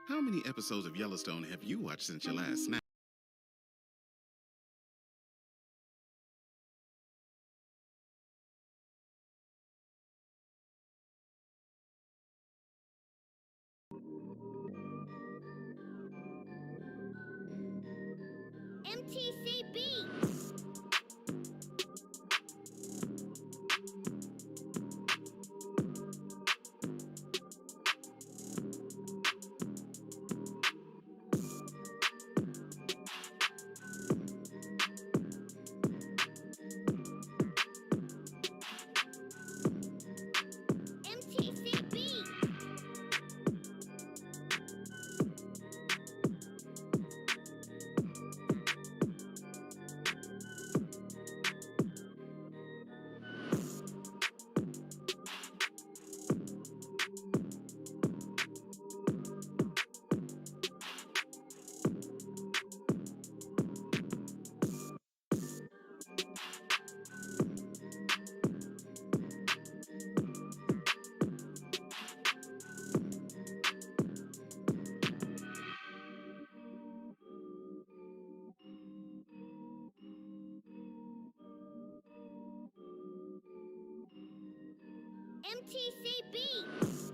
How many episodes of Yellowstone have you watched since your last snack? MTC Beats. MTC Beats. MTC Beats.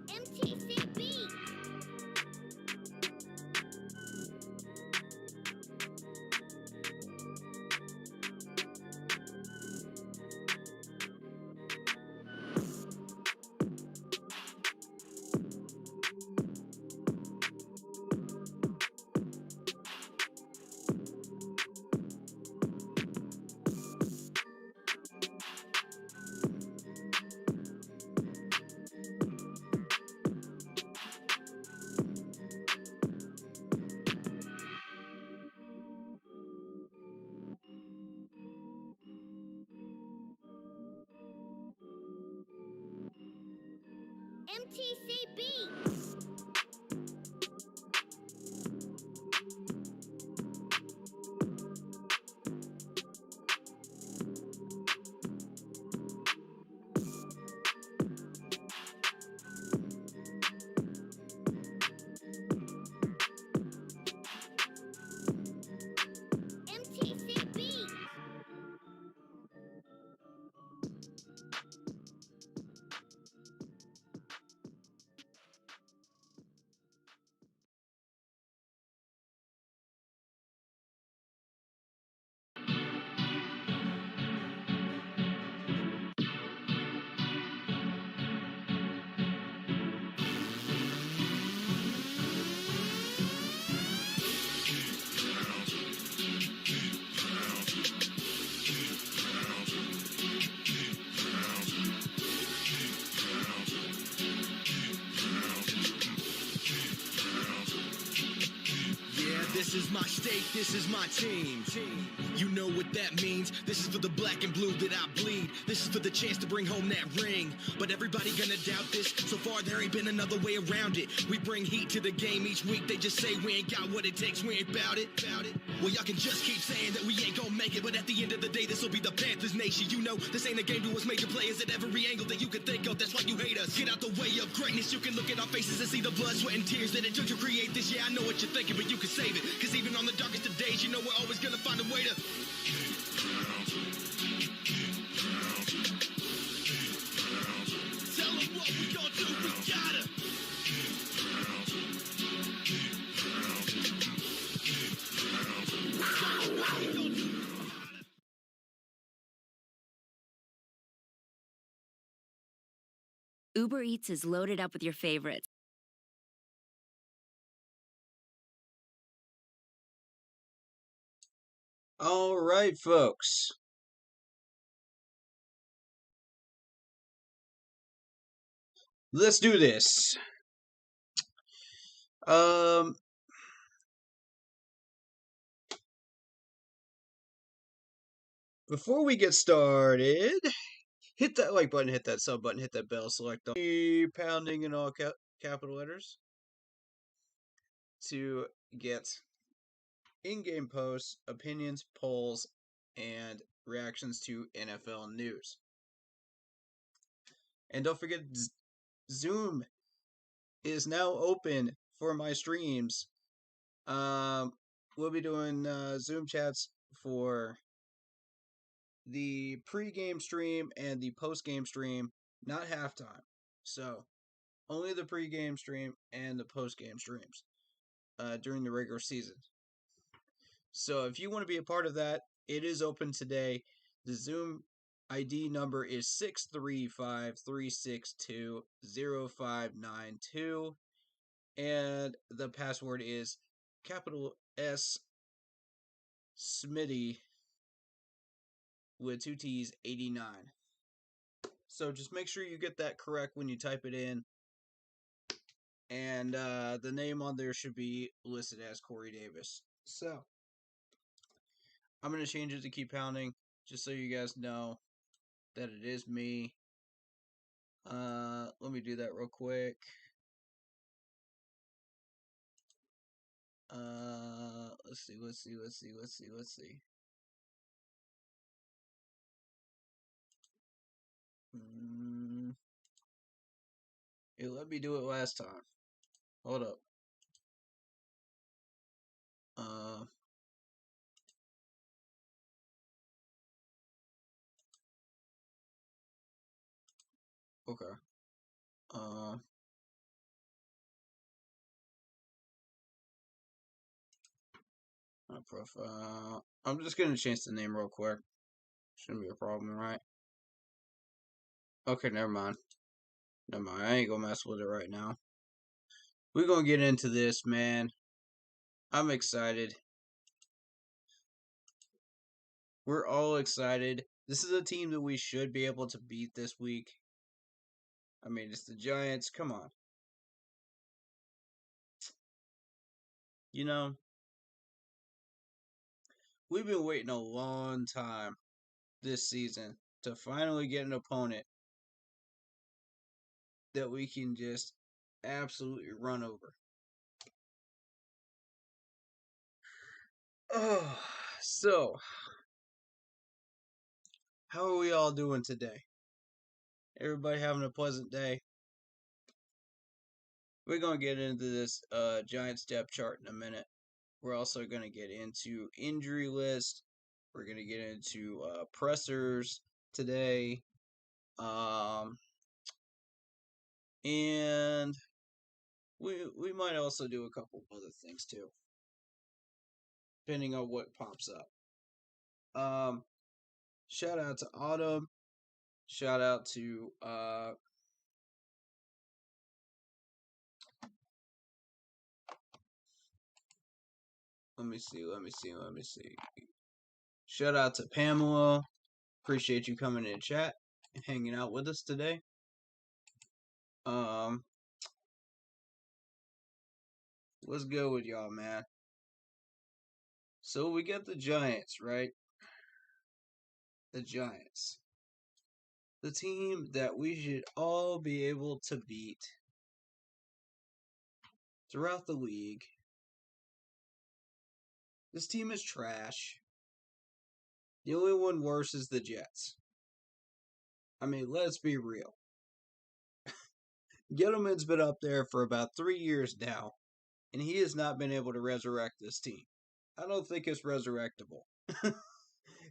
MTC Beats. MTC Beats. MTC Beats. This is my state, this is my team. You know what that means. This is for the black and blue that I bleed. This is for the chance to bring home that ring. But everybody gonna doubt this. So far there ain't been another way around it. We bring heat to the game each week. They just say we ain't got what it takes, we ain't bout it. Well, y'all can just keep saying that we ain't gonna make it. But at the end of the day, this will be the Panthers nation. You know, this ain't a game to us major players at every angle that you can think of. That's why you hate us. Get out the way of greatness. You can look at our faces and see the blood, sweat, and tears that it took to create this. Yeah, I know what you're thinking, but you can save it. Cause even on the darkest of days, you know we're always gonna find a way to tell them what we gonna do, we gotta Uber Eats is loaded up with your favorites. All right, folks. Let's do this. Before we get started, hit that like button, hit that sub button, hit that bell, select all. Pounding in all capital letters to get in-game posts, opinions, polls, and reactions to NFL news. And don't forget, Zoom is now open for my streams. We'll be doing Zoom chats for the pre-game stream and the post-game stream, not halftime. So, only the pre-game stream and the post-game streams during the regular season. So, if you want to be a part of that, it is open today. The Zoom ID number is 635-362-0592. And the password is capital S Smitty with 2 T's 89. So just make sure you get that correct when you type it in. And the name on there should be listed as Corey Davis. So I'm going to change it to Keep Pounding just so you guys know that it is me. Let me do that real quick. Let's see. It let me do it last time. Hold up. Okay. My profile. I'm just gonna change the name real quick. Shouldn't be a problem, right? Okay, never mind. I ain't gonna mess with it right now. We're gonna get into this, man. I'm excited. We're all excited. This is a team that we should be able to beat this week. I mean, it's the Giants. Come on. You know, we've been waiting a long time this season to finally get an opponent that we can just absolutely run over. Oh, so how are we all doing today? Everybody having a pleasant day? We're going to get into this Giants depth chart in a minute. We're also going to get into injury list. We're going to get into pressers today. And we might also do a couple other things too, depending on what pops up. Shout out to Autumn. Shout out to let me see. Shout out to Pamela. Appreciate you coming in chat and hanging out with us today. Let's go with y'all, man. So we got the Giants, right? The Giants. The team that we should all be able to beat throughout the league. This team is trash. The only one worse is the Jets. I mean, let's be real. Gettleman's been up there for about 3 years now, and he has not been able to resurrect this team. I don't think it's resurrectable.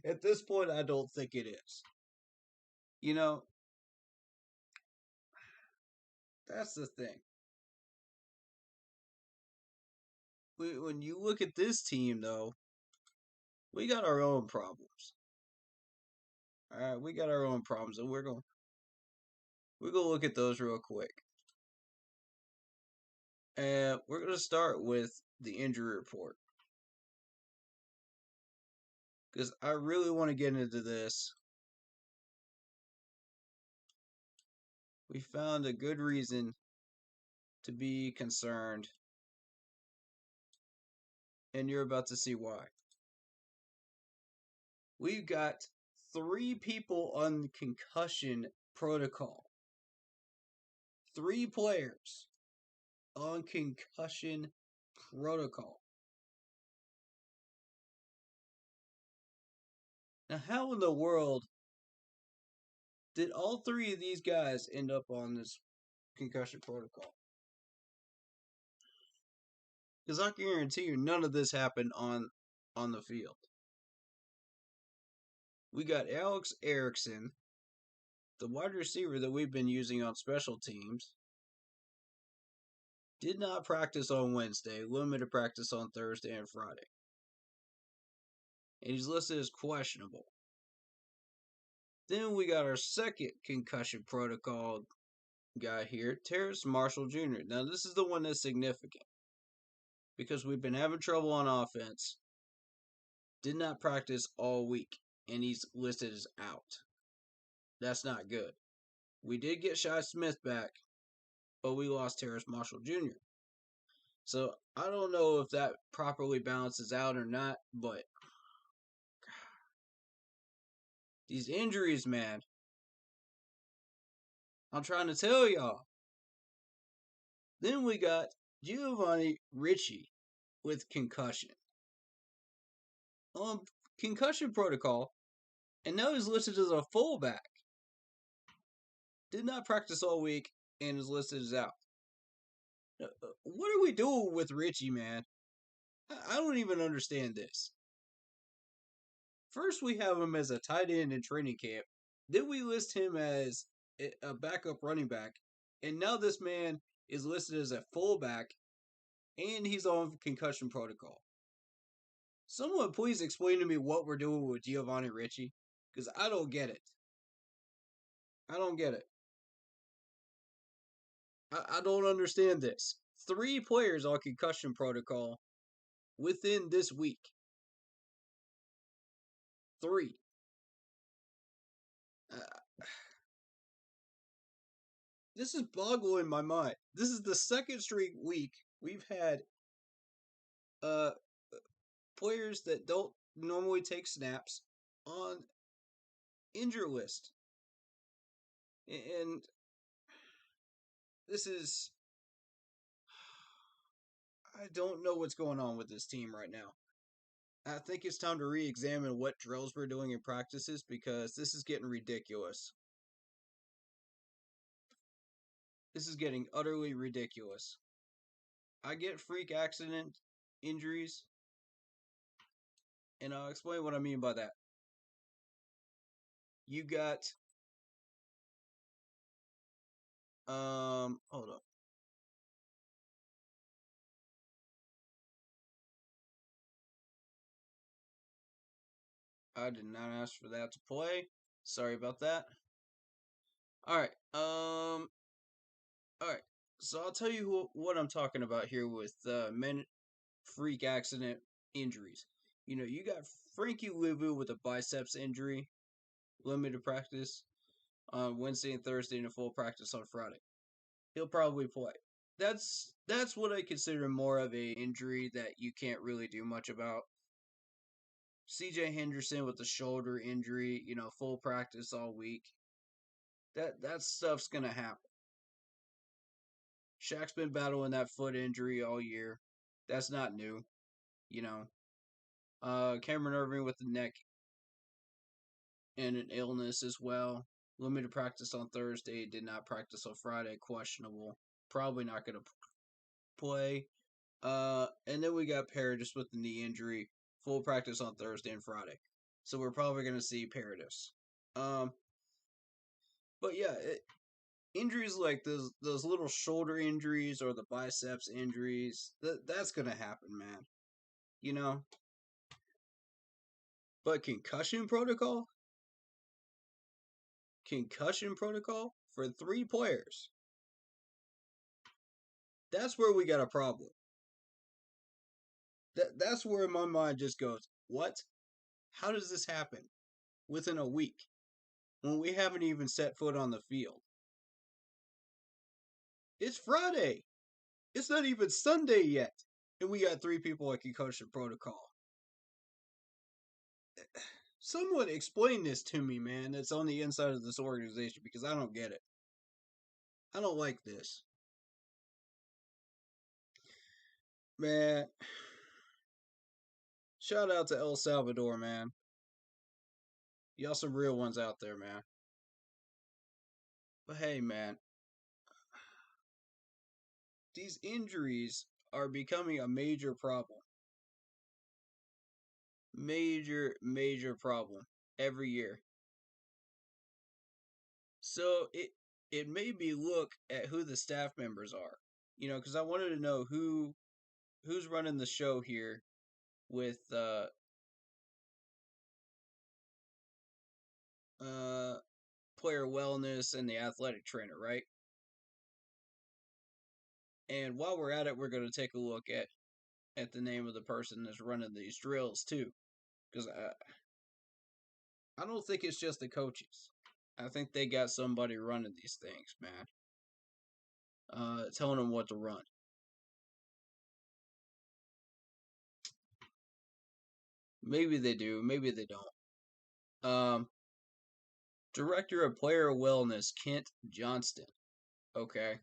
At this point, I don't think it is. You know, that's the thing. When you look at this team, though, we got our own problems. All right, we got our own problems, and we're gonna look at those real quick. And we're gonna start with the injury report, because I really want to get into this. We found a good reason to be concerned, and you're about to see why. We've got 3 people on concussion protocol. 3 players on concussion protocol. Now, how in the world did all 3 of these guys end up on this concussion protocol? Because I can guarantee you none of this happened on the field. We got Alex Erickson, the wide receiver that we've been using on special teams, did not practice on Wednesday, limited practice on Thursday and Friday. And he's listed as questionable. Then we got our second concussion protocol guy here, Terrace Marshall Jr. Now, this is the one that's significant because we've been having trouble on offense. Did not practice all week, and he's listed as out. That's not good. We did get Shi Smith back, but we lost Terrace Marshall Jr. So I don't know if that properly balances out or not, but these injuries, man. I'm trying to tell y'all. Then we got Giovanni Ricci with concussion. On concussion protocol, and now he's listed as a fullback. Did not practice all week and is listed as out. What are we doing with Ricci, man? I don't even understand this. First, we have him as a tight end in training camp. Then we list him as a backup running back. And now this man is listed as a fullback, and he's on concussion protocol. Someone please explain to me what we're doing with Giovanni Ricci, because I don't get it. I don't get it. I don't understand this. 3 players on concussion protocol within this week. 3. This is boggling my mind. This is the second straight week we've had players that don't normally take snaps on injury list. And this is... I don't know what's going on with this team right now. I think it's time to re-examine what drills we're doing in practices because this is getting ridiculous. This is getting utterly ridiculous. I get freak accident injuries, and I'll explain what I mean by that. You got, hold up. I did not ask for that to play. Sorry about that. Alright, alright. So I'll tell you what I'm talking about here with men freak accident injuries. You know, you got Frankie Louvu with a biceps injury, limited practice on Wednesday and Thursday, and a full practice on Friday. He'll probably play. That's what I consider more of a injury that you can't really do much about. CJ Henderson with the shoulder injury, you know, full practice all week. That stuff's gonna happen. Shaq's been battling that foot injury all year. That's not new, you know. Cameron Irving with the neck and an illness as well. Limited practice on Thursday, did not practice on Friday, questionable. Probably not going to play. And then we got Paradis with the knee injury, full practice on Thursday and Friday. So we're probably going to see Paradis. But yeah, injuries like those little shoulder injuries or the biceps injuries, that's going to happen, man. You know? But concussion protocol? Concussion protocol for 3 players. That's where we got a problem. That's where my mind just goes, what? How does this happen within a week when we haven't even set foot on the field? It's Friday. It's not even Sunday yet. And we got 3 people on concussion protocol. Someone explain this to me, man, that's on the inside of this organization, because I don't get it. I don't like this. Man, shout out to El Salvador, man. Y'all some real ones out there, man. But hey, man, these injuries are becoming a major problem. Major problem every year. So it made me look at who the staff members are. You know, because I wanted to know who's running the show here with player wellness and the athletic trainer, right? And while we're at it, we're going to take a look at the name of the person that's running these drills too, because I don't think it's just the coaches. I think they got somebody running these things, man. Telling them what to run. Maybe they do, maybe they don't. Director of Player Wellness, Kent Johnston. Okay.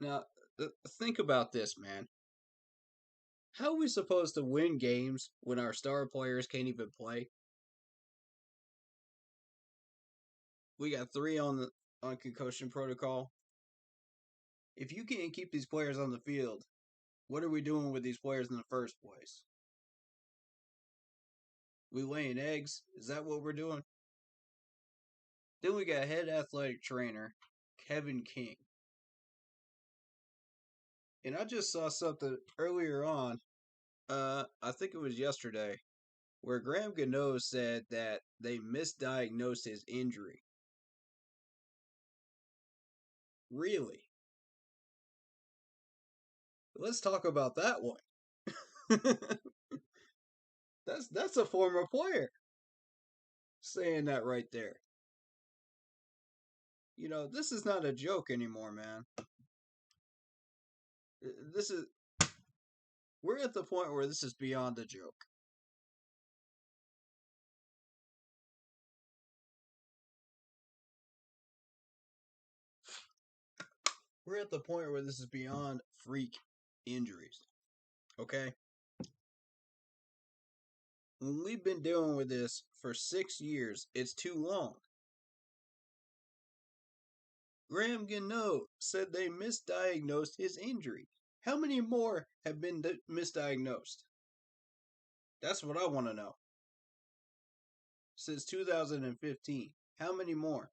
Now, think about this, man. How are we supposed to win games when our star players can't even play? We got 3 on concussion protocol. If you can't keep these players on the field, what are we doing with these players in the first place? We laying eggs? Is that what we're doing? Then we got head athletic trainer Kevin King. And I just saw something earlier on, I think it was yesterday, where Graham Gano said that they misdiagnosed his injury. Really? Let's talk about that one. That's a former player saying that right there. You know, this is not a joke anymore, man. We're at the point where this is beyond a joke. We're at the point where this is beyond freak injuries. Okay? When we've been dealing with this for 6 years, it's too long. Graham Gano said they misdiagnosed his injury. How many more have been misdiagnosed? That's what I want to know. Since 2015. How many more?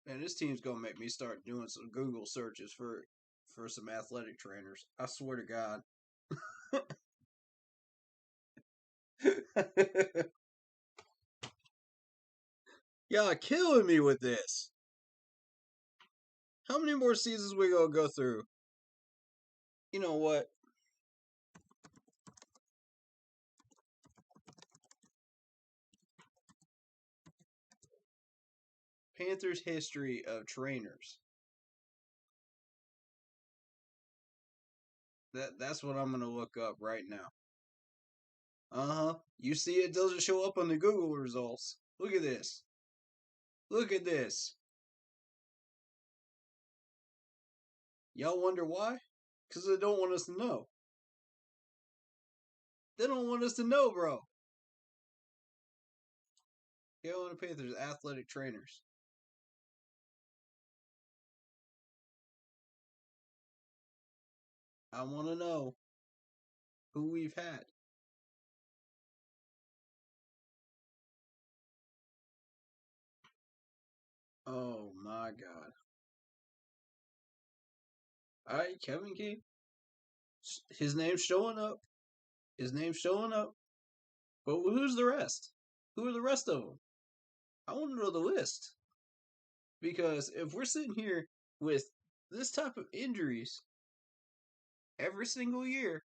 Man, this team's gonna make me start doing some Google searches for some athletic trainers. I swear to God. Y'all killing me with this. How many more seasons we gonna go through? You know what? Panthers history of trainers. That's what I'm gonna look up right now. You see, it doesn't show up on the Google results. Look at this. Look at this. Y'all wonder why? Because they don't want us to know. They don't want us to know, bro. Carolina Panthers athletic trainers. I want to know who we've had. Oh my God. Alright, Kevin King. His name's showing up. His name's showing up. But who's the rest? Who are the rest of them? I want to know the list. Because if we're sitting here with this type of injuries every single year,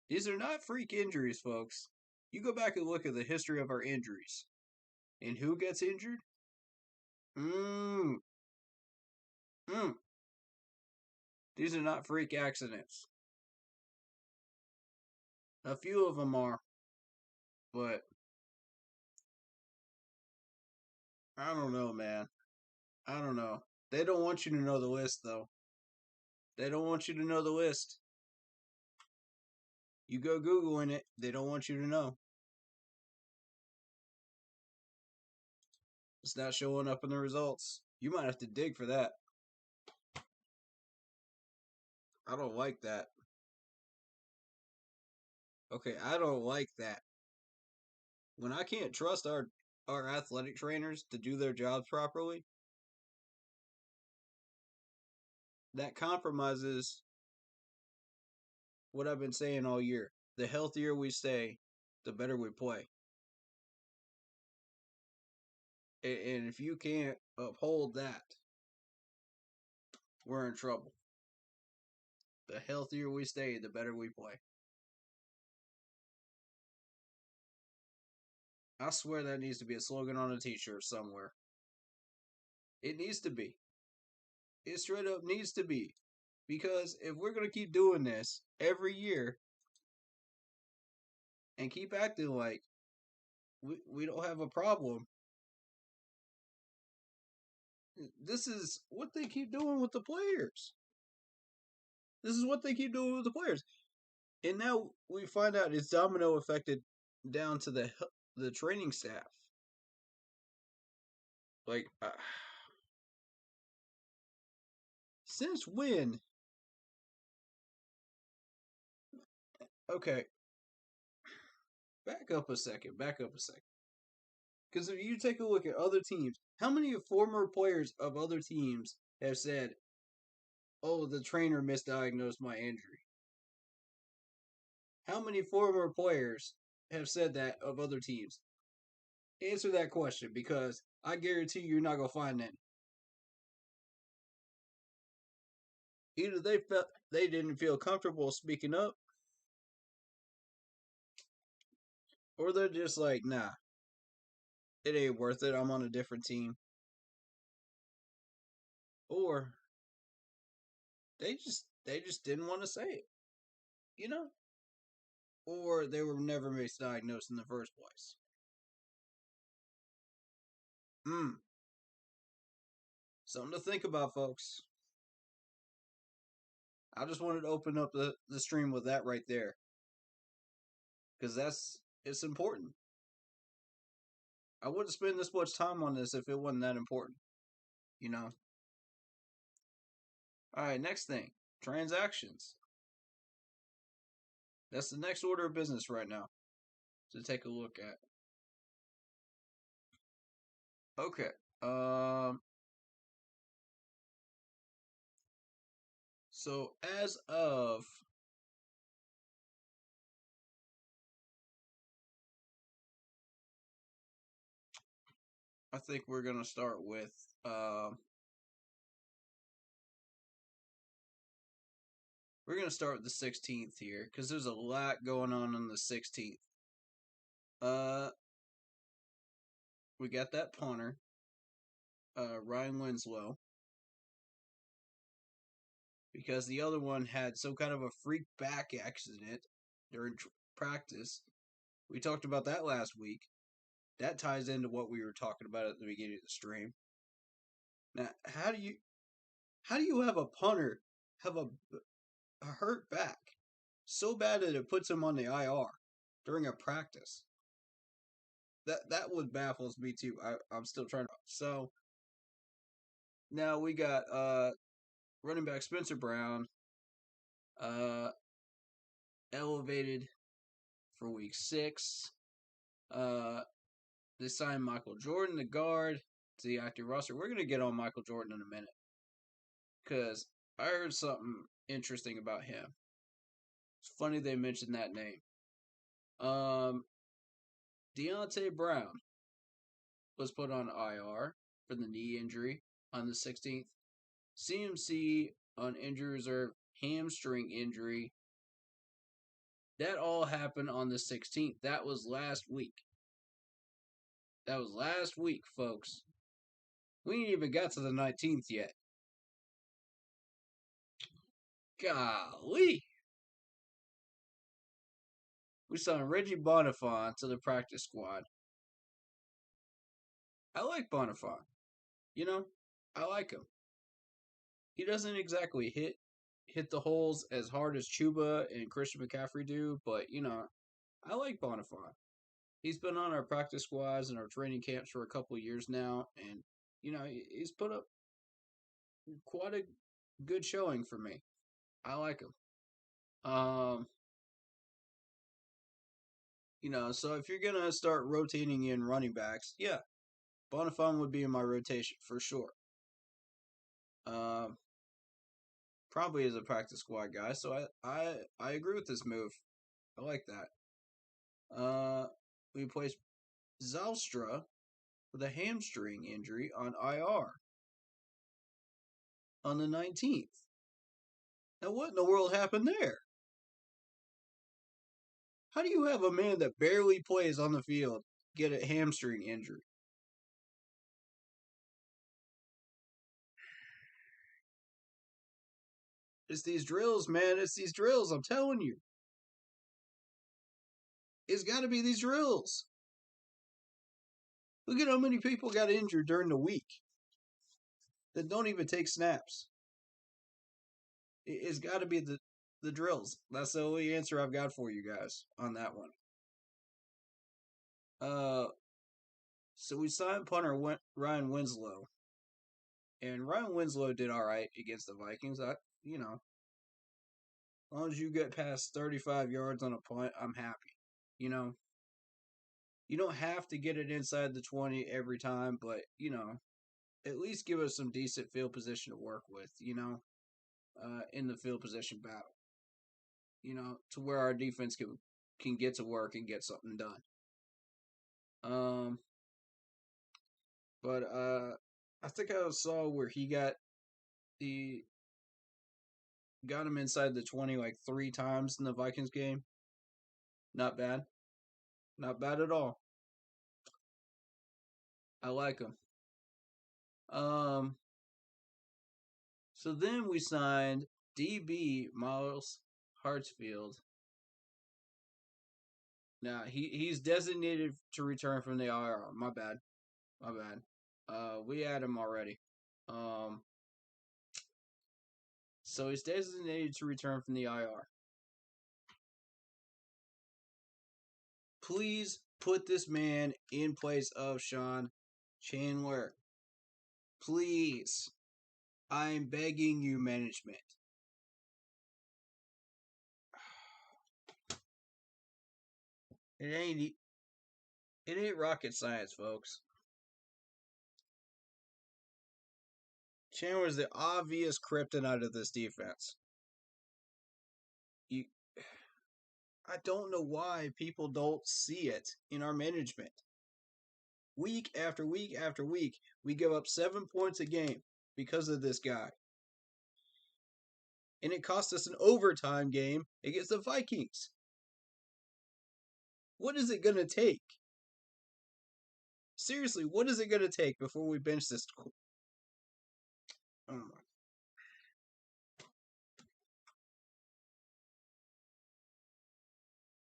these are not freak injuries, folks. You go back and look at the history of our injuries. And who gets injured? These are not freak accidents. A few of them are, but I don't know, man. I don't know. They don't want you to know the list, though. They don't want you to know the list. You go Googling it, they don't want you to know. It's not showing up in the results. You might have to dig for that. I don't like that. Okay, I don't like that. When I can't trust our athletic trainers to do their jobs properly, that compromises what I've been saying all year. The healthier we stay, the better we play. And if you can't uphold that, we're in trouble. The healthier we stay, the better we play. I swear that needs to be a slogan on a t-shirt somewhere. It needs to be. It straight up needs to be. Because if we're going to keep doing this every year and keep acting like we don't have a problem, this is what they keep doing with the players. This is what they keep doing with the players. And now we find out it's domino affected down to the training staff. Like, since when? Okay. Back up a second. Because if you take a look at other teams, how many former players of other teams have said, oh, the trainer misdiagnosed my injury? How many former players have said that of other teams? Answer that question, because I guarantee you're not going to find any. Either they felt they didn't feel comfortable speaking up, or they're just like, nah, it ain't worth it. I'm on a different team. Or they just didn't want to say it, you know? Or they were never misdiagnosed in the first place. Something to think about, folks. I just wanted to open up the stream with that right there. Because it's important. I wouldn't spend this much time on this if it wasn't that important. You know? Alright, next thing. Transactions. That's the next order of business right now to take a look at. Okay. So as of I think we're gonna start with we're gonna start with the 16th here because there's a lot going on the 16th. We got that punter, Ryan Winslow, because the other one had some kind of a freak back accident during practice. We talked about that last week. That ties into what we were talking about at the beginning of the stream. Now, how do you have a punter have a hurt back so bad that it puts him on the IR during a practice? That one baffles me too. I'm still trying to. So now we got running back Spencer Brown elevated for week 6. They signed Michael Jordan, the guard, to the active roster. We're gonna get on Michael Jordan in a minute because I heard something interesting about him. It's funny they mentioned that name. Deontay Brown was put on IR for the knee injury on the 16th. CMC on injury reserve, hamstring injury. That all happened on the 16th. That was last week. Folks. We ain't even got to the 19th yet. Golly. We signed Reggie Bonifant to the practice squad. I like Bonifant. You know, I like him. He doesn't exactly hit the holes as hard as Chuba and Christian McCaffrey do, but I like Bonifant. He's been on our practice squads and our training camps for a couple of years now, and he's put up quite a good showing for me. I like him. So if you're gonna start rotating in running backs, yeah, Bonifant would be in my rotation for sure. Probably as a practice squad guy, so I agree with this move. I like that. We placed Zalstra with a hamstring injury on IR on the 19th. Now, what in the world happened there? How do you have a man that barely plays on the field get a hamstring injury? It's these drills, man. It's these drills. I'm telling you. It's got to be these drills. Look at how many people got injured during the week that don't even take snaps. It's got to be the drills. That's the only answer I've got for you guys on that one. So we signed punter Ryan Winslow, and Ryan Winslow did all right against the Vikings. As long as you get past 35 yards on a punt, I'm happy. You don't have to get it inside the 20 every time, but at least give us some decent field position to work with. In the field position battle. To where our defense can get to work and get something done. But I think I saw where he got him inside the 20 like 3 times in the Vikings game. Not bad. Not bad at all. I like him. So then we signed DB Miles Hartsfield. Now he's designated to return from the IR. My bad. We had him already. So he's designated to return from the IR. Please put this man in place of Sean Chandler. Please. I'm begging you, management. It ain't rocket science, folks. Chandler's the obvious kryptonite of this defense. I don't know why people don't see it in our management. Week after week after week, we give up 7 points a game because of this guy. And it cost us an overtime game against the Vikings. What is it going to take? Seriously, what is it going to take before we bench this? Oh my.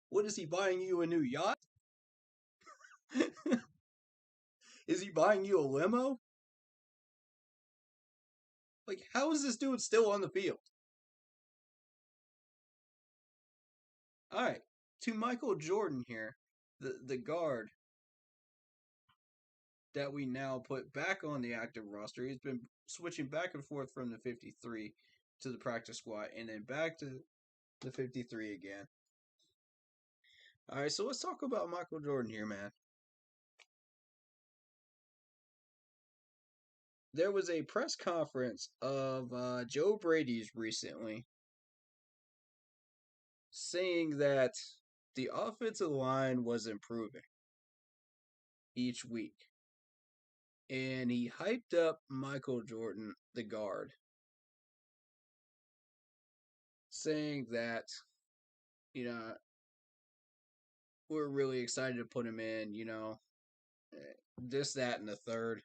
What is he buying you a new yacht? Is he buying you a limo? Like, how is this dude still on the field? Alright, to Michael Jordan here, the guard that we now put back on the active roster. He's been switching back and forth from the 53 to the practice squad and then back to the 53 again. Alright, so let's talk about Michael Jordan here, man. There was a press conference of Joe Brady's recently saying that the offensive line was improving each week. And he hyped up Michael Jordan, the guard, saying that, we're really excited to put him in, this, that, and the third.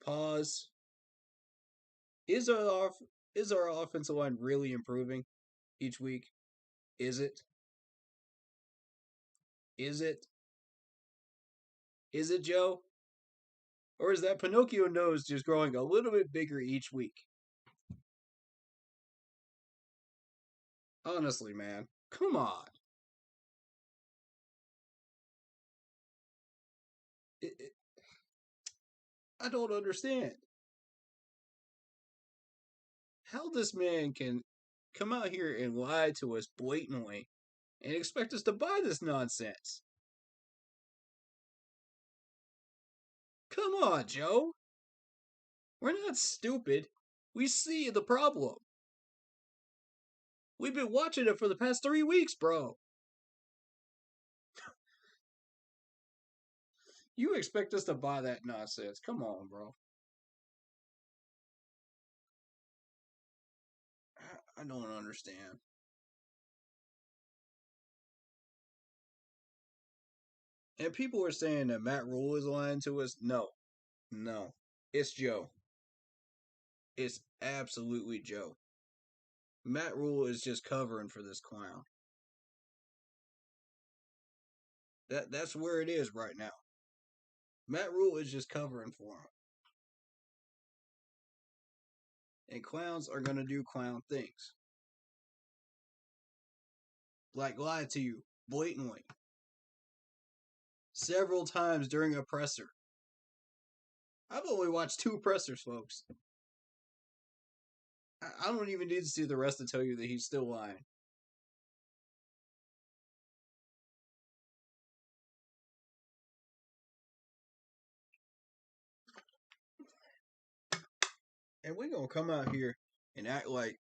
Pause. Is is our offensive line really improving each week? Is it? Is it? Is it, Joe? Or is that Pinocchio nose just growing a little bit bigger each week? Honestly, man. Come on. It, I don't understand how this man can come out here and lie to us blatantly and expect us to buy this nonsense. Come on, Joe. We're not stupid. We see the problem. We've been watching it for the past 3 weeks, bro. You expect us to buy that nonsense? Come on, bro. I don't understand. And people are saying that Matt Rule is lying to us. No, no. It's Joe. It's absolutely Joe. Matt Rule is just covering for this clown. That's where it is right now. Matt Rule is just covering for him. And clowns are gonna do clown things. Like lie to you blatantly. Several times during a presser. I've only watched 2 pressers, folks. I don't even need to see the rest to tell you that he's still lying. And we're gonna come out here and act like,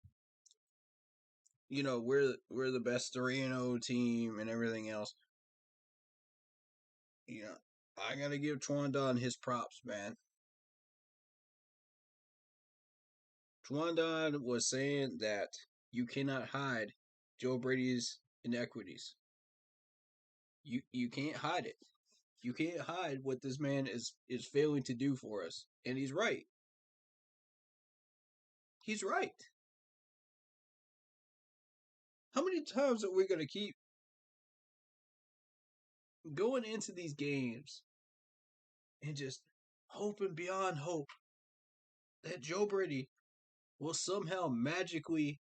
you know, we're the best 3-0 team and everything else. You know, I gotta give Twan his props, man. Twan was saying that you cannot hide Joe Brady's inequities. You can't hide it. You can't hide what this man is failing to do for us. And he's right. He's right. How many times are we gonna keep going into these games and just hoping beyond hope that Joe Brady will somehow magically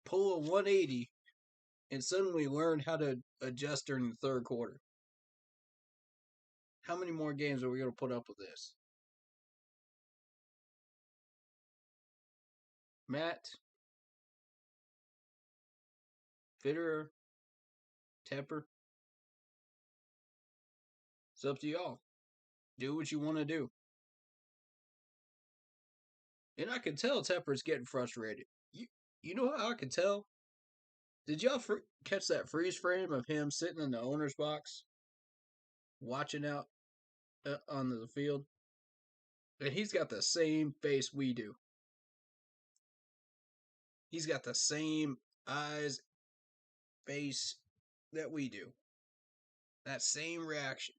pull a 180 and suddenly learn how to adjust during the third quarter? How many more games are we going to put up with this? Matt, Fitterer, Tepper, it's up to y'all. Do what you want to do. And I can tell Tepper's getting frustrated. You know how I can tell? Did y'all catch that freeze frame of him sitting in the owner's box, watching out on the field? And he's got the same face we do. He's got the same eyes, face that we do. That same reaction.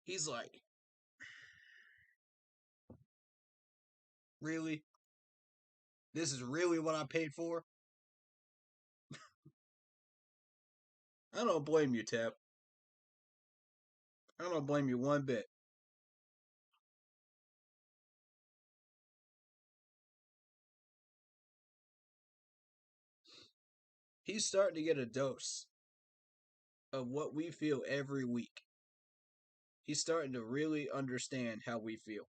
He's like, really? This is really what I paid for? I don't blame you, Tep. I don't blame you one bit. He's starting to get a dose of what we feel every week. He's starting to really understand how we feel.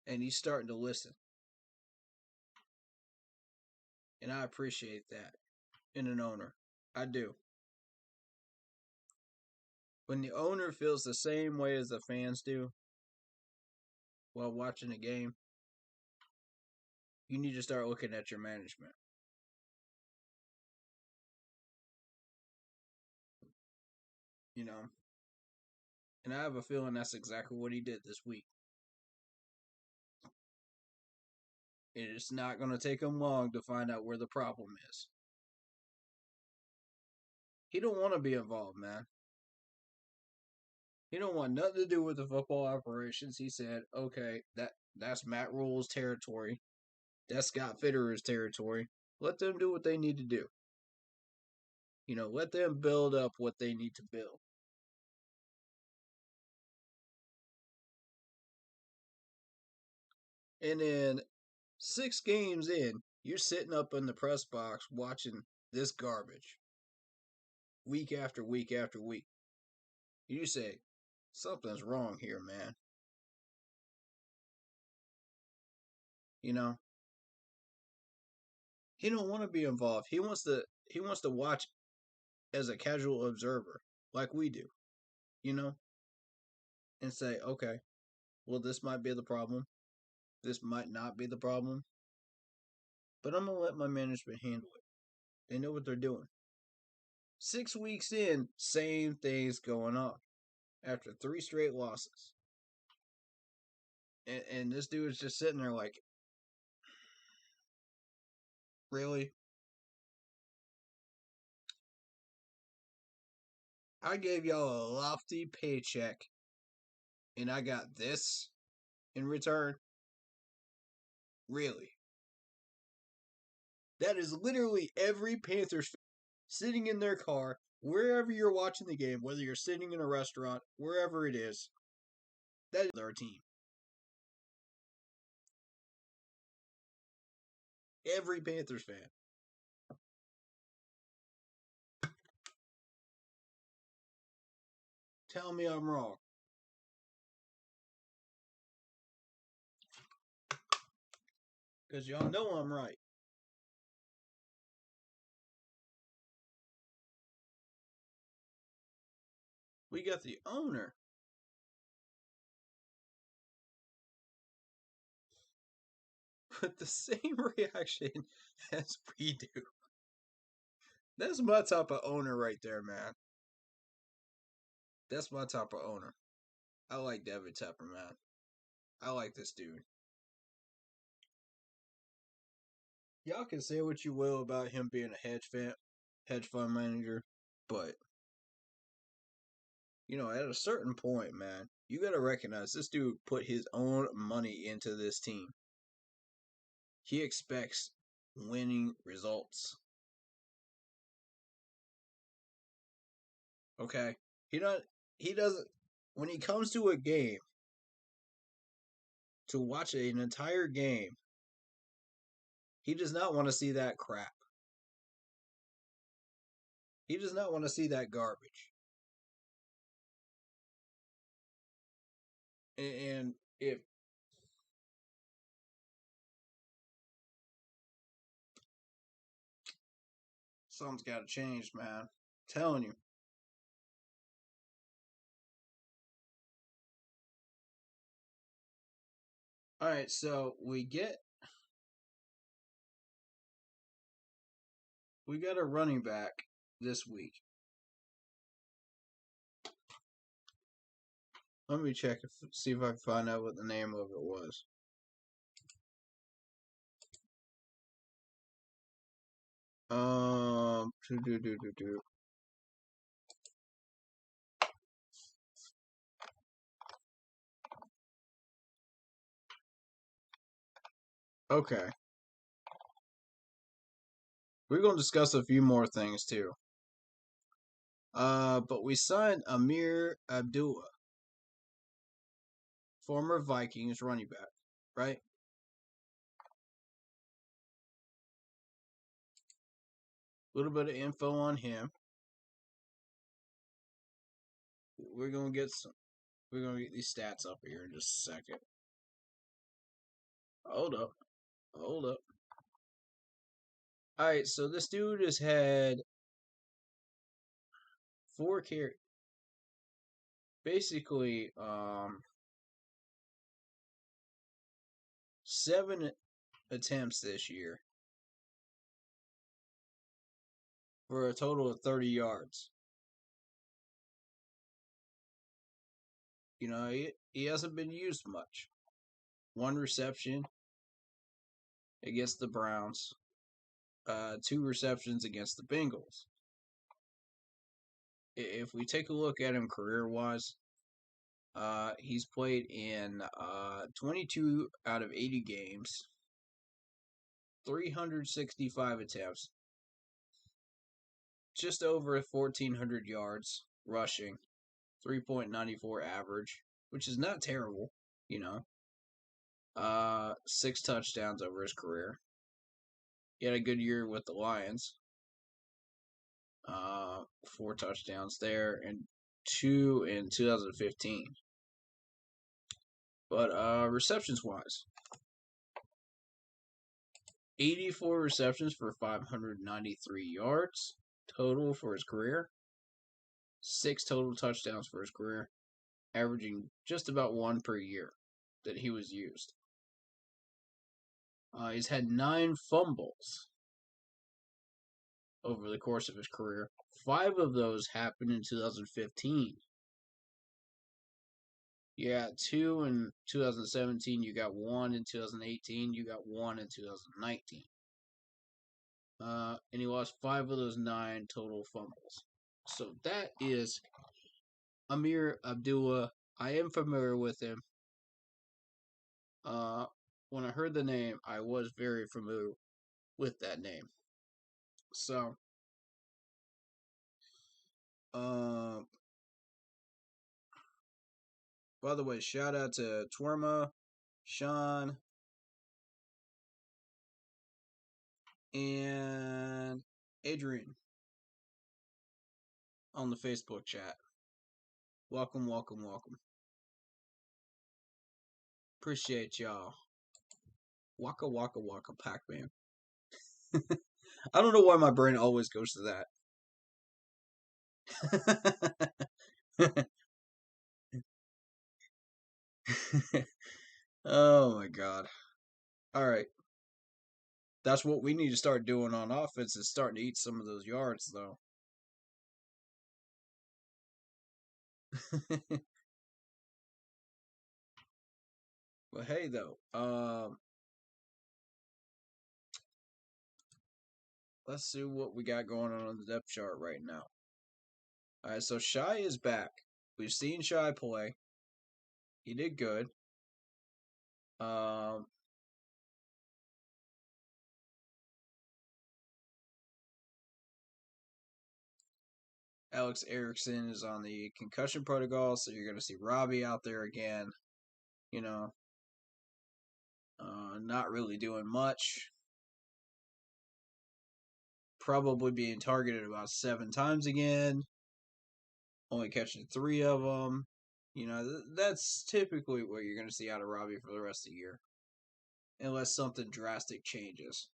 And he's starting to listen. And I appreciate that in an owner. I do. When the owner feels the same way as the fans do while watching a game, you need to start looking at your management. You know? And I have a feeling that's exactly what he did this week. It's not going to take him long to find out where the problem is. He don't want to be involved, man. He don't want nothing to do with the football operations. He said, okay, that's Matt Rule's territory. That's Scott Fitterer's territory. Let them do what they need to do. Let them build up what they need to build. And then 6 games in, you're sitting up in the press box watching this garbage. Week after week after week. You say, something's wrong here, man. He don't want to be involved. He wants to watch as a casual observer, like we do, and say, okay, well, this might be the problem. This might not be the problem. But I'm going to let my management handle it. They know what they're doing. 6 weeks in, same things going on. After 3 straight losses. And this dude is just sitting there like, really? I gave y'all a lofty paycheck, and I got this in return? Really? That is literally every Panthers fan sitting in their car, wherever you're watching the game, whether you're sitting in a restaurant, wherever it is, that is our team. Every Panthers fan. Tell me I'm wrong. Because y'all know I'm right. We got the owner with the same reaction as we do. That's my type of owner right there, man. That's my type of owner. I like David Tepper, man. I like this dude. Y'all can say what you will about him being a hedge fund manager, but at a certain point, man, you gotta recognize this dude put his own money into this team. He expects winning results. Okay? He doesn't when he comes to a game to watch an entire game, he does not want to see that crap. He does not want to see that garbage. And if something's got to change, man. I'm telling you. All right, so we got a running back this week. Let me check see if I can find out what the name of it was. Okay. We're going to discuss a few more things too. But we signed Amir Abdullah, former Vikings running back, right? A little bit of info on him. We're gonna get these stats up here in just a second. Hold up. Alright, so this dude has had 4 carries. Basically, 7 attempts this year for a total of 30 yards. He hasn't been used much. 1 reception against the Browns. 2 receptions against the Bengals. If we take a look at him career-wise, He's played in 22 out of 80 games, 365 attempts, just over 1,400 yards rushing, 3.94 average, which is not terrible, you know. 6 touchdowns over his career. He had a good year with the Lions. 4 touchdowns there and 2 in 2015. But receptions wise, 84 receptions for 593 yards total for his career. 6 total touchdowns for his career, averaging just about 1 per year that he was used. He's had 9 fumbles over the course of his career. 5 of those happened in 2015. You got 2 in 2017, you got 1 in 2018, you got 1 in 2019. And he lost 5 of those 9 total fumbles. So that is Ameer Abdullah. I am familiar with him. When I heard the name, I was very familiar with that name. So, by the way, shout out to Twerma, Sean, and Adrian on the Facebook chat. Welcome, welcome, welcome. Appreciate y'all. Waka waka waka Pac-Man. I don't know why my brain always goes to that. Oh my god. Alright. That's what we need to start doing on offense, is starting to eat some of those yards though. But hey though, let's see what we got going on the depth chart right now. Alright, so Shai is back. We've seen Shai play. He did good. Alex Erickson is on the concussion protocol, so you're going to see Robbie out there again. You know, not really doing much. Probably being targeted about 7 times again. Only catching 3 of them. You know, that's typically what you're going to see out of Robbie for the rest of the year. Unless something drastic changes.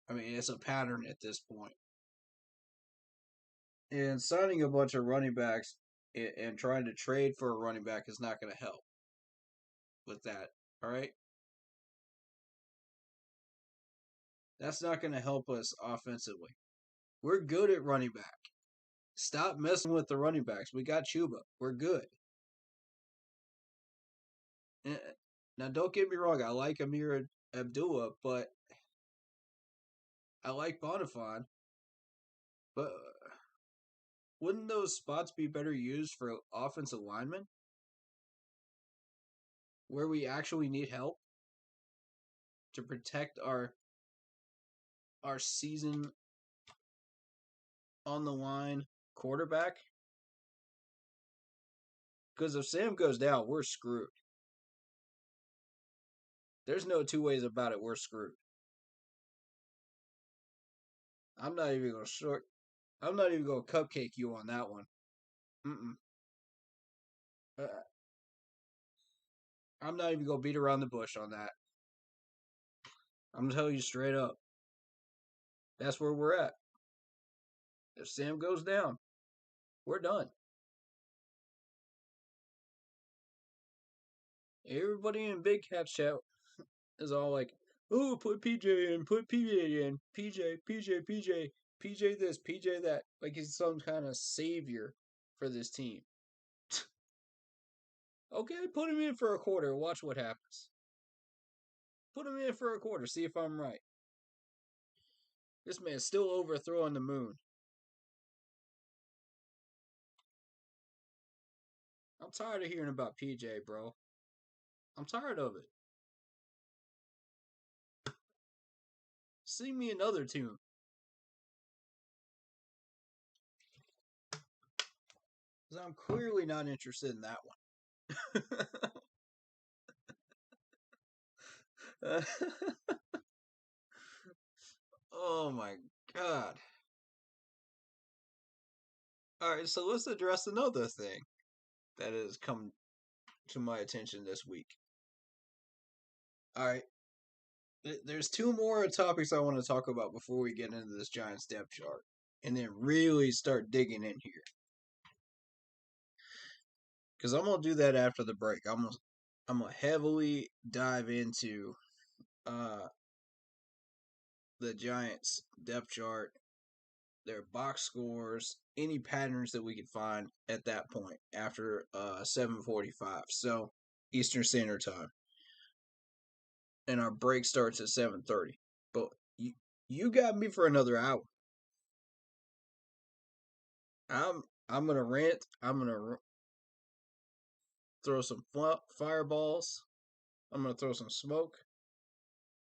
I mean, it's a pattern at this point. And signing a bunch of running backs and trying to trade for a running back is not going to help with that. All right? That's not going to help us offensively. We're good at running back. Stop messing with the running backs. We got Chuba. We're good. Now, don't get me wrong. I like Ameer Abdullah, but I like Bonifon. But wouldn't those spots be better used for offensive linemen? Where we actually need help to protect our season on the line quarterback? Because if Sam goes down, we're screwed. There's no 2 ways about it. We're screwed. I'm not even going to cupcake you on that one. I'm not even going to beat around the bush on that. I'm going to tell you straight up. That's where we're at. If Sam goes down, we're done. Everybody in Big Cat chat is all like, oh, put PJ in, put PJ in, PJ this, PJ that. Like he's some kind of savior for this team. Okay, put him in for a quarter. Watch what happens. Put him in for a quarter. See if I'm right. This man's still overthrowing the moon. I'm tired of hearing about PJ, bro. I'm tired of it. Sing me another tune. Because I'm clearly not interested in that one. Oh my god. Alright, so let's address another thing that has come to my attention this week. Alright, there's two more topics I want to talk about before we get into this Giants depth chart. And then really start digging in here. Because I'm going to do that after the break. I'm gonna heavily dive into the Giants depth chart, their box scores, any patterns that we can find at that point after 7:45, so Eastern Standard Time, and our break starts at 7:30. But you got me for another hour. I'm gonna rant. I'm gonna throw some fireballs. I'm gonna throw some smoke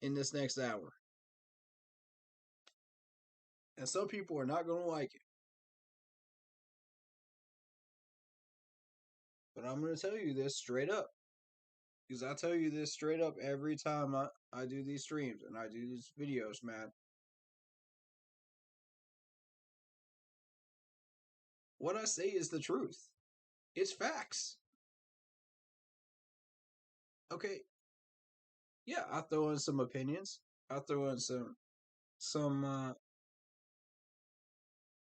in this next hour. And some people are not going to like it. But I'm going to tell you this straight up. Because I tell you this straight up every time I do these streams and I do these videos, man. What I say is the truth. It's facts. Okay. Yeah, I throw in some opinions. I throw in some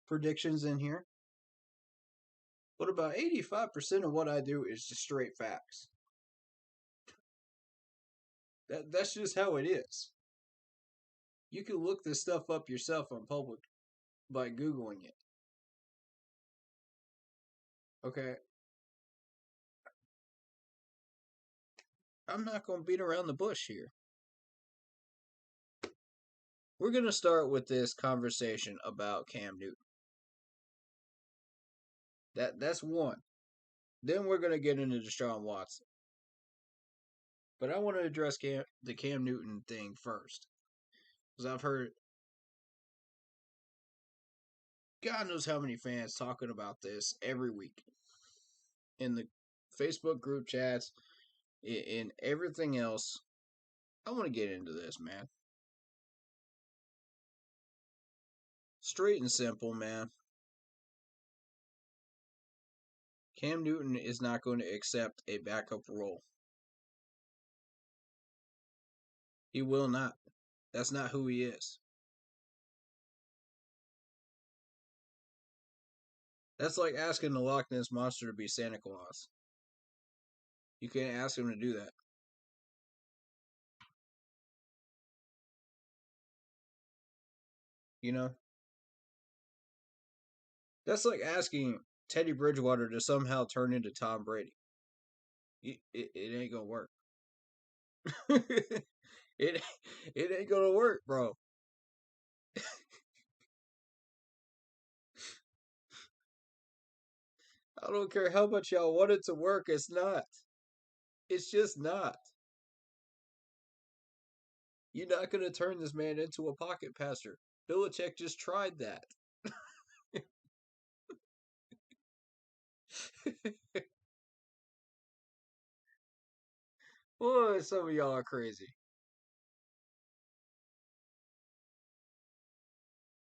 predictions in here. But about 85% of what I do is just straight facts. That's just how it is. You can look this stuff up yourself on public by Googling it. Okay. I'm not going to beat around the bush here. We're going to start with this conversation about Cam Newton. That's one. Then we're going to get into Deshaun Watson. But I want to address the Cam Newton thing first. Because I've heard God knows how many fans talking about this every week. In the Facebook group chats, in everything else. I want to get into this, man. Straight and simple, man. Cam Newton is not going to accept a backup role. He will not. That's not who he is. That's like asking the Loch Ness Monster to be Santa Claus. You can't ask him to do that. You know? That's like asking Teddy Bridgewater to somehow turn into Tom Brady. It ain't gonna work. it ain't gonna work, bro. I don't care how much y'all want it to work, it's not. It's just not. You're not gonna turn this man into a pocket passer. Belichick just tried that. Boy, some of y'all are crazy.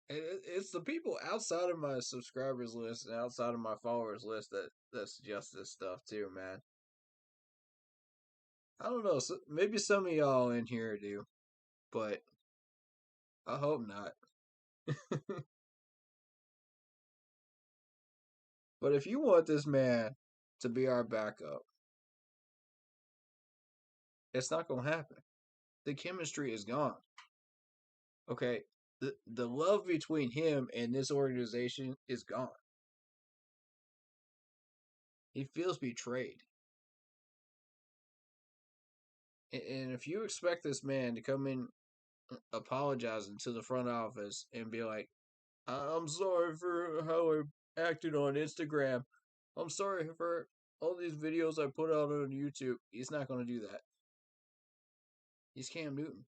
It's the people outside of my subscribers list and outside of my followers list that suggest this stuff too, man. I don't know. Maybe some of y'all in here do, but I hope not. But if you want this man to be our backup, it's not going to happen. The chemistry is gone. Okay? The love between him and this organization is gone. He feels betrayed. And if you expect this man to come in apologizing to the front office and be like, I'm sorry for how I acted on Instagram. I'm sorry for all these videos I put out on YouTube, he's not going to do that. He's Cam Newton.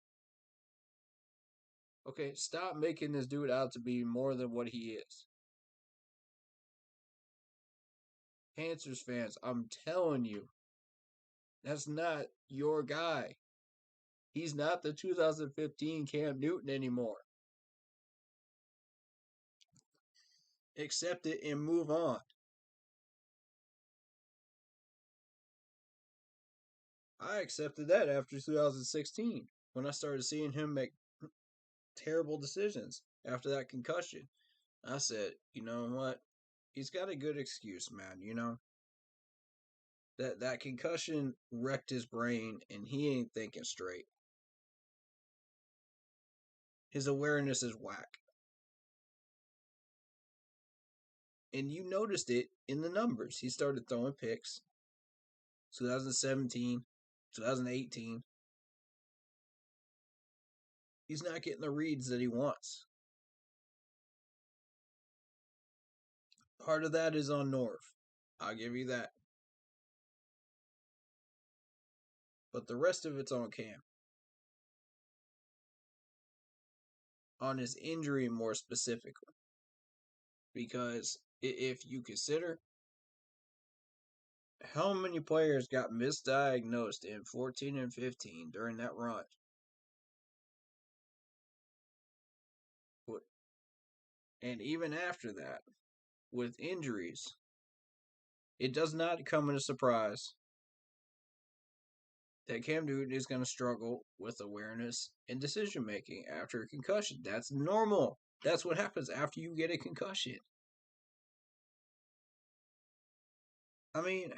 Okay, stop making this dude out to be more than what he is. Panthers fans, I'm telling you, that's not your guy. He's not the 2015 Cam Newton anymore. Accept it and move on. I accepted that after 2016 when I started seeing him make terrible decisions after that concussion. I said, you know what? He's got a good excuse, man, you know? That concussion wrecked his brain and he ain't thinking straight. His awareness is whack. And you noticed it in the numbers. He started throwing picks. 2017, 2018. He's not getting the reads that he wants. Part of that is on Norv. I'll give you that. But the rest of it's on Cam. On his injury more specifically. Because if you consider how many players got misdiagnosed in 14 and 15 during that run. And even after that, with injuries, it does not come as a surprise that Cam Newton is going to struggle with awareness and decision making after a concussion. That's normal. That's what happens after you get a concussion. I mean,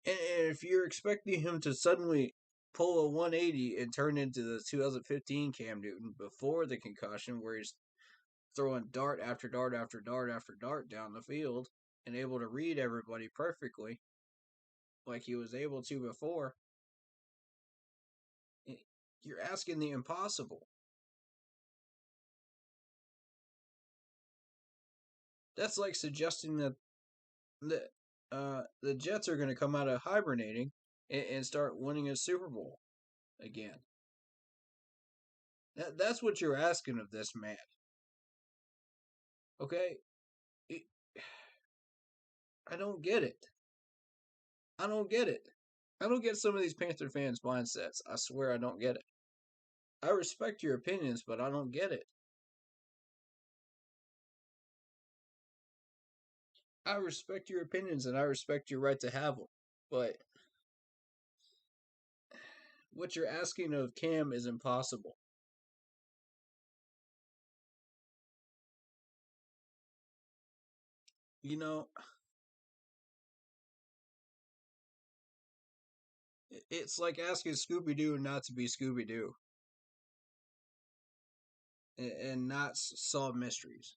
and if you're expecting him to suddenly pull a 180 and turn into the 2015 Cam Newton before the concussion, where he's throwing dart after dart after dart after dart down the field and able to read everybody perfectly, like he was able to before, you're asking the impossible. That's like suggesting that the Jets are going to come out of hibernating and start winning a Super Bowl again. That's what you're asking of this man. Okay? I don't get it. I don't get it. I don't get some of these Panther fans' mindsets. I swear I don't get it. I respect your opinions, but I don't get it. I respect your opinions and I respect your right to have them. But what you're asking of Cam is impossible. You know, it's like asking Scooby-Doo not to be Scooby-Doo. And not solve mysteries.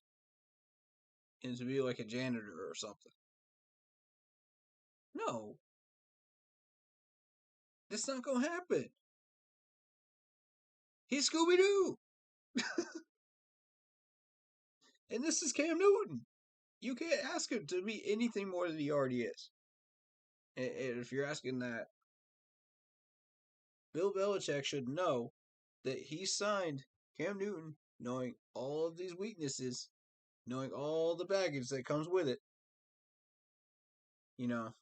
And to be like a janitor or something. No. That's not going to happen. He's Scooby-Doo. And this is Cam Newton. You can't ask him to be anything more than he already is. And if you're asking that, Bill Belichick should know that he signed Cam Newton knowing all of these weaknesses, knowing all the baggage that comes with it. You know,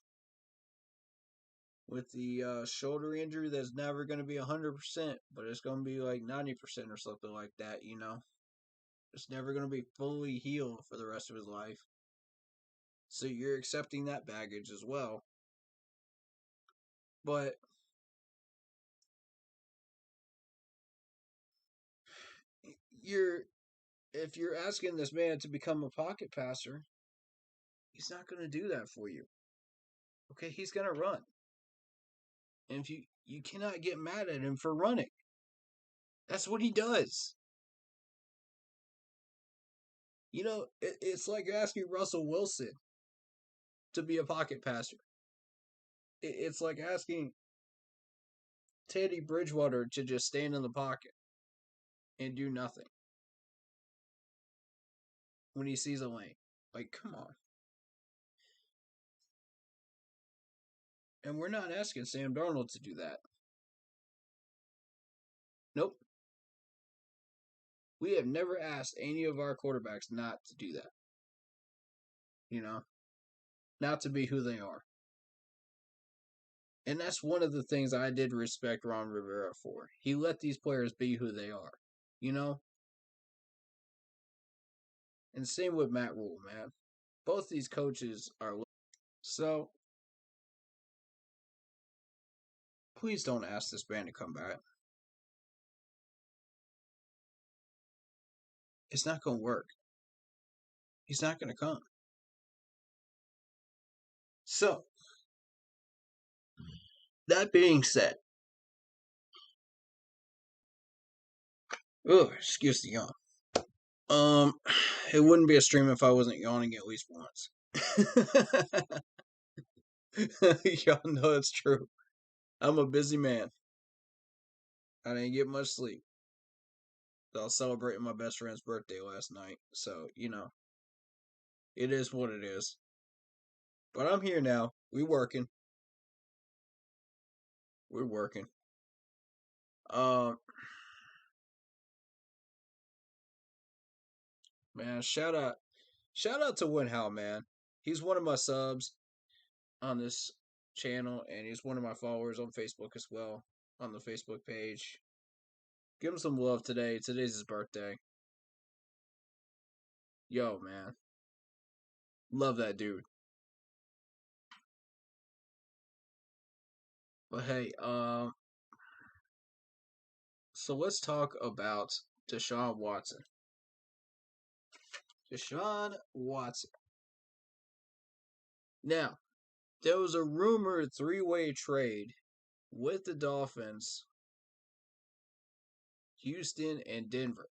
with the shoulder injury that's never going to be 100%, but it's going to be like 90% or something like that, you know. It's never going to be fully healed for the rest of his life. So you're accepting that baggage as well. But if you're asking this man to become a pocket passer, he's not going to do that for you. Okay, he's going to run. And if you cannot get mad at him for running. That's what he does. You know, it's like asking Russell Wilson to be a pocket passer. It's like asking Teddy Bridgewater to just stand in the pocket and do nothing when he sees a lane. Like, come on. And we're not asking Sam Darnold to do that. Nope. We have never asked any of our quarterbacks not to do that. You know? Not to be who they are. And that's one of the things I did respect Ron Rivera for. He let these players be who they are. You know? And same with Matt Rule, man. Both these coaches are... So, please don't ask this man to come back. It's not going to work. He's not going to come. So, that being said, excuse the yawn. It wouldn't be a stream if I wasn't yawning at least once. Y'all know it's true. I'm a busy man. I didn't get much sleep. I was celebrating my best friend's birthday last night, so, you know, it is what it is. But I'm here now. We're working. Man, shout out to Winhow, man. He's one of my subs on this channel, and he's one of my followers on Facebook as well, on the Facebook page. Give him some love today. Today's his birthday. Yo, man. Love that dude. But hey, so let's talk about Deshaun Watson. Deshaun Watson. Now, there was a rumored three-way trade with the Dolphins, Houston, and Denver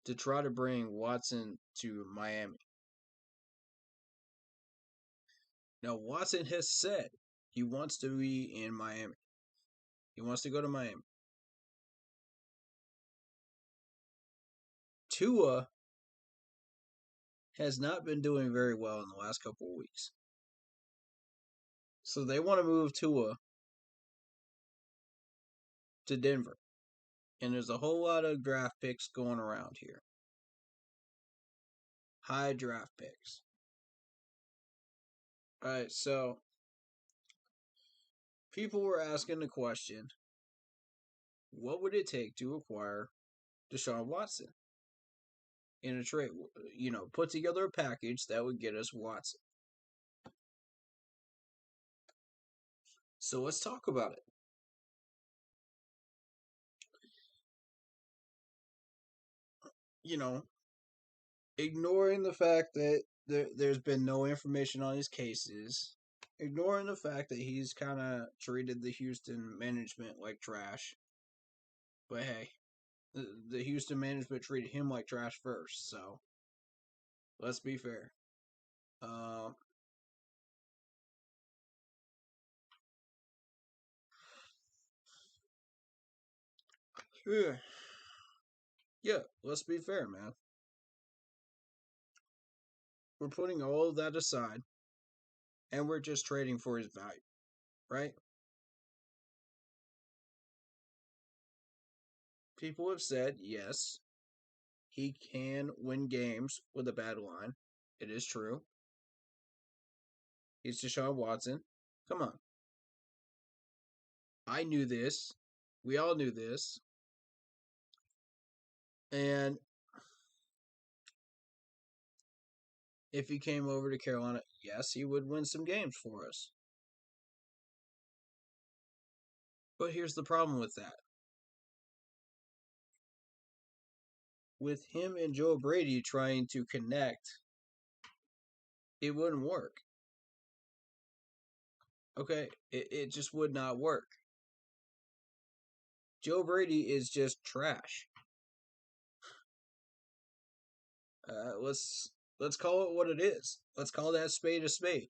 to try to bring Watson to Miami. Now, Watson has said he wants to be in Miami. He wants to go to Miami. Tua has not been doing very well in the last couple of weeks. So they want to move Tua to Denver. And there's a whole lot of draft picks going around here. High draft picks. Alright, so people were asking the question, what would it take to acquire Deshaun Watson in a trade? You know, put together a package that would get us Watson. So let's talk about it. You know, ignoring the fact that there's been no information on his cases, ignoring the fact that he's kind of treated the Houston management like trash. But hey, the Houston management treated him like trash first, so let's be fair. Yeah, let's be fair, man. We're putting all of that aside, and we're just trading for his value, right? People have said, yes, he can win games with a bad line. It is true. He's Deshaun Watson. Come on. I knew this. We all knew this. And if he came over to Carolina, yes, he would win some games for us. But here's the problem with that. With him and Joe Brady trying to connect, it wouldn't work. Okay, it just would not work. Joe Brady is just trash. Let's call it what it is. Let's call that spade a spade.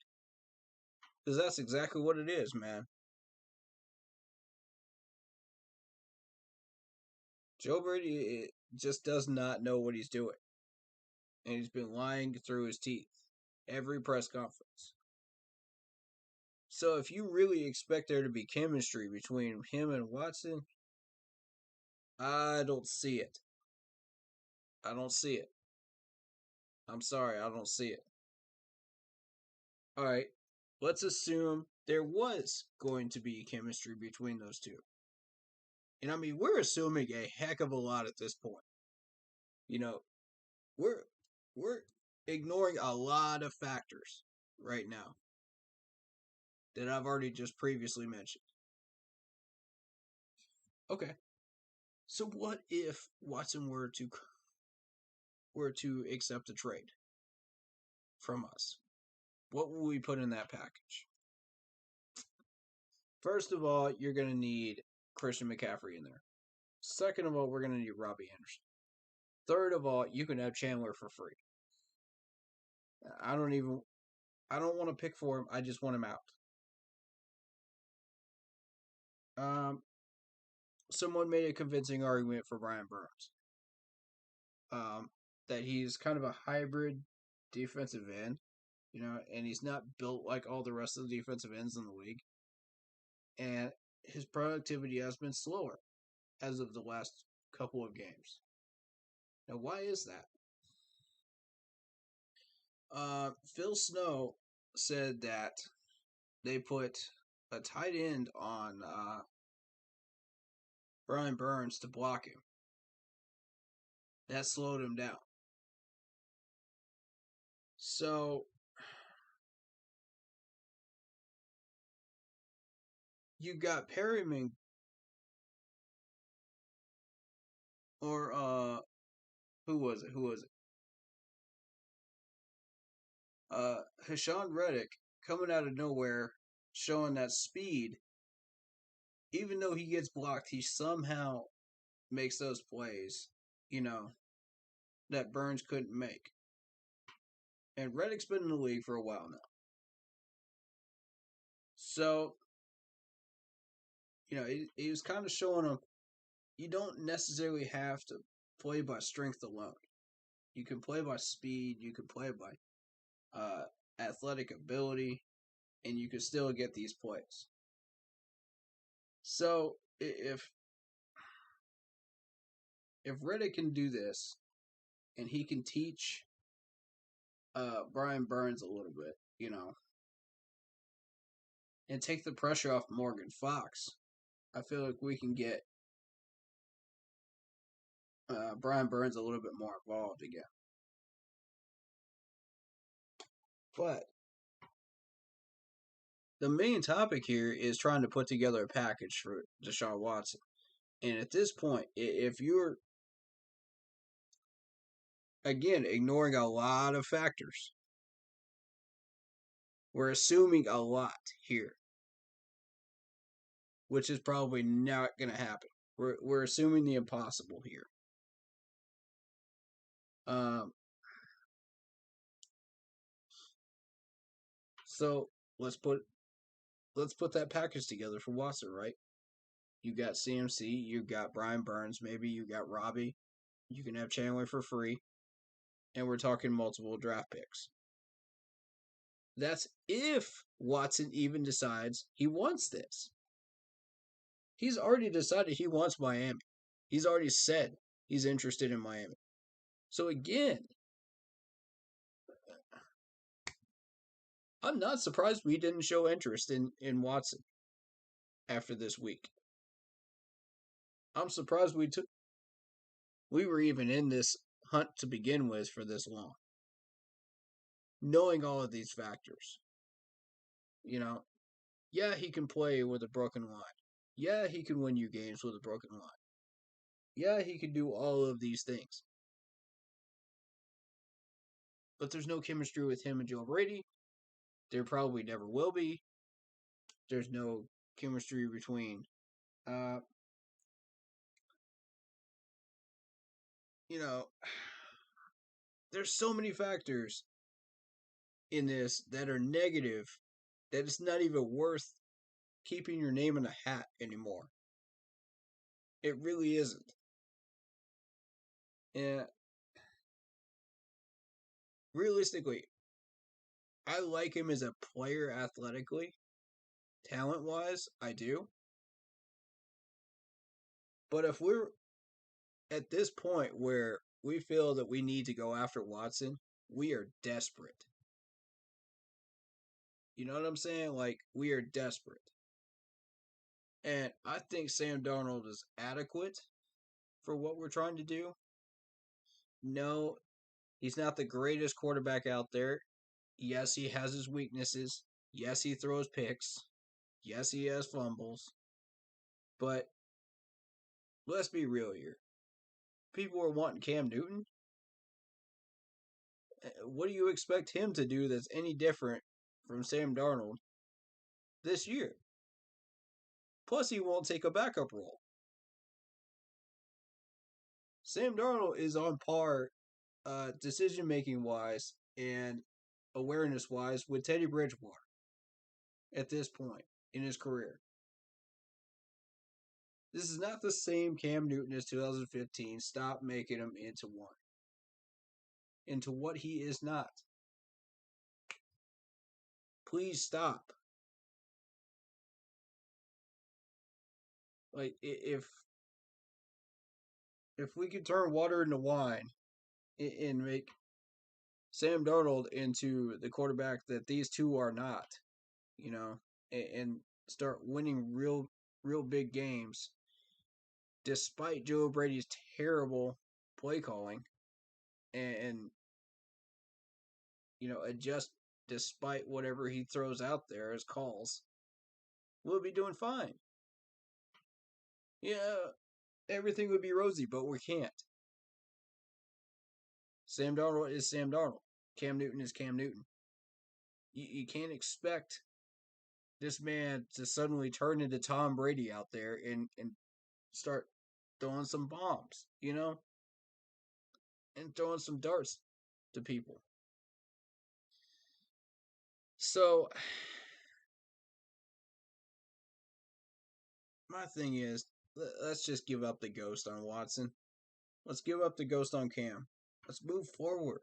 Because that's exactly what it is, man. Joe Brady just does not know what he's doing. And he's been lying through his teeth every press conference. So if you really expect there to be chemistry between him and Watson, I don't see it. I don't see it. I'm sorry, I don't see it. All right, let's assume there was going to be chemistry between those two. And I mean, we're assuming a heck of a lot at this point. You know, we're ignoring a lot of factors right now that I've already just previously mentioned. Okay. So what if Watson were to accept a trade from us? What will we put in that package? First of all, you're going to need Christian McCaffrey in there. Second of all, we're going to need Robbie Anderson. Third of all, you can have Chandler for free. I don't want to pick for him. I just want him out. Someone made a convincing argument for Brian Burns. That he's kind of a hybrid defensive end, and he's not built like all the rest of the defensive ends in the league. And his productivity has been slower as of the last couple of games. Now, why is that? Phil Snow said that they put a tight end on Brian Burns to block him. That slowed him down. So, you got Perryman, or who was it? Hashan Reddick coming out of nowhere, showing that speed. Even though he gets blocked, he somehow makes those plays, that Burns couldn't make. And Reddick's been in the league for a while now. So, he was kind of showing him you don't necessarily have to play by strength alone. You can play by speed, you can play by athletic ability, and you can still get these plays. So, if Reddick can do this, and he can teach Brian Burns a little bit, and take the pressure off Morgan Fox, I feel like we can get Brian Burns a little bit more involved again. But the main topic here is trying to put together a package for Deshaun Watson. And at this point, if you're, again, ignoring a lot of factors, we're assuming a lot here, which is probably not going to happen. We're assuming the impossible here. So let's put that package together for Watson, right? You got CMC, you got Brian Burns, maybe you got Robbie. You can have Chandler for free, and we're talking multiple draft picks. That's if Watson even decides he wants this. He's already decided he wants Miami. He's already said he's interested in Miami. So again, I'm not surprised we didn't show interest in Watson after this week. I'm surprised we were even in this hunt to begin with for this long. Knowing all of these factors. Yeah, he can play with a broken line. Yeah, he can win you games with a broken line. Yeah, he can do all of these things. But there's no chemistry with him and Joe Brady. There probably never will be. There's no chemistry between, there's so many factors in this that are negative that it's not even worth keeping your name in a hat anymore. It really isn't. And realistically, I like him as a player athletically. talent-wise, I do. But if we're at this point where we feel that we need to go after Watson, we are desperate. You know what I'm saying? Like, we are desperate. And I think Sam Darnold is adequate for what we're trying to do. No, he's not the greatest quarterback out there. Yes, he has his weaknesses. Yes, he throws picks. Yes, he has fumbles. But let's be real here. People are wanting Cam Newton. What do you expect him to do that's any different from Sam Darnold this year? Plus, he won't take a backup role. Sam Darnold is on par, decision-making wise and awareness wise, with Teddy Bridgewater at this point in his career. This is not the same Cam Newton as 2015. Stop making him into one. Into what he is not. Please stop. Like, if we could turn water into wine and make Sam Darnold into the quarterback that these two are not, you know, and start winning real big games, despite Joe Brady's terrible play calling, and you know, adjust despite whatever he throws out there as calls, we'll be doing fine. Yeah, everything would be rosy, but we can't. Sam Darnold is Sam Darnold. Cam Newton is Cam Newton. You can't expect this man to suddenly turn into Tom Brady out there and start throwing some bombs, you know? And throwing some darts to people. So, my thing is, let's just give up the ghost on Watson. Let's give up the ghost on Cam. Let's move forward.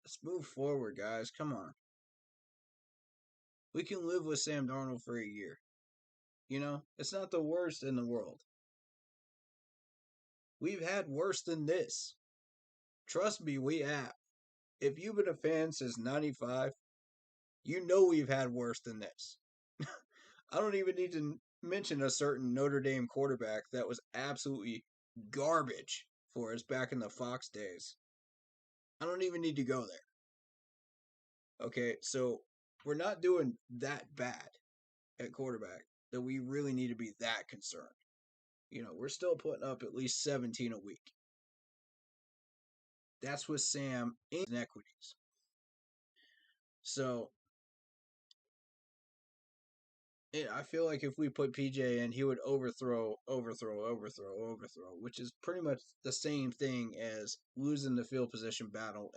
Let's move forward, guys. Come on. We can live with Sam Darnold for a year. You know, it's not the worst in the world. We've had worse than this. Trust me, we have. If you've been a fan since 95, you know we've had worse than this. I don't even need to mention a certain Notre Dame quarterback that was absolutely garbage for us back in the Fox days. I don't even need to go there. Okay, so we're not doing that bad at quarterback that we really need to be that concerned. You know, we're still putting up at least 17 a week. That's with Sam and equities. So, I feel like if we put PJ in, he would overthrow, which is pretty much the same thing as losing the field position battle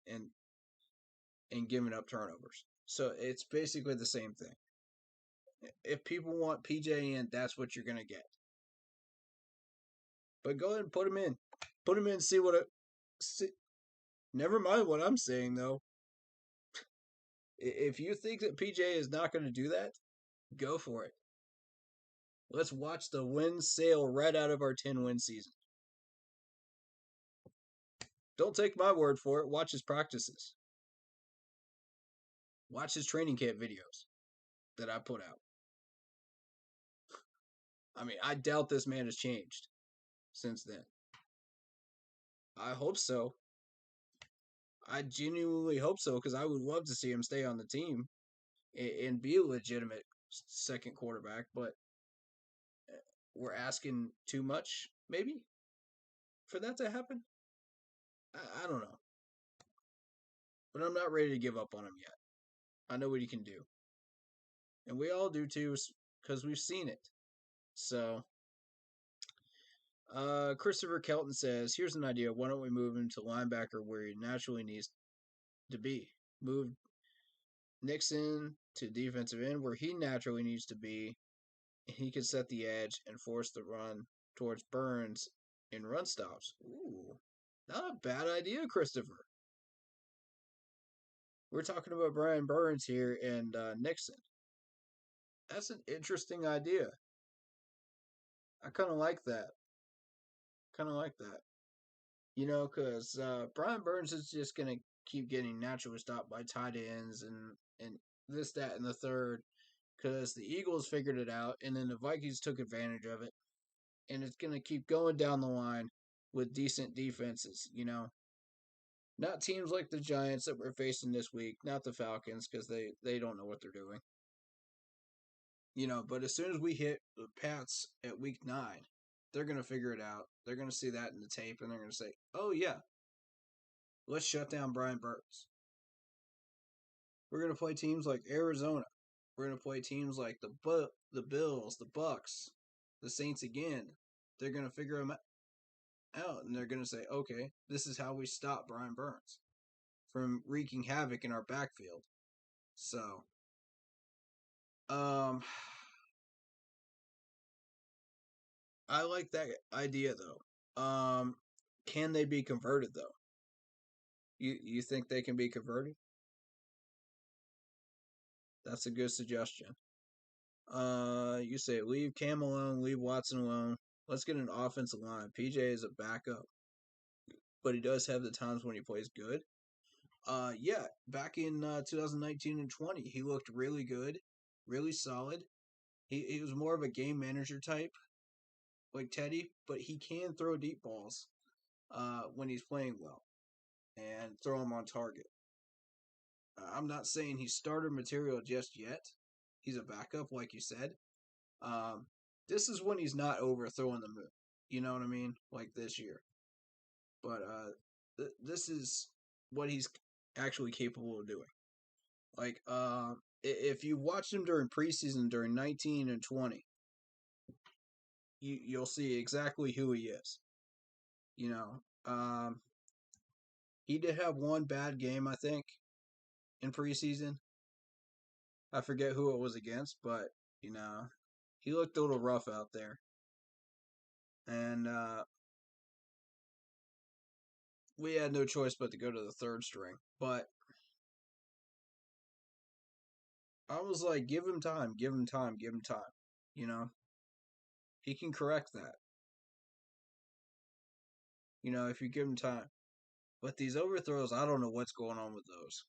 and giving up turnovers. So it's basically the same thing. If people want PJ in, that's what you're going to get. But go ahead and put him in. Put him in, see what it... Never mind what I'm saying, though. If you think that PJ is not going to do that, go for it. Let's watch the wins sail right out of our 10-win season. Don't take my word for it. Watch his practices. Watch his training camp videos that I put out. I mean, I doubt this man has changed since then. I hope so. I genuinely hope so, because I would love to see him stay on the team and be a legitimate second quarterback, but we're asking too much, maybe, for that to happen? I don't know. But I'm not ready to give up on him yet. I know what he can do. And we all do too, because we've seen it. So, Christopher Kelton says, here's an idea. Why don't we move him to linebacker where he naturally needs to be? Move Nixon to defensive end where he naturally needs to be. He could set the edge and force the run towards Burns in run stops. Ooh, not a bad idea, Christopher. We're talking about Brian Burns here and Nixon. That's an interesting idea. I kind of like that. Kind of like that. You know, because Brian Burns is just going to keep getting naturally stopped by tight ends and this, that, and the third. Because the Eagles figured it out, and then the Vikings took advantage of it. And it's going to keep going down the line with decent defenses, you know. Not teams like the Giants that we're facing this week, not the Falcons, because they don't know what they're doing. You know, but as soon as we hit the Pats at week 9, they're going to figure it out. They're going to see that in the tape, and they're going to say, oh, yeah, let's shut down Brian Burns. We're going to play teams like Arizona. We're going to play teams like the Bills, the Bucks, the Saints again. They're going to figure them out, and they're going to say, okay, this is how we stop Brian Burns from wreaking havoc in our backfield. So, I like that idea, though. Can they be converted, though? You think they can be converted? That's a good suggestion. You say leave Cam alone, leave Watson alone. Let's get an offensive line. PJ is a backup, but he does have the times when he plays good. Yeah, back in 2019 and 20, he looked really good, really solid. He was more of a game manager type, like Teddy, but he can throw deep balls when he's playing well and throw them on target. I'm not saying he's starter material just yet. He's a backup, like you said. This is when he's not overthrowing the moon. You know what I mean? Like this year. But this is what he's actually capable of doing. Like, if you watched him during preseason during 19 and 20, you'll see exactly who he is. You know, he did have one bad game, I think, in preseason. I forget who it was against, but, you know, he looked a little rough out there. And we had no choice but to go to the third string. But I was like, give him time, give him time, give him time. You know, he can correct that. You know, if you give him time. But these overthrows, I don't know what's going on with those.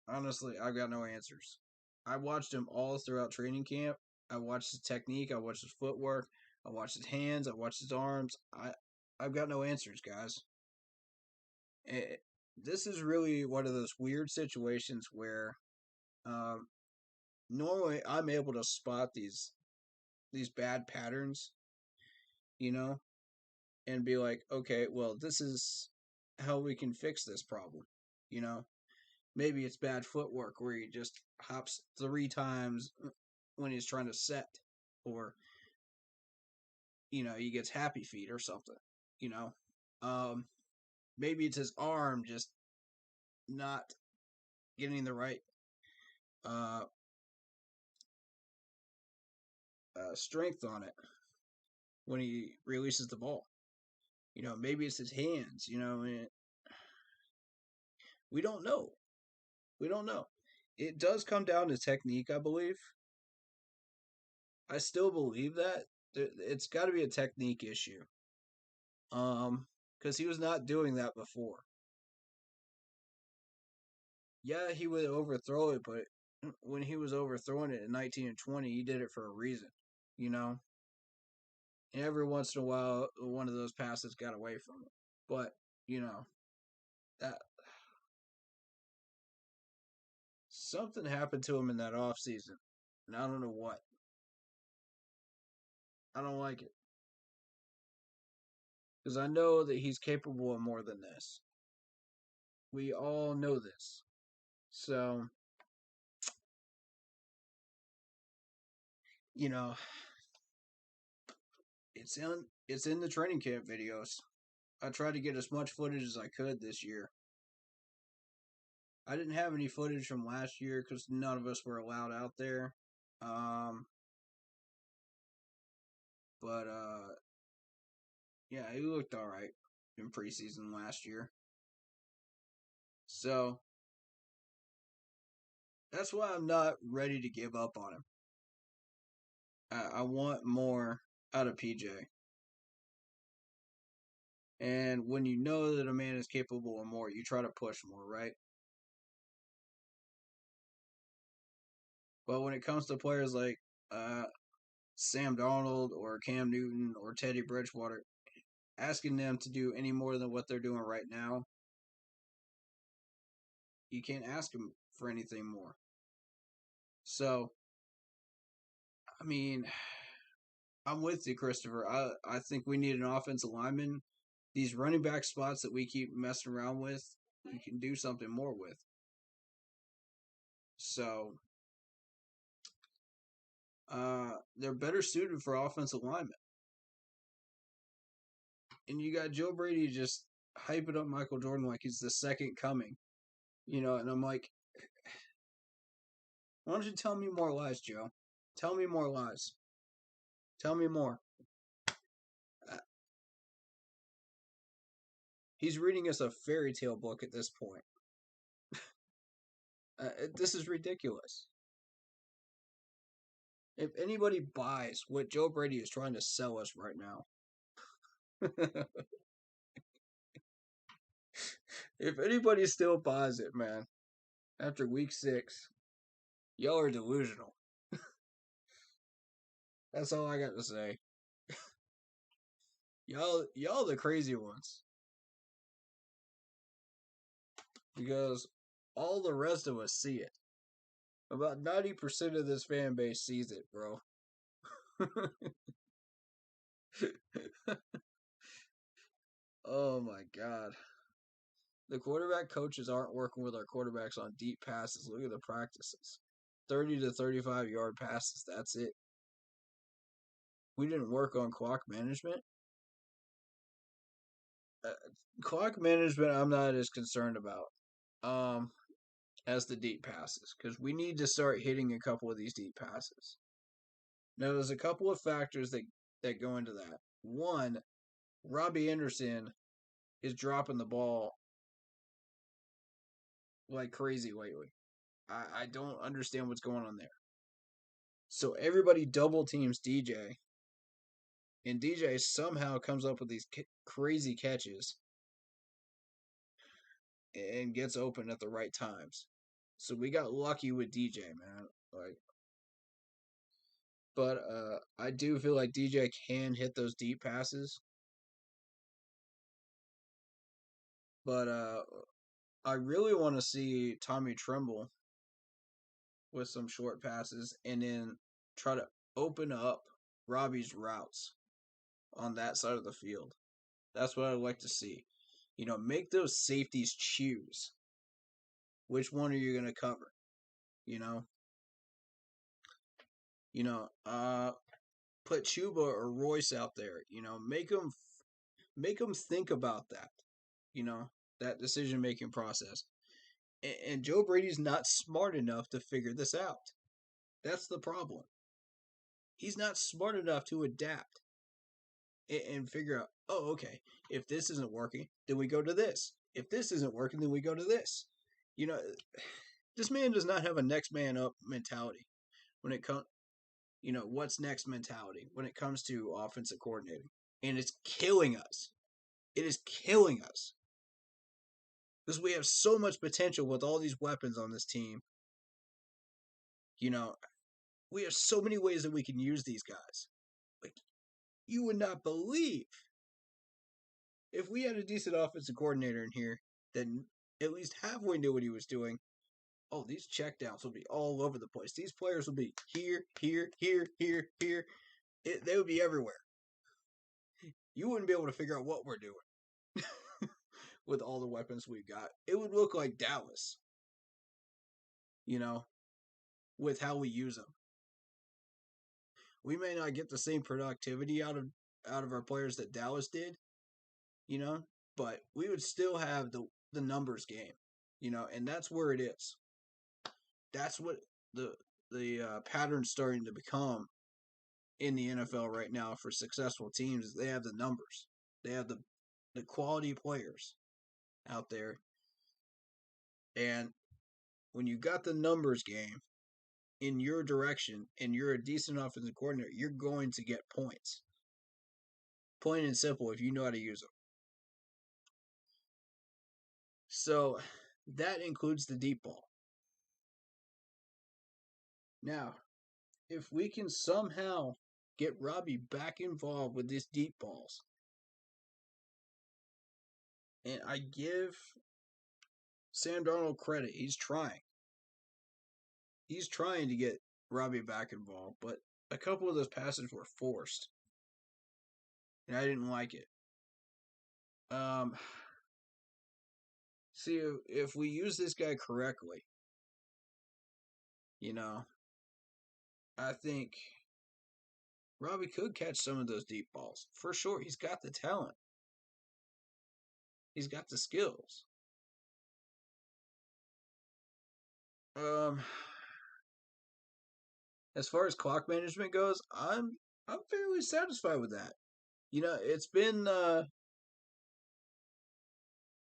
Honestly, I've got no answers. I watched him all throughout training camp. I watched his technique. I watched his footwork. I watched his hands. I watched his arms. I've got no answers, guys. This is really one of those weird situations where normally I'm able to spot these bad patterns, you know, and be like, okay, well, this is how we can fix this problem, you know. Maybe it's bad footwork where he just hops 3 times when he's trying to set, or, you know, he gets happy feet or something, you know. Maybe it's his arm just not getting the right strength on it when he releases the ball. You know, maybe it's his hands, you know. We don't know. We don't know. It does come down to technique, I believe. I still believe that. It's got to be a technique issue. Because he was not doing that before. Yeah, he would overthrow it, but when he was overthrowing it in 19 and 20, he did it for a reason, you know? And every once in a while, one of those passes got away from him. But, you know, that something happened to him in that off season, and I don't know what. I don't like it. Because I know that he's capable of more than this. We all know this. So, you know, it's in the training camp videos. I tried to get as much footage as I could this year. I didn't have any footage from last year because none of us were allowed out there. But yeah, he looked all right in preseason last year. So That's why I'm not ready to give up on him. I want more out of PJ. And when you know that a man is capable of more, you try to push more, right? But when it comes to players like Sam Darnold or Cam Newton or Teddy Bridgewater, asking them to do any more than what they're doing right now, you can't ask them for anything more. So, I mean, I'm with you, Christopher. I think we need an offensive lineman. These running back spots that we keep messing around with, we can do something more with. So, they're better suited for offensive linemen. And you got Joe Brady just hyping up Michael Jordan like he's the second coming. You know, and I'm like, why don't you tell me more lies, Joe? Tell me more lies. Tell me more. He's reading us a fairy tale book at this point. This is ridiculous. If anybody buys what Joe Brady is trying to sell us right now, if anybody still buys it, man, after week 6, y'all are delusional. That's all I got to say. Y'all the crazy ones. Because all the rest of us see it. About 90% of this fan base sees it, bro. Oh my god. The quarterback coaches aren't working with our quarterbacks on deep passes. Look at the practices. 30 to 35 yard passes. That's it. We didn't work on clock management. Clock management I'm not as concerned about as the deep passes, because we need to start hitting a couple of these deep passes. Now there's a couple of factors that go into that. One, Robbie Anderson is dropping the ball like crazy lately. I don't understand what's going on there. So everybody double teams DJ, and DJ somehow comes up with these crazy catches and gets open at the right times. So we got lucky with DJ, man. But I do feel like DJ can hit those deep passes. But I really want to see Tommy Tremble with some short passes and then try to open up Robbie's routes on that side of the field. That's what I'd like to see. You know, make those safeties choose. Which one are you going to cover? You know? Put Chuba or Royce out there. You know, make them think about that. You know, that decision-making process. And Joe Brady's not smart enough to figure this out. That's the problem. He's not smart enough to adapt and figure out, oh, okay, if this isn't working, then we go to this. If this isn't working, then we go to this. You know, this man does not have a next man up mentality when it comes, you know, what's next mentality when it comes to offensive coordinating. And it's killing us. It is killing us. Because we have so much potential with all these weapons on this team. You know, we have so many ways that we can use these guys. Like, you would not believe if we had a decent offensive coordinator in here that at least halfway knew what he was doing. Oh, these checkdowns will be all over the place. These players will be here, here, here, here, here. They would be everywhere. You wouldn't be able to figure out what we're doing with all the weapons we've got. It would look like Dallas, you know, with how we use them. We may not get the same productivity out of our players that Dallas did, you know, but we would still have the numbers game, you know, and that's where it is. That's what the pattern's starting to become in the NFL right now for successful teams. They have the numbers. They have the quality players out there. And when you got the numbers game in your direction and you're a decent offensive coordinator, you're going to get points. Plain and simple if you know how to use them. So that includes the deep ball. Now, if we can somehow get Robbie back involved with these deep balls, and I give Sam Darnold credit, he's trying. He's trying to get Robbie back involved, but a couple of those passes were forced, and I didn't like it. See, if we use this guy correctly, I think Robbie could catch some of those deep balls. For sure, he's got the talent. He's got the skills. As far as clock management goes, I'm fairly satisfied with that. It's been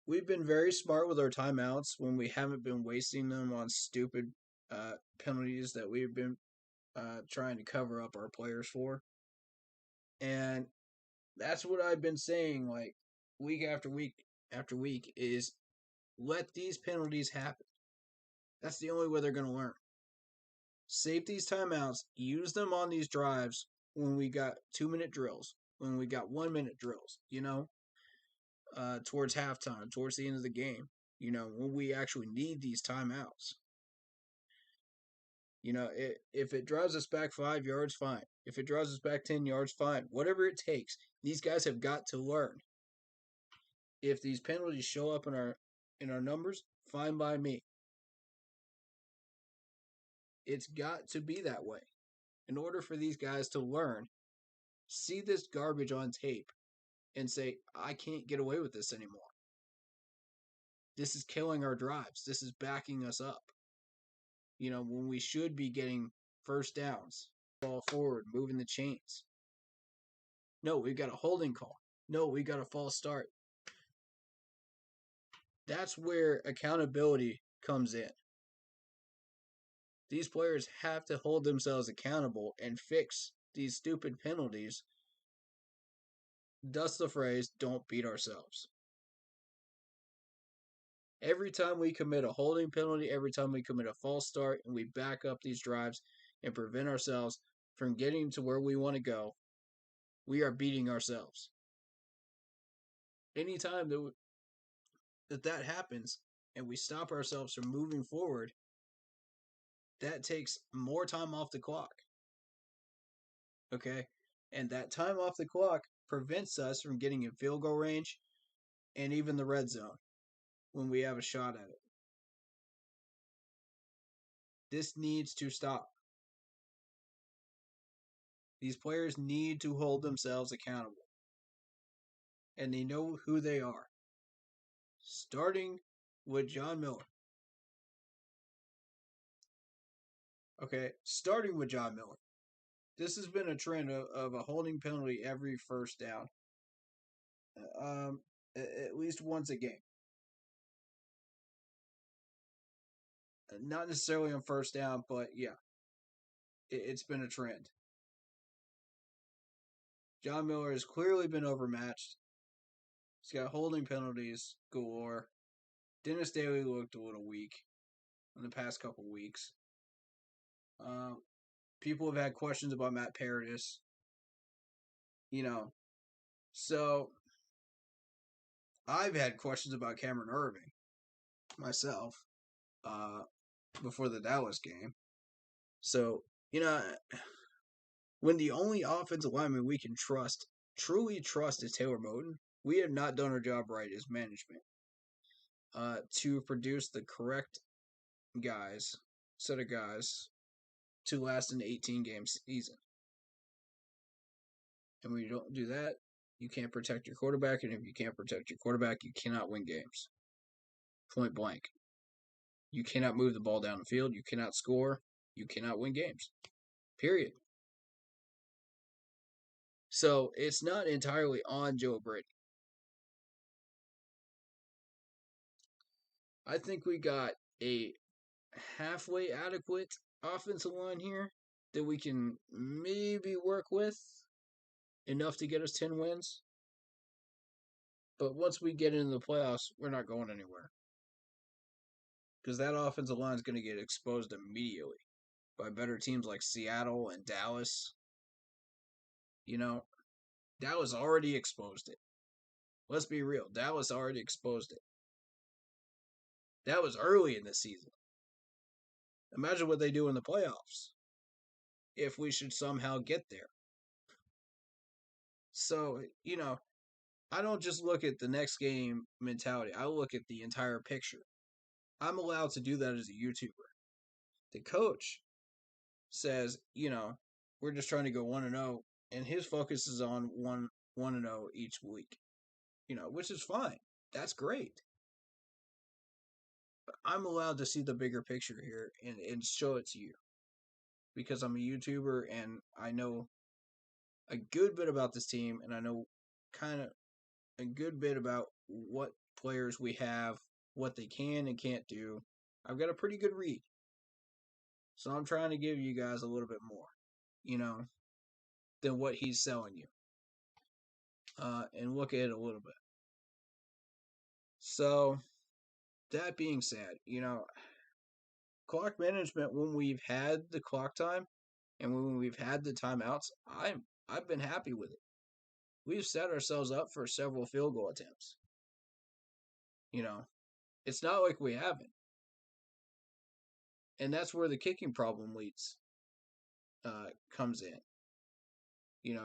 we've been very smart with our timeouts when we haven't been wasting them on stupid penalties that we've been trying to cover up our players for. And that's what I've been saying, like, week after week after week, is let these penalties happen. That's the only way they're going to learn. Save these timeouts, use them on these drives when we got 2-minute drills, when we got 1-minute drills, towards halftime, towards the end of the game, when we actually need these timeouts. If it drives us back 5 yards, fine. If it drives us back 10 yards, fine. Whatever it takes, these guys have got to learn. If these penalties show up in our numbers, fine by me. It's got to be that way. In order for these guys to learn, see this garbage on tape, and say, I can't get away with this anymore. This is killing our drives. This is backing us up. When we should be getting first downs, ball forward, moving the chains. No, we've got a holding call. No, we got a false start. That's where accountability comes in. These players have to hold themselves accountable and fix these stupid penalties. Thus the phrase, don't beat ourselves. Every time we commit a holding penalty, every time we commit a false start, and we back up these drives and prevent ourselves from getting to where we want to go, we are beating ourselves. Anytime that happens and we stop ourselves from moving forward, that takes more time off the clock. Okay? And that time off the clock prevents us from getting in field goal range and even the red zone when we have a shot at it. This needs to stop. These players need to hold themselves accountable. And they know who they are. Starting with John Miller. Okay, starting with John Miller. This has been a trend of a holding penalty every first down. At least once a game. Not necessarily on first down, but yeah. It's been a trend. John Miller has clearly been overmatched. He's got holding penalties galore. Dennis Daly looked a little weak in the past couple weeks. People have had questions about Matt Paradis. So I've had questions about Cameron Irving myself before the Dallas game. So, when the only offensive lineman we can truly trust is Taylor Moton, we have not done our job right as management to produce the correct set of guys to last an 18-game season. And when you don't do that, you can't protect your quarterback, and if you can't protect your quarterback, you cannot win games. Point blank. You cannot move the ball down the field. You cannot score. You cannot win games. Period. So it's not entirely on Joe Brady. I think we got a halfway adequate offensive line here that we can maybe work with enough to get us 10 wins. But once we get into the playoffs, we're not going anywhere. Because that offensive line is going to get exposed immediately by better teams like Seattle and Dallas. You know, Dallas already exposed it. Let's be real. Dallas already exposed it. That was early in the season. Imagine what they do in the playoffs if we should somehow get there. So, I don't just look at the next game mentality. I look at the entire picture. I'm allowed to do that as a YouTuber. The coach says, we're just trying to go 1-0, and his focus is on 1-0 each week. Which is fine. That's great. But I'm allowed to see the bigger picture here and show it to you. Because I'm a YouTuber and I know a good bit about this team, and I know kind of a good bit about what players we have, what they can and can't do. I've got a pretty good read. So I'm trying to give you guys a little bit more, than what he's selling you. And look at it a little bit. So, that being said, clock management, when we've had the clock time and when we've had the timeouts, I've been happy with it. We've set ourselves up for several field goal attempts. It's not like we haven't. And that's where the kicking problem comes in.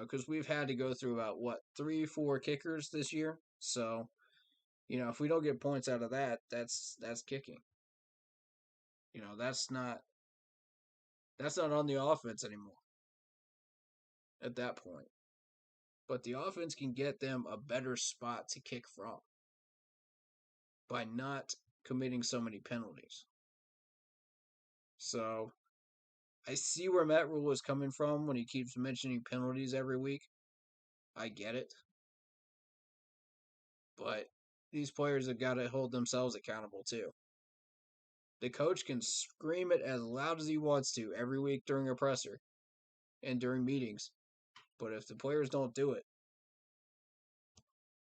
Because we've had to go through about, 3-4 kickers this year. So, if we don't get points out of that, that's kicking. That's not on the offense anymore at that point. But the offense can get them a better spot to kick from by not committing so many penalties. So, I see where Matt Rule is coming from when he keeps mentioning penalties every week. I get it. But these players have got to hold themselves accountable too. The coach can scream it as loud as he wants to every week during a presser and during meetings. But if the players don't do it,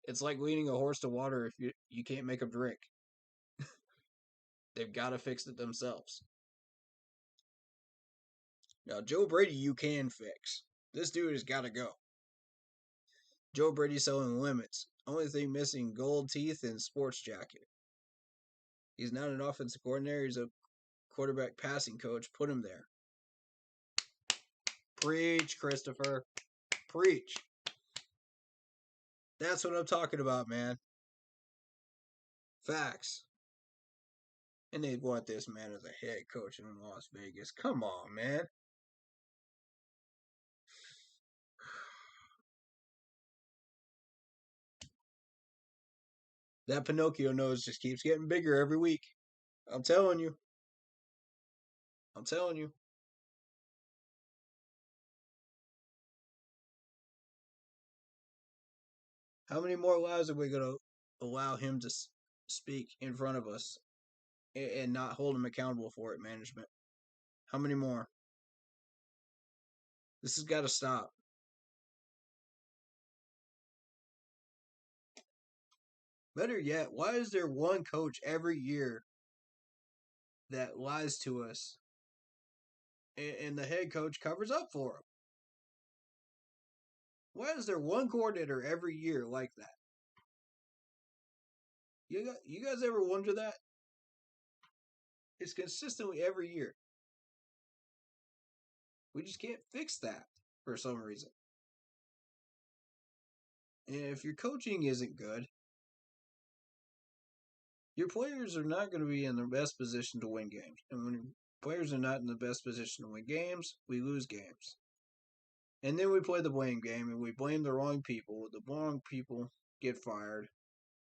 it's like leading a horse to water if you can't make them drink. They've got to fix it themselves. Now, Joe Brady, you can fix. This dude has got to go. Joe Brady's selling limits. Only thing missing, gold teeth and sports jacket. He's not an offensive coordinator. He's a quarterback passing coach. Put him there. Preach, Christopher. Preach. That's what I'm talking about, man. Facts. And they want this man as a head coach in Las Vegas. Come on, man. That Pinocchio nose just keeps getting bigger every week. I'm telling you. I'm telling you. How many more lies are we going to allow him to speak in front of us and not hold him accountable for it, management? How many more? This has got to stop. Better yet, why is there one coach every year that lies to us and the head coach covers up for him? Why is there one coordinator every year like that? You guys ever wonder that? It's consistently every year. We just can't fix that for some reason. And if your coaching isn't good, your players are not going to be in the best position to win games. And when players are not in the best position to win games, we lose games. And then we play the blame game, and we blame the wrong people. The wrong people get fired,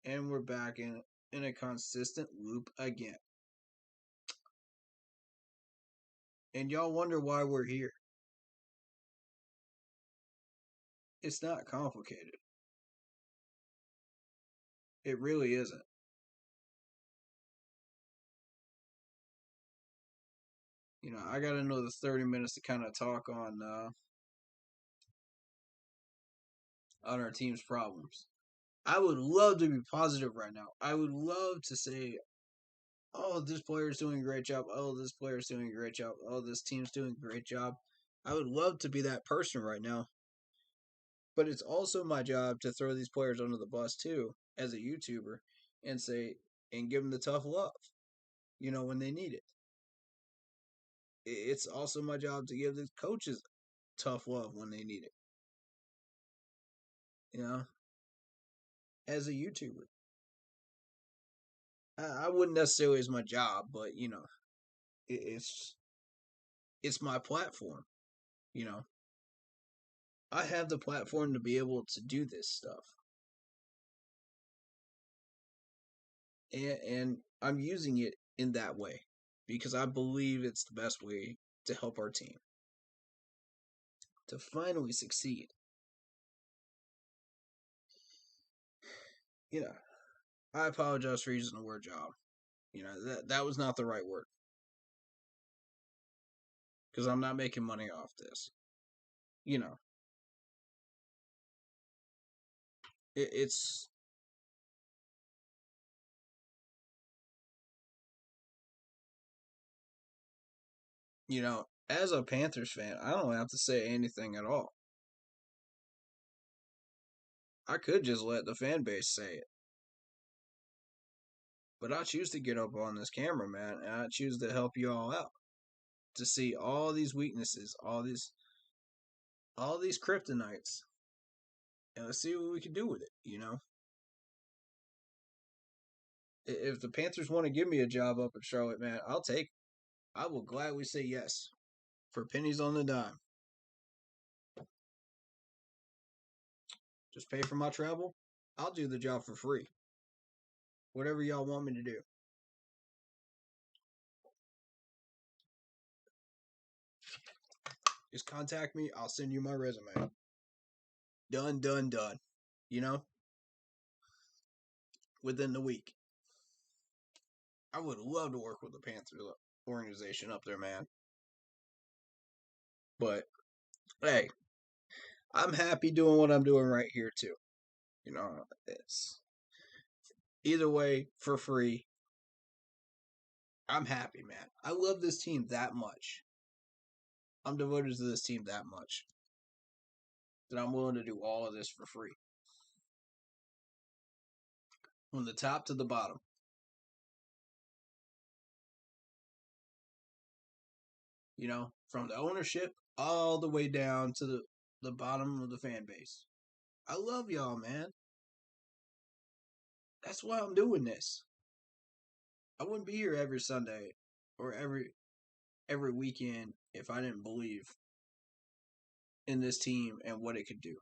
and we're back in a consistent loop again. And y'all wonder why we're here. It's not complicated. It really isn't. I got another 30 minutes to kind of talk on our team's problems. I would love to be positive right now. I would love to say, oh, this player's doing a great job. Oh, this player's doing a great job. Oh, this team's doing a great job. I would love to be that person right now. But it's also my job to throw these players under the bus too, as a YouTuber, and give them the tough love, when they need it. It's also my job to give the coaches tough love when they need it, as a YouTuber. I wouldn't necessarily as my job, but it's my platform. I have the platform to be able to do this stuff, and I'm using it in that way because I believe it's the best way to help our team to finally succeed. I apologize for using the word job. That was not the right word. Because I'm not making money off this. It's as a Panthers fan, I don't have to say anything at all. I could just let the fan base say it. But I choose to get up on this camera, man, and I choose to help you all out. To see all these weaknesses, all these kryptonites. And let's see what we can do with it, If the Panthers want to give me a job up in Charlotte, man, I'll take it. I will gladly say yes. For pennies on the dime. Just pay for my travel. I'll do the job for free. Whatever y'all want me to do. Just contact me. I'll send you my resume. Done. Within the week. I would love to work with the Panthers organization up there, man. But, hey, I'm happy doing what I'm doing right here, too. It's either way, for free. I'm happy, man. I love this team that much. I'm devoted to this team that much that I'm willing to do all of this for free. From the top to the bottom. From the ownership all the way down to the bottom of the fan base. I love y'all, man. That's why I'm doing this. I wouldn't be here every Sunday or every weekend if I didn't believe in this team and what it could do.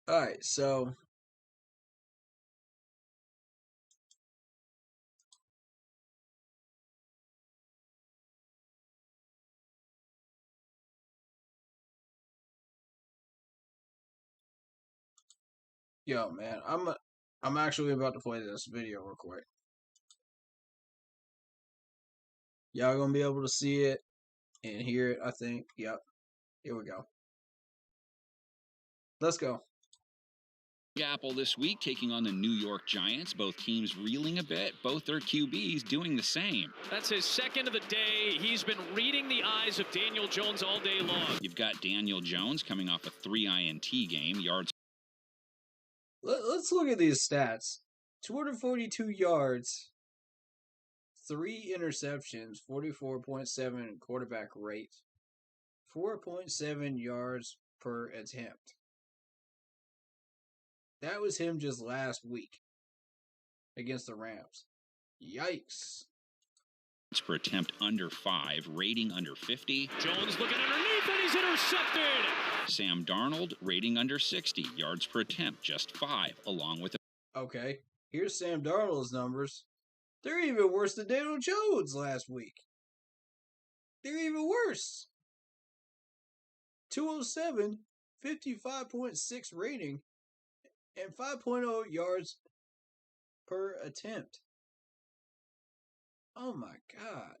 Alright, so yo, man, I'm actually about to play this video real quick. Y'all gonna be able to see it and hear it, I think. Yep. Here we go. Let's go. Apple this week taking on the New York Giants. Both teams reeling a bit. Both their QBs doing the same. That's his second of the day. He's been reading the eyes of Daniel Jones all day long. You've got Daniel Jones coming off a 3 INT game. Yards. Let's look at these stats. 242 yards, 3 interceptions, 44.7 quarterback rate, 4.7 yards per attempt. That was him just last week against the Rams. Yikes. Per attempt under 5, rating under 50. Jones looking underneath and he's intercepted. Sam Darnold rating under 60, yards per attempt just 5, along with. Okay, here's Sam Darnold's numbers. They're even worse than Daniel Jones last week. They're even worse. 207, 55.6 rating, and 5.0 yards per attempt. Oh my god.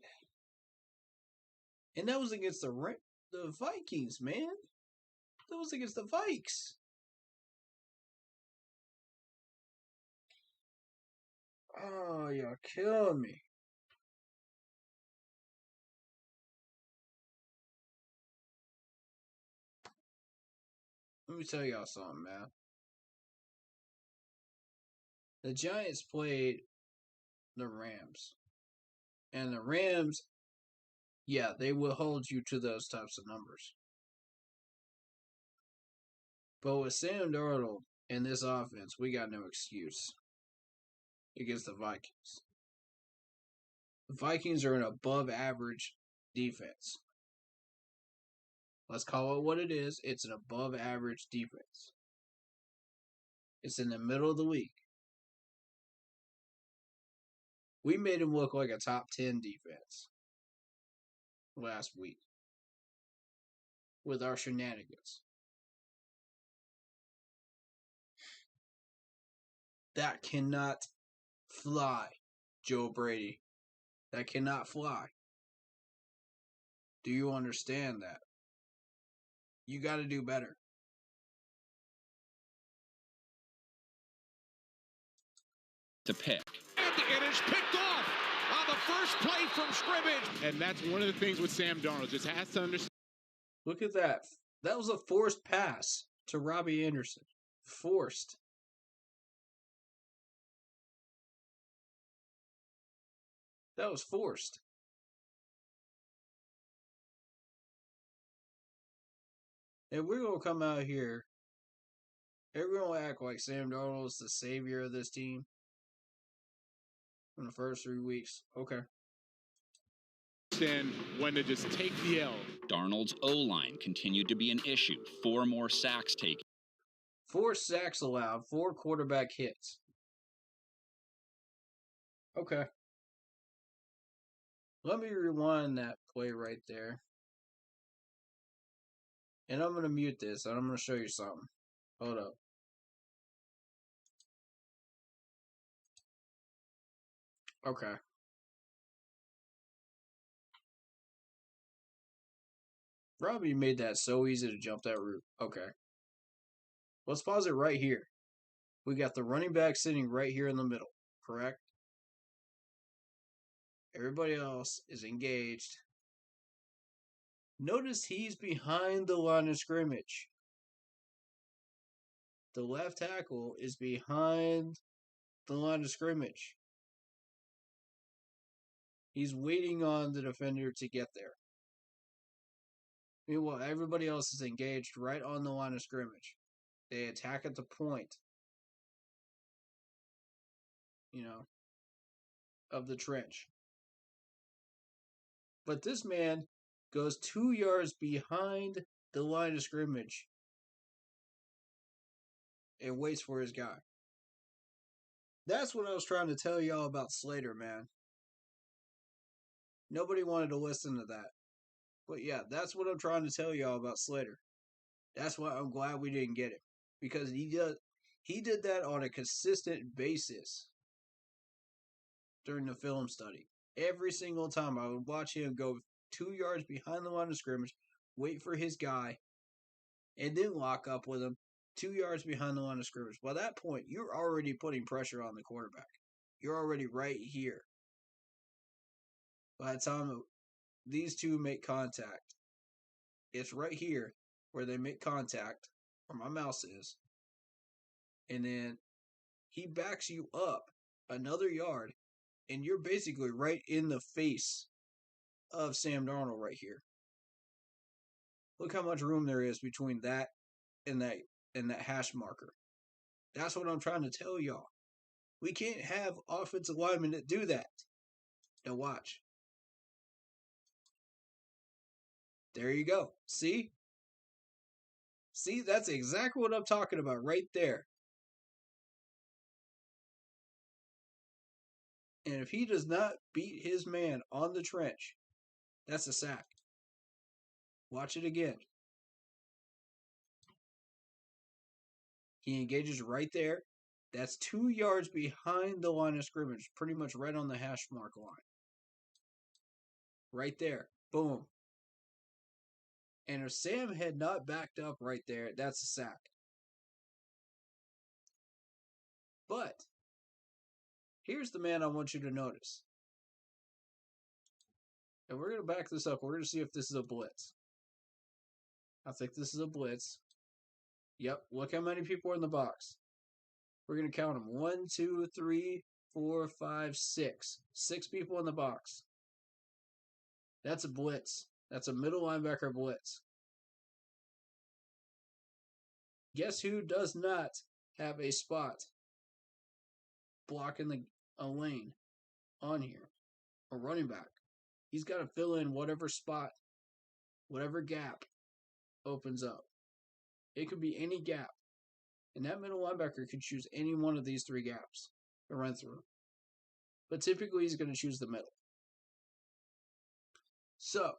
And that was against the Vikings, man. That was against the Vikes. Oh, y'all killing me. Let me tell y'all something, man. The Giants played the Rams. And the Rams, yeah, they will hold you to those types of numbers. But with Sam Darnold and this offense, we got no excuse against the Vikings. The Vikings are an above average defense. Let's call it what it is. It's an above average defense. It's in the middle of the league. We made him look like a top 10 defense last week with our shenanigans. That cannot fly, Joe Brady. That cannot fly. Do you understand that? You got to do better. To pick. And it's picked off on the first play from scrimmage. And that's one of the things with Sam Darnold. Just has to understand. Look at that. That was a forced pass to Robbie Anderson. Forced. That was forced. And we're going to come out here and we're going to act like Sam Darnold is the savior of this team in the first 3 weeks. Okay. Understand when to just take the L. Darnold's O-line continued to be an issue. 4 more sacks taken. 4 sacks allowed, 4 quarterback hits. Okay. Let me rewind that play right there. And I'm going to mute this, and I'm going to show you something. Hold up. Okay. Robbie made that so easy to jump that route. Okay. Let's pause it right here. We got the running back sitting right here in the middle, correct? Everybody else is engaged. Notice he's behind the line of scrimmage. The left tackle is behind the line of scrimmage. He's waiting on the defender to get there. Meanwhile, everybody else is engaged right on the line of scrimmage. They attack at the point, of the trench. But this man goes 2 yards behind the line of scrimmage and waits for his guy. That's what I was trying to tell y'all about Slater, man. Nobody wanted to listen to that. But yeah, that's what I'm trying to tell y'all about Slater. That's why I'm glad we didn't get him. Because he did that on a consistent basis during the film study. Every single time I would watch him go 2 yards behind the line of scrimmage, wait for his guy, and then lock up with him 2 yards behind the line of scrimmage. By that point, you're already putting pressure on the quarterback. You're already right here. By the time these two make contact, it's right here where they make contact, where my mouse is, and then he backs you up another yard, and you're basically right in the face of Sam Darnold right here. Look how much room there is between that and that hash marker. That's what I'm trying to tell y'all. We can't have offensive linemen that do that. Now watch. There you go. See? See, that's exactly what I'm talking about right there. And if he does not beat his man on the trench, that's a sack. Watch it again. He engages right there. That's 2 yards behind the line of scrimmage, pretty much right on the hash mark line. Right there. Boom. And if Sam had not backed up right there, that's a sack. But here's the man I want you to notice. And we're going to back this up. We're going to see if this is a blitz. I think this is a blitz. Yep. Look how many people are in the box. We're going to count them. 1, 2, 3, 4, 5, 6. 6 people in the box. That's a blitz. That's a middle linebacker blitz. Guess who does not have a spot blocking a lane on here? A running back. He's got to fill in whatever spot, whatever gap opens up. It could be any gap. And that middle linebacker could choose any one of these 3 gaps to run through. But typically he's going to choose the middle. So,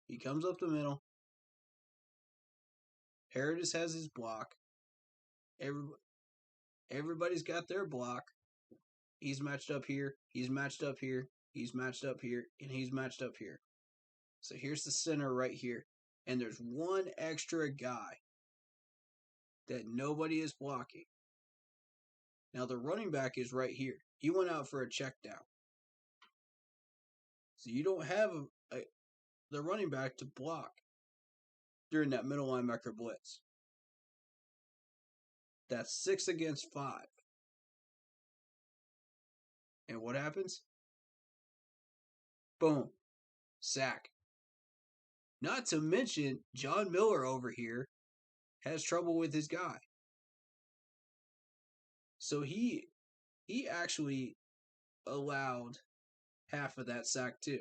he comes up the middle. Heritage has his block. Everybody's got their block. He's matched up here. He's matched up here. He's matched up here. And he's matched up here. So here's the center right here. And there's one extra guy that nobody is blocking. Now the running back is right here. He went out for a check down. So you don't have the running back to block during that middle linebacker blitz. That's 6 against 5. And what happens? Boom. Sack. Not to mention, John Miller over here has trouble with his guy. So he actually allowed half of that sack too.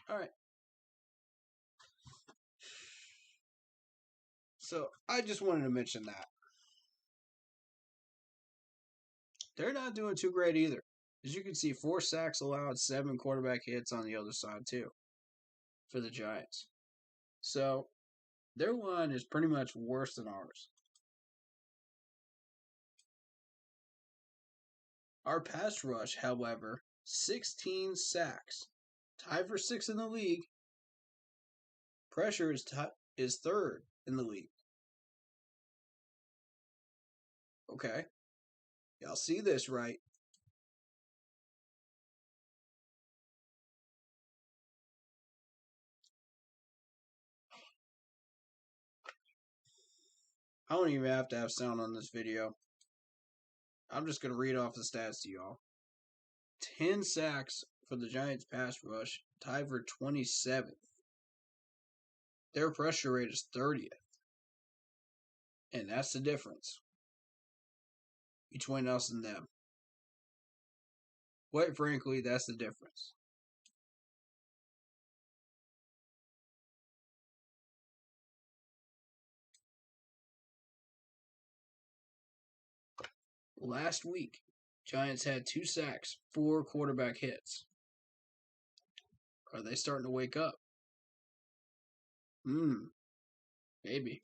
All right. So I just wanted to mention that. They're not doing too great either. As you can see, 4 sacks allowed, 7 quarterback hits on the other side too for the Giants. So their line is pretty much worse than ours. Our pass rush, however, 16 sacks, tied for 6th in the league. Pressure is 3rd in the league. Okay. Y'all see this, right? I don't even have to have sound on this video. I'm just going to read off the stats to y'all. 10 sacks for the Giants pass rush, tied for 27th. Their pressure rate is 30th. And that's the difference between us and them. Quite frankly, that's the difference. Last week, Giants had 2 sacks, 4 quarterback hits. Are they starting to wake up? Maybe.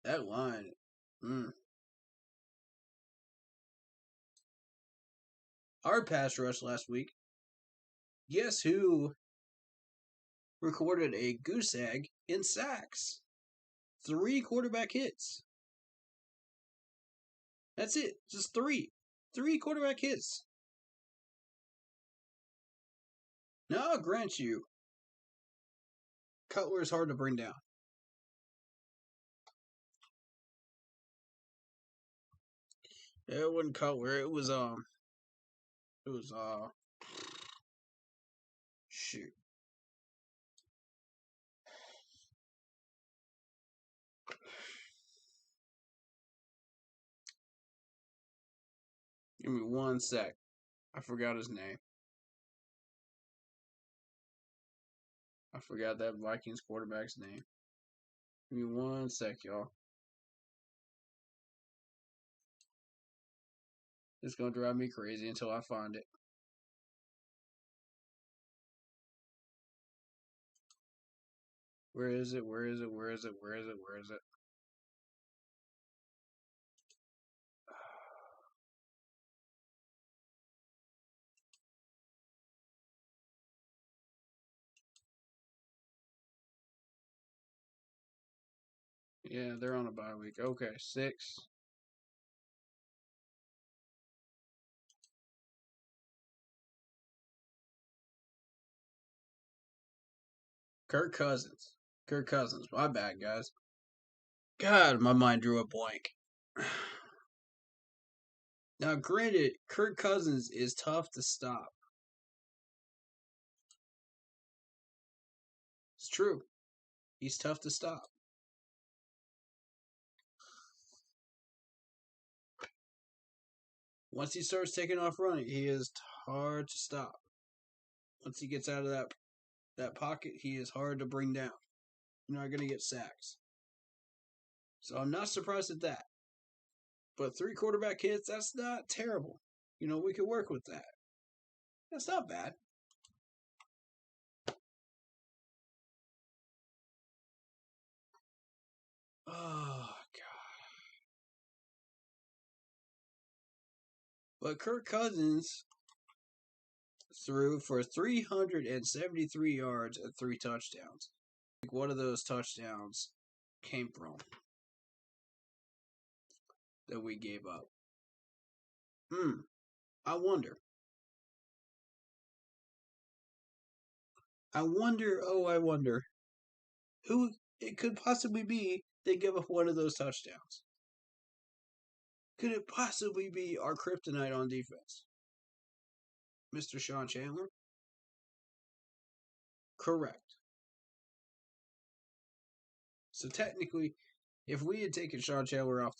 That line, Our pass rush last week, guess who recorded a goose egg in sacks? 3 quarterback hits. That's it. Just 3. 3 quarterback hits. Now I'll grant you, Cutler is hard to bring down. It wasn't Cutler. It was shoot. Give me 1 sec. I forgot his name. I forgot that Vikings quarterback's name. Give me 1 sec, y'all. It's gonna drive me crazy until I find it. Where is it? Where is it? Where is it? Where is it? Where is it? Yeah, they're on a bye week. Okay, 6. Kirk Cousins. Kirk Cousins. My bad, guys. God, my mind drew a blank. Now, granted, Kirk Cousins is tough to stop. It's true. He's tough to stop. Once he starts taking off running, he is hard to stop. Once he gets out of that pocket, he is hard to bring down. You're not going to get sacks. So I'm not surprised at that. But 3 quarterback hits, that's not terrible. You know, we could work with that. That's not bad. Oh, God. But Kirk Cousins threw for 373 yards and 3 touchdowns. One of those touchdowns came from that we gave up. I wonder. I wonder who it could possibly be that give up one of those touchdowns. Could it possibly be our kryptonite on defense? Mr. Sean Chandler? Correct. So technically, if we had taken Sean Chandler off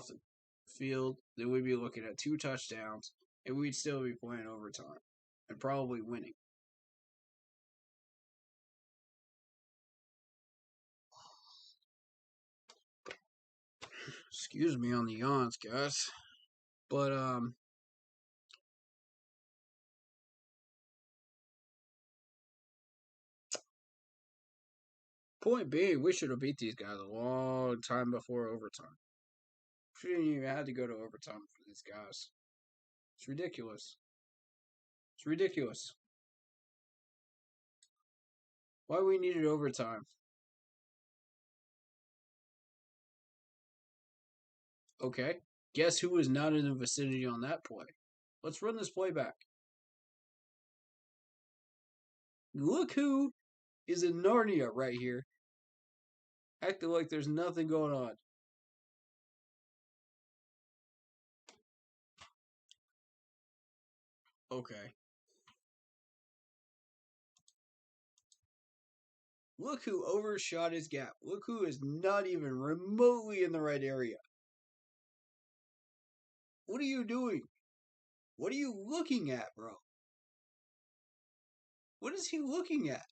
the field, then we'd be looking at 2 touchdowns, and we'd still be playing overtime and probably winning. Excuse me on the yawns, guys. But point being, we should have beat these guys a long time before overtime. We shouldn't even have to go to overtime for these guys. It's ridiculous. It's ridiculous. Why we needed overtime? Okay. Guess who was not in the vicinity on that play? Let's run this play back. Look who is in Narnia right here, acting like there's nothing going on. Okay. Look who overshot his gap. Look who is not even remotely in the right area. What are you doing? What are you looking at, bro? What is he looking at?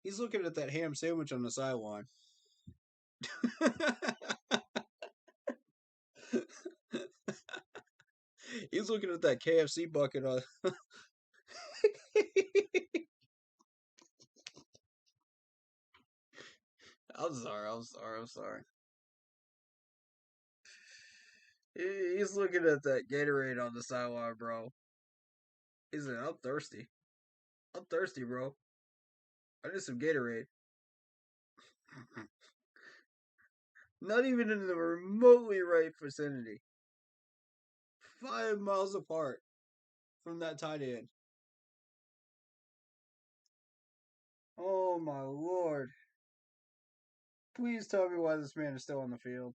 He's looking at that ham sandwich on the sideline. He's looking at that KFC bucket on. I'm sorry. He's looking at that Gatorade on the sideline, bro. He's like, I'm thirsty. I'm thirsty, bro. I need some Gatorade. Not even in the remotely right vicinity. 5 miles apart from that tight end. Oh my lord. Please tell me why this man is still on the field.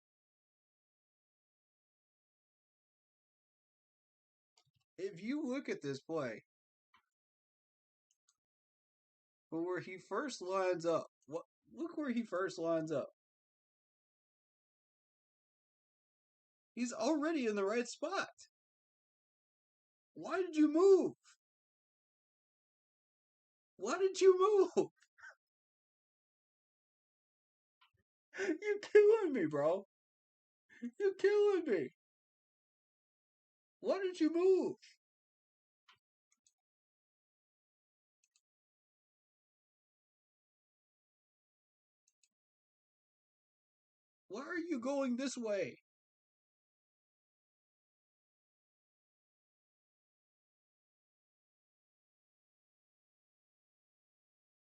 If you look at this play, but where he first lines up, look where he first lines up. He's already in the right spot. Why did you move? Why did you move? You're killing me, bro. You're killing me. Why did you move? Why are you going this way?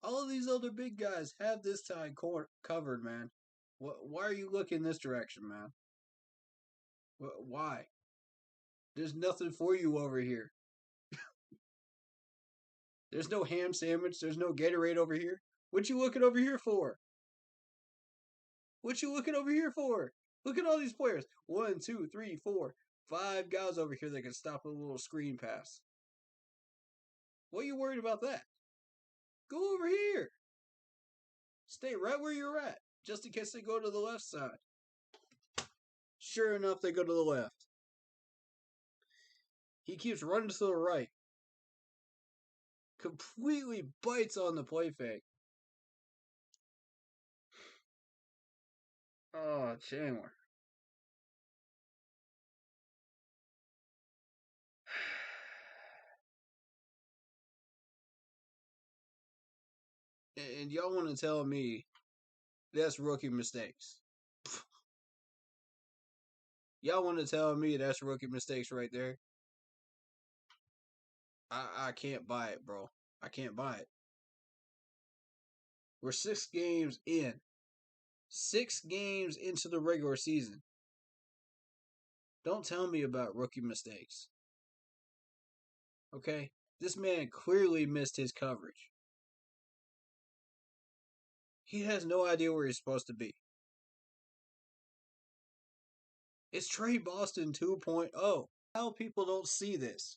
All of these other big guys have this side covered, man. Why are you looking this direction, man? Why? There's nothing for you over here. There's no ham sandwich. There's no Gatorade over here. What you looking over here for? What you looking over here for? Look at all these players. 1, 2, 3, 4, 5 guys over here that can stop a little screen pass. What are you worried about that? Go over here. Stay right where you're at, just in case they go to the left side. Sure enough, they go to the left. He keeps running to the right. Completely bites on the play fake. Oh, Chandler. And y'all want to tell me that's rookie mistakes. Y'all want to tell me that's rookie mistakes right there? I can't buy it, bro. I can't buy it. We're 6 games in. 6 games into the regular season. Don't tell me about rookie mistakes. Okay? This man clearly missed his coverage. He has no idea where he's supposed to be. It's Trey Boston 2.0. How people don't see this?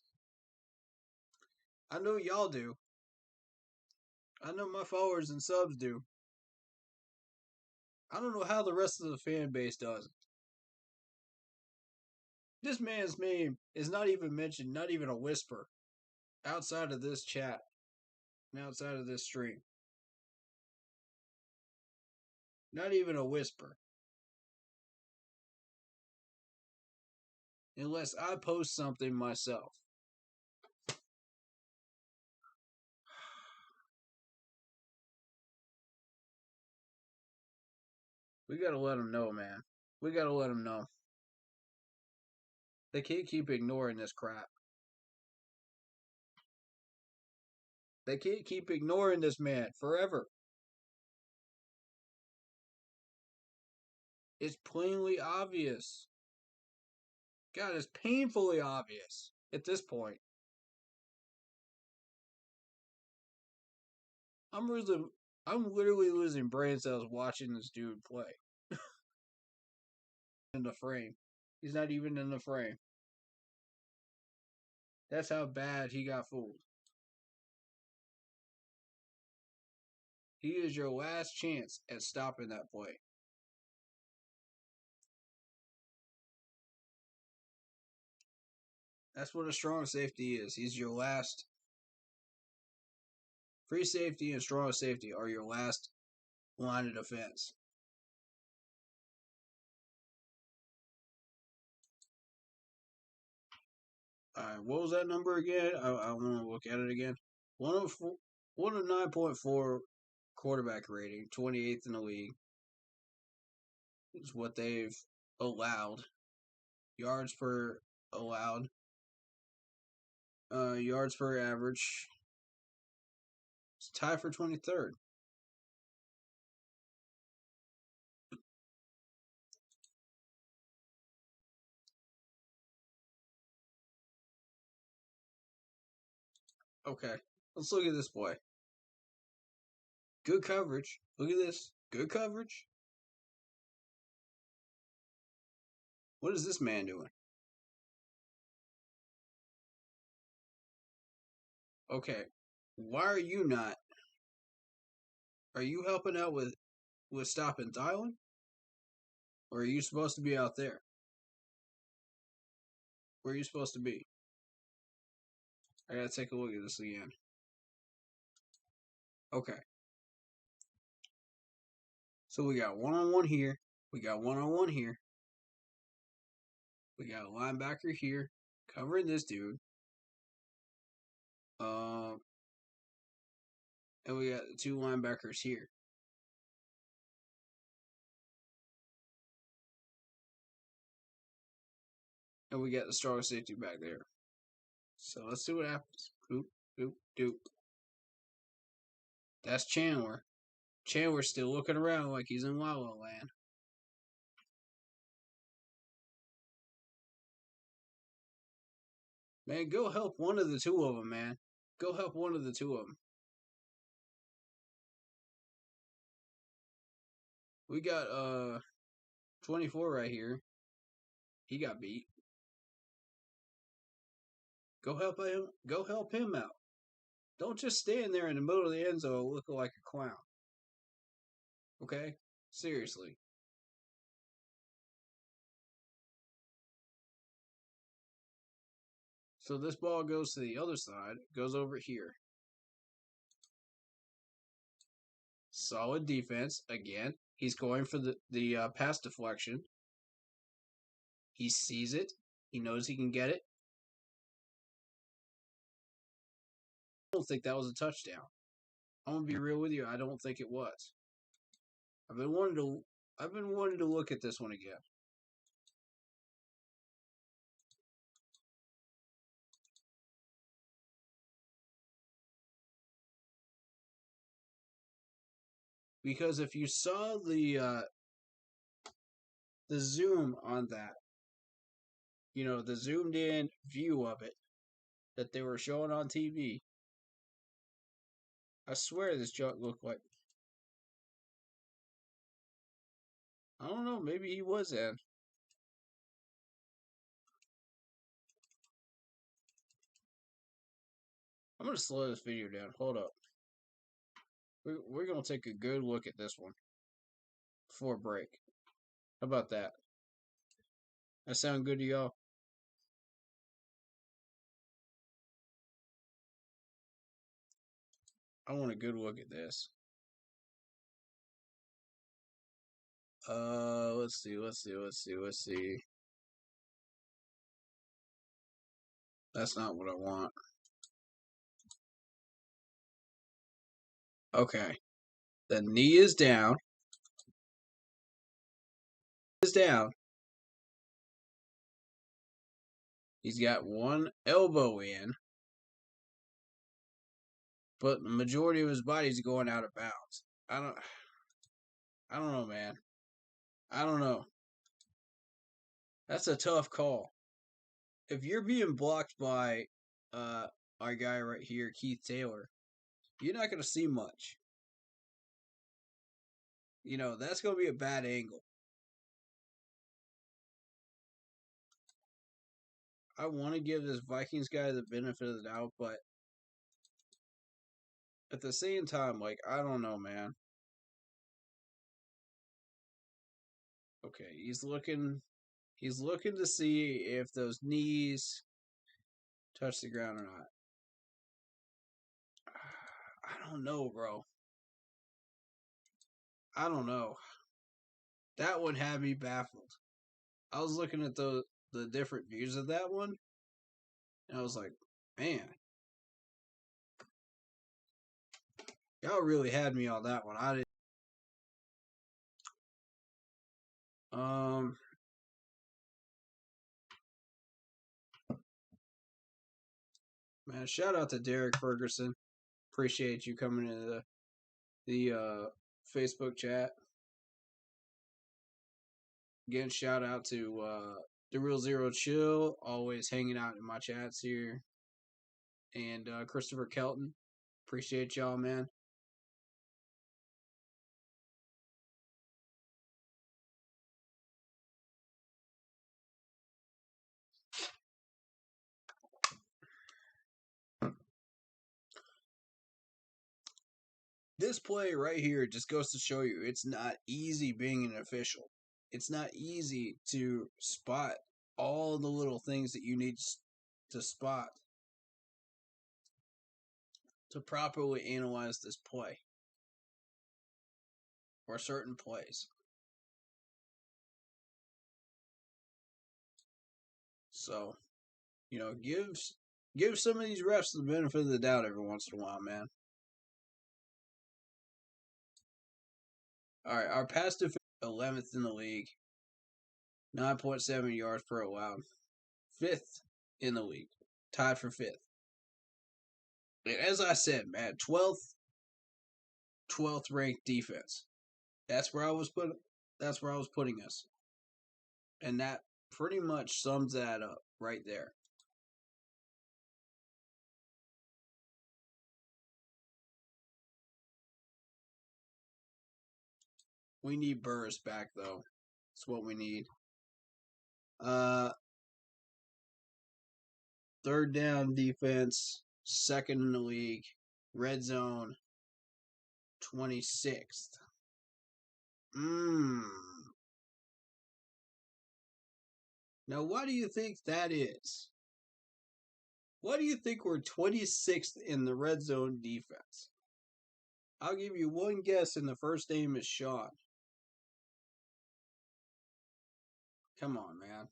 I know y'all do. I know my followers and subs do. I don't know how the rest of the fan base does it. This man's name is not even mentioned, not even a whisper, outside of this chat and outside of this stream. Not even a whisper. Unless I post something myself. We gotta let them know, man. We gotta let them know. They can't keep ignoring this crap. They can't keep ignoring this man forever. It's plainly obvious. God, it's painfully obvious at this point. I'm literally losing brain cells watching this dude play. In the frame. He's not even in the frame. That's how bad he got fooled. He is your last chance at stopping that play. That's what a strong safety is. He's your last. Free safety and strong safety are your last line of defense. Alright, what was that number again? I want to look at it again. 109.4 quarterback rating, 28th in the league. Is what they've allowed. Yards per allowed. Yards per average. It's tied for 23rd. Okay, let's look at this play. Good coverage. Look at this. Good coverage. What is this man doing? Okay, why are you not? Are you helping out with stopping Thielen? Or are you supposed to be out there? Where are you supposed to be? I gotta take a look at this again. Okay. So we got one-on-one here. We got one-on-one here. We got a linebacker here covering this dude. And we got 2 linebackers here. And we got the strong safety back there. So let's see what happens. Doop, doop, doop. That's Chandler. Chandler's still looking around like he's in La La Land. Man, go help one of the two of them, man. Go help one of the two of them. We got 24 right here. He got beat. Go help him. Go help him out. Don't just stand there in the middle of the end zone looking like a clown. Okay? Seriously. So this ball goes to the other side, goes over here. Solid defense again. He's going for the pass deflection. He sees it. He knows he can get it. I don't think that was a touchdown. I'm gonna be real with you. I don't think it was. I've been wanting to look at this one again. Because if you saw the zoom on that, the zoomed in view of it that they were showing on TV, I swear this junk looked like, I don't know, maybe he was in. I'm going to slow this video down. Hold up. We're going to take a good look at this one before break. How about that? That sound good to y'all? I want a good look at this. Let's see. That's not what I want. Okay. The knee is down. He's got one elbow in, but the majority of his body's going out of bounds. I don't know, man. I don't know. That's a tough call. If you're being blocked by our guy right here, Keith Taylor, you're not going to see much. That's going to be a bad angle. I want to give this Vikings guy the benefit of the doubt, but at the same time, I don't know, man. Okay, he's looking to see if those knees touch the ground or not. I don't know, bro. I don't know. That one had me baffled. I was looking at the different views of that one, and I was like, man, y'all really had me on that one. I didn't. Man, shout out to Derek Ferguson. Appreciate you coming into the Facebook chat. Again, shout out to The Real Zero Chill, always hanging out in my chats here. And Christopher Kelton. Appreciate y'all, man. This play right here just goes to show you it's not easy being an official. It's not easy to spot all the little things that you need to spot to properly analyze this play or certain plays. So, give some of these refs the benefit of the doubt every once in a while, man. All right, our pass defense 11th in the league, 9.7 yards per allowed, 5th in the league, tied for 5th. And as I said, man, 12th 12th ranked defense. That's where I was putting us. And that pretty much sums that up right there. We need Burris back though. That's what we need. Third down defense, second in the league. Red zone, 26th. Now, why do you think that is? Why do you think we're 26th in the red zone defense? I'll give you one guess, and the first name is Sean. Come on, man.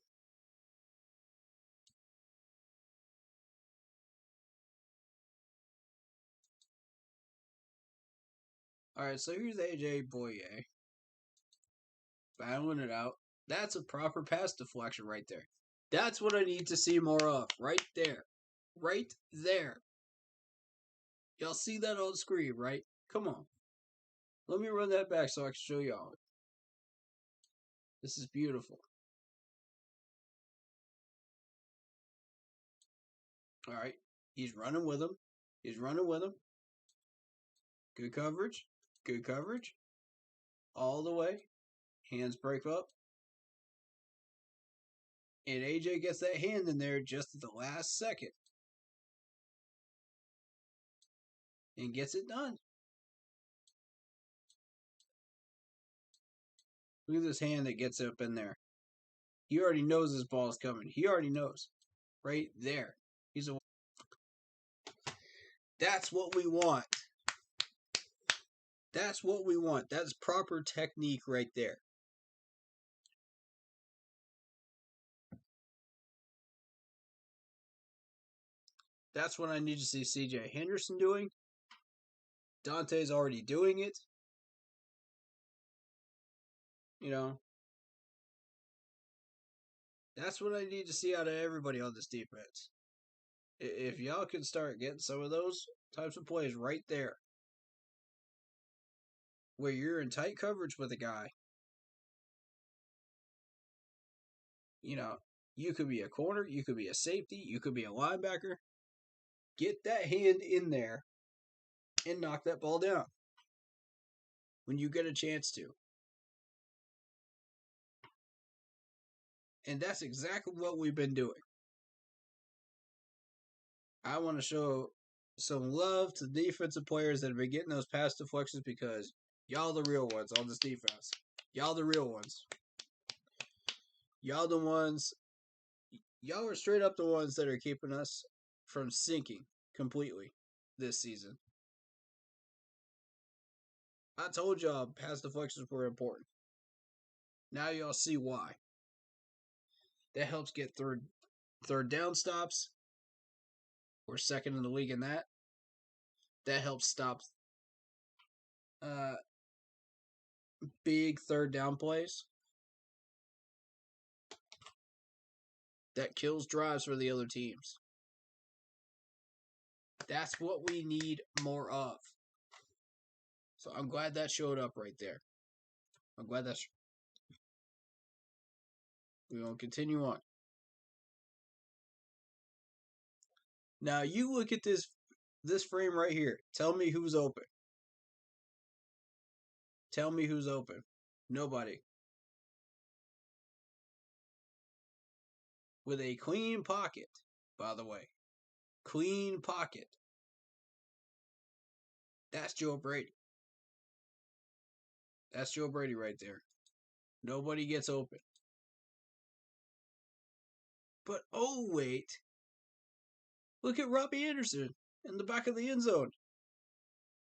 Alright, so here's AJ Boye. Battling it out. That's a proper pass deflection right there. That's what I need to see more of. Right there. Right there. Y'all see that on screen, right? Come on. Let me run that back so I can show y'all. This is beautiful. Alright. He's running with him. He's running with him. Good coverage. Good coverage. All the way. Hands break up. And AJ gets that hand in there just at the last second. And gets it done. Look at this hand that gets up in there. He already knows this ball's coming. He already knows. Right there. That's what we want. That's what we want. That's proper technique right there. That's what I need to see CJ Henderson doing. Dante's already doing it. You know. That's what I need to see out of everybody on this defense. If y'all can start getting some of those types of plays right there, where you're in tight coverage with a guy, you know, you could be a corner, you could be a safety, you could be a linebacker. Get that hand in there and knock that ball down when you get a chance to. And that's exactly what we've been doing. I want to show some love to the defensive players that have been getting those pass deflections because y'all the real ones on this defense. Y'all the real ones. Y'all the ones. Y'all are straight up the ones that are keeping us from sinking completely this season. I told y'all pass deflections were important. Now y'all see why. That helps get third down stops. We're second in the league in that. That helps stop big third down plays. That kills drives for the other teams. That's what we need more of. So I'm glad that showed up right there. I'm glad that's... We're going to continue on. Now you look at this frame right here. Tell me who's open. Tell me who's open. Nobody. With a clean pocket, by the way. Clean pocket. That's Joe Brady. That's Joe Brady right there. Nobody gets open. But oh wait. Look at Robbie Anderson in the back of the end zone.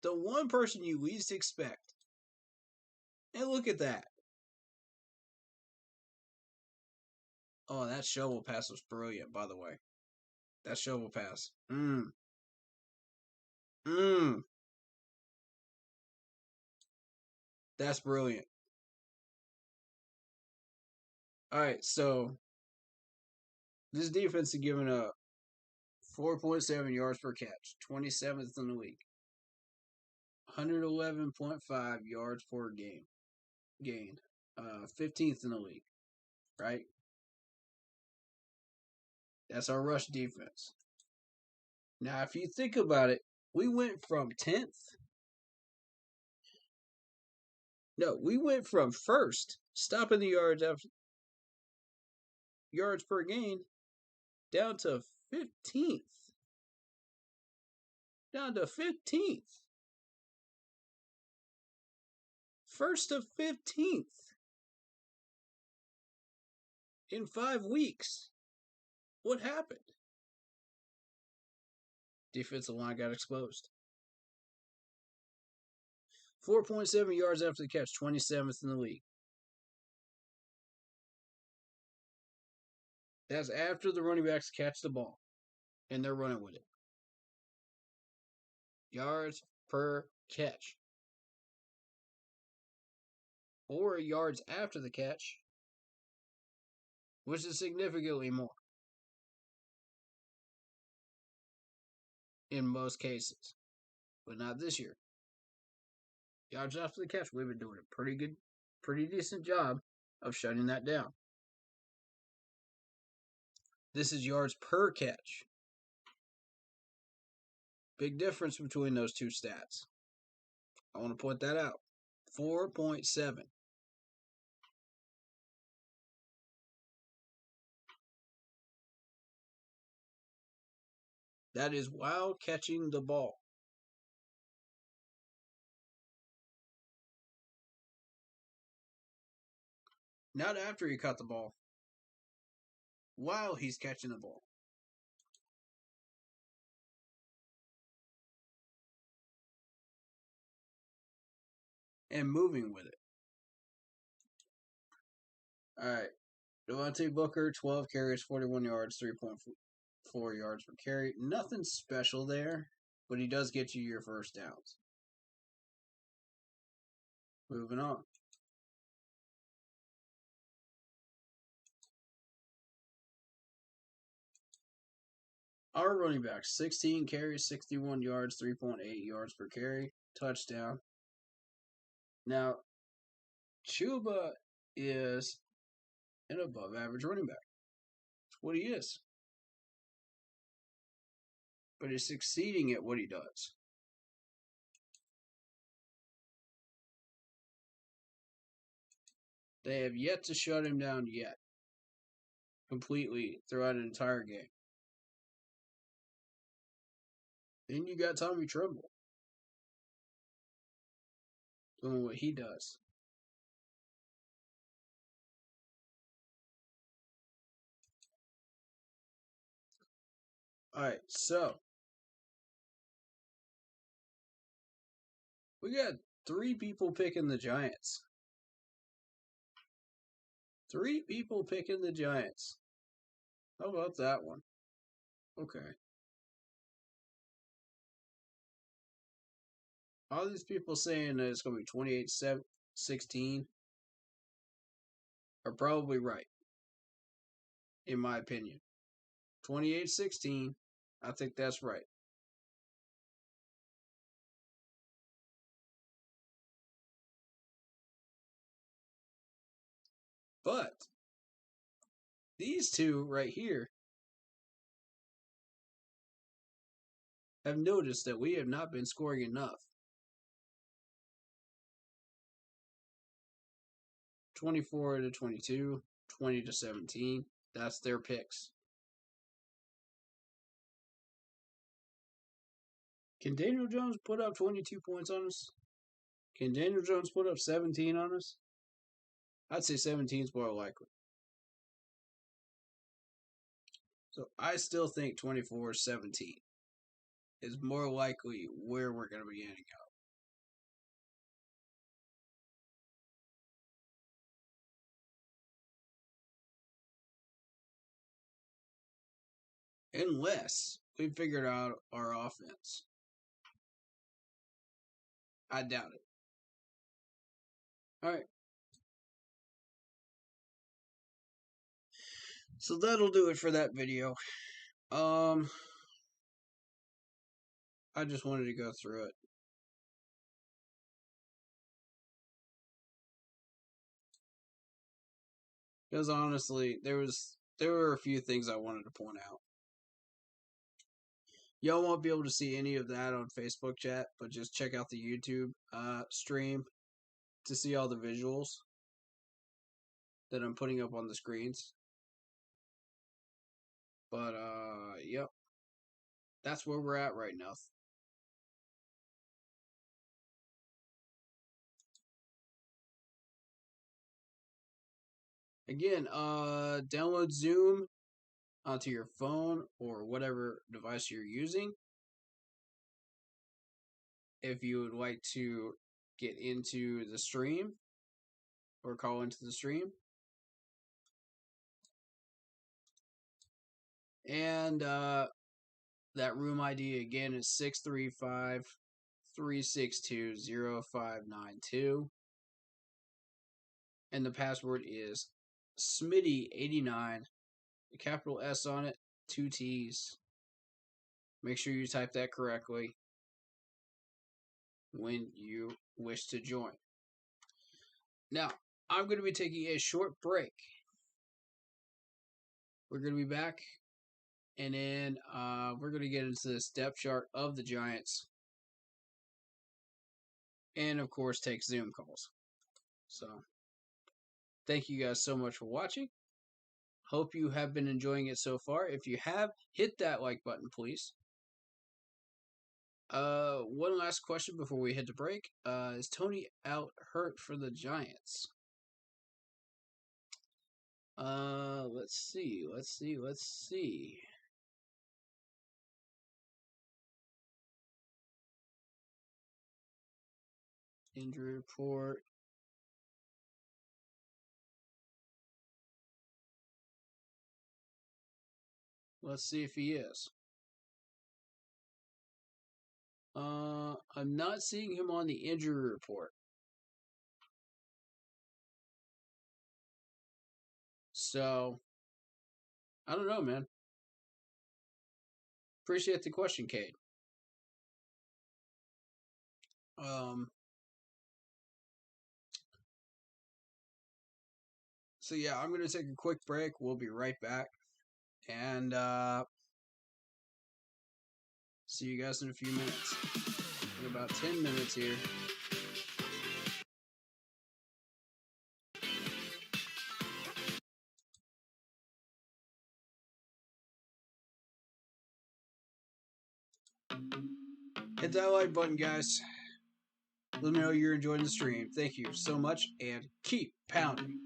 The one person you least expect. And look at that. Oh, that shovel pass was brilliant, by the way. That shovel pass. That's brilliant. Alright, so this defense is giving up 4.7 yards per catch, 27th in the league. 111.5 yards per game gained. 15th in the league, right? That's our rush defense. Now, if you think about it, we went from 10th. No, we went from first, stopping the yards per gain, down to 15th. Down to 15th. First to 15th. In 5 weeks. What happened? Defensive line got exposed. 4.7 yards after the catch, 27th in the league. That's after the running backs catch the ball, and they're running with it. Yards per catch. Or yards after the catch, which is significantly more. In most cases. But not this year. Yards after the catch, we've been doing a pretty decent job of shutting that down. This is yards per catch. Big difference between those two stats. I want to point that out. 4.7. That is while catching the ball. Not after he caught the ball. While he's catching the ball. And moving with it. Alright. Devontae Booker, 12 carries, 41 yards, 3.4 yards per carry. Nothing special there, but he does get you your first downs. Moving on. Our running back, 16 carries, 61 yards, 3.8 yards per carry, touchdown. Now, Chuba is an above average running back. That's what he is. But he's succeeding at what he does. They have yet to shut him down yet. Completely throughout an entire game. Then you got Tommy Tremble. Doing what he does. Alright, so. We got 3 people picking the Giants. 3 people picking the Giants. How about that one? Okay. All these people saying that it's going to be 28-16 are probably right. In my opinion. 28-16, I think that's right. But these two right here have noticed that we have not been scoring enough. 24-22, 20-17. That's their picks. Can Daniel Jones put up 22 points on us? Can Daniel Jones put up 17 on us? I'd say 17 is more likely. So I still think 24-17 is more likely where we're going to be ending up. Unless we figured out our offense. I doubt it. Alright. So that'll do it for that video. I just wanted to go through it. Because honestly, there were a few things I wanted to point out. Y'all won't be able to see any of that on Facebook chat, but just check out the YouTube stream to see all the visuals that I'm putting up on the screens. But yep. That's where we're at right now. Again, download Zoom onto your phone or whatever device you're using. If you would like to get into the stream or call into the stream. And that room ID again is 635-362-0592. And the password is Smitty89. The capital S on it, 2 T's. Make sure you type that correctly when you wish to join. Now, I'm going to be taking a short break. We're going to be back, and then we're going to get into this depth chart of the Giants. And, of course, take Zoom calls. So, thank you guys so much for watching. Hope you have been enjoying it so far. If you have, hit that like button, please. One last question before we hit the break. Is Tony out hurt for the Giants? Let's see. Injury report. Let's see if he is. I'm not seeing him on the injury report. So, I don't know, man. Appreciate the question, Cade. So yeah, I'm going to take a quick break. We'll be right back. And, see you guys in a few minutes. In about 10 minutes here. Hit that like button, guys. Let me know you're enjoying the stream. Thank you so much, and keep pounding.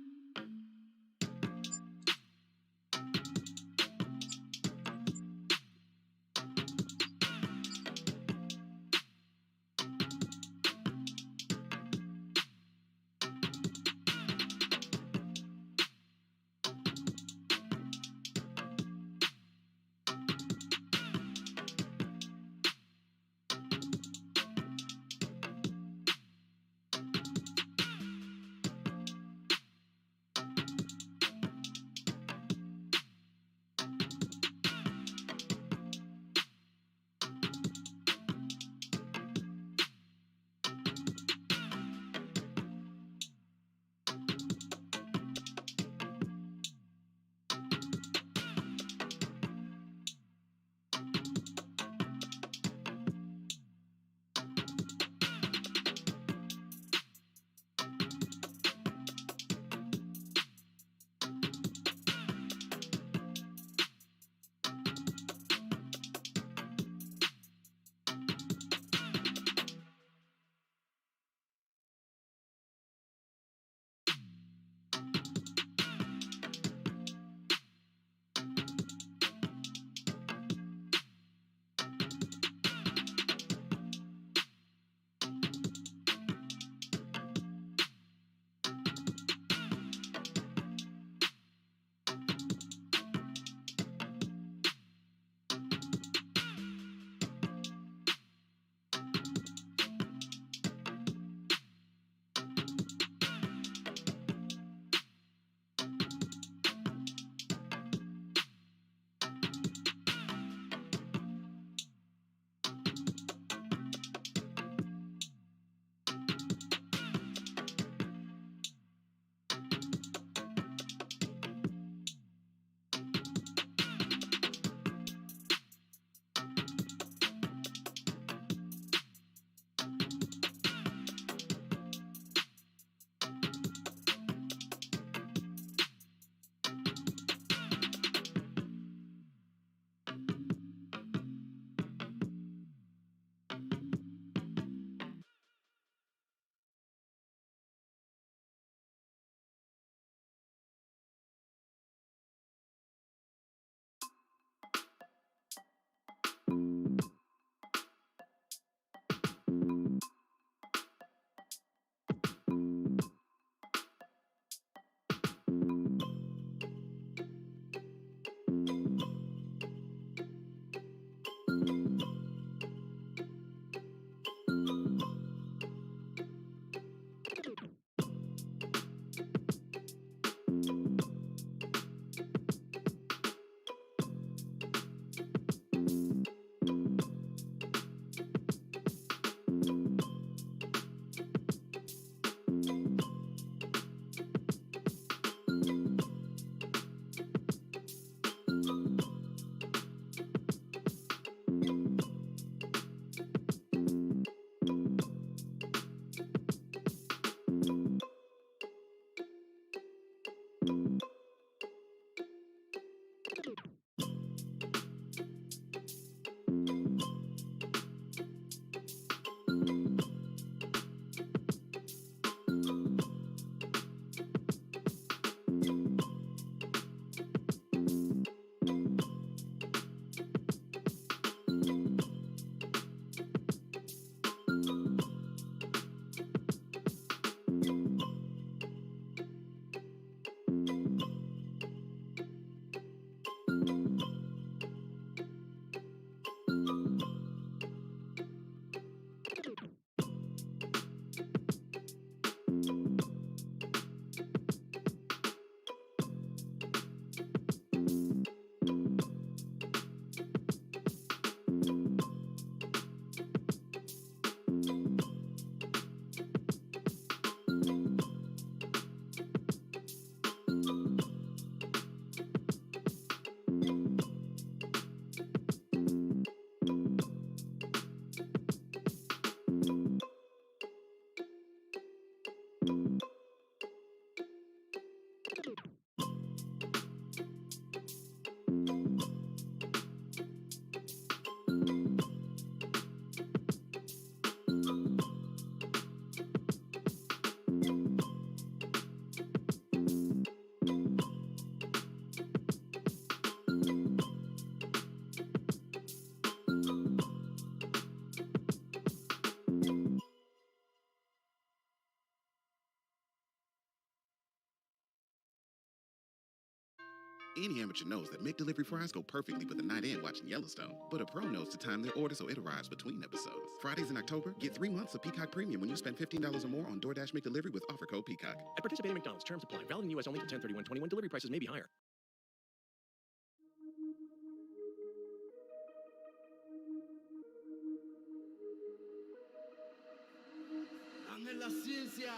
Any amateur knows that McDelivery fries go perfectly with a night in watching Yellowstone, but a pro knows to time their order so it arrives between episodes. Fridays in October, get 3 months of Peacock Premium when you spend $15 or more on DoorDash McDelivery with offer code Peacock. At participating McDonald's, terms apply. Valid in U.S. only till 10/31/21. Delivery prices may be higher. Ángel la ciencia.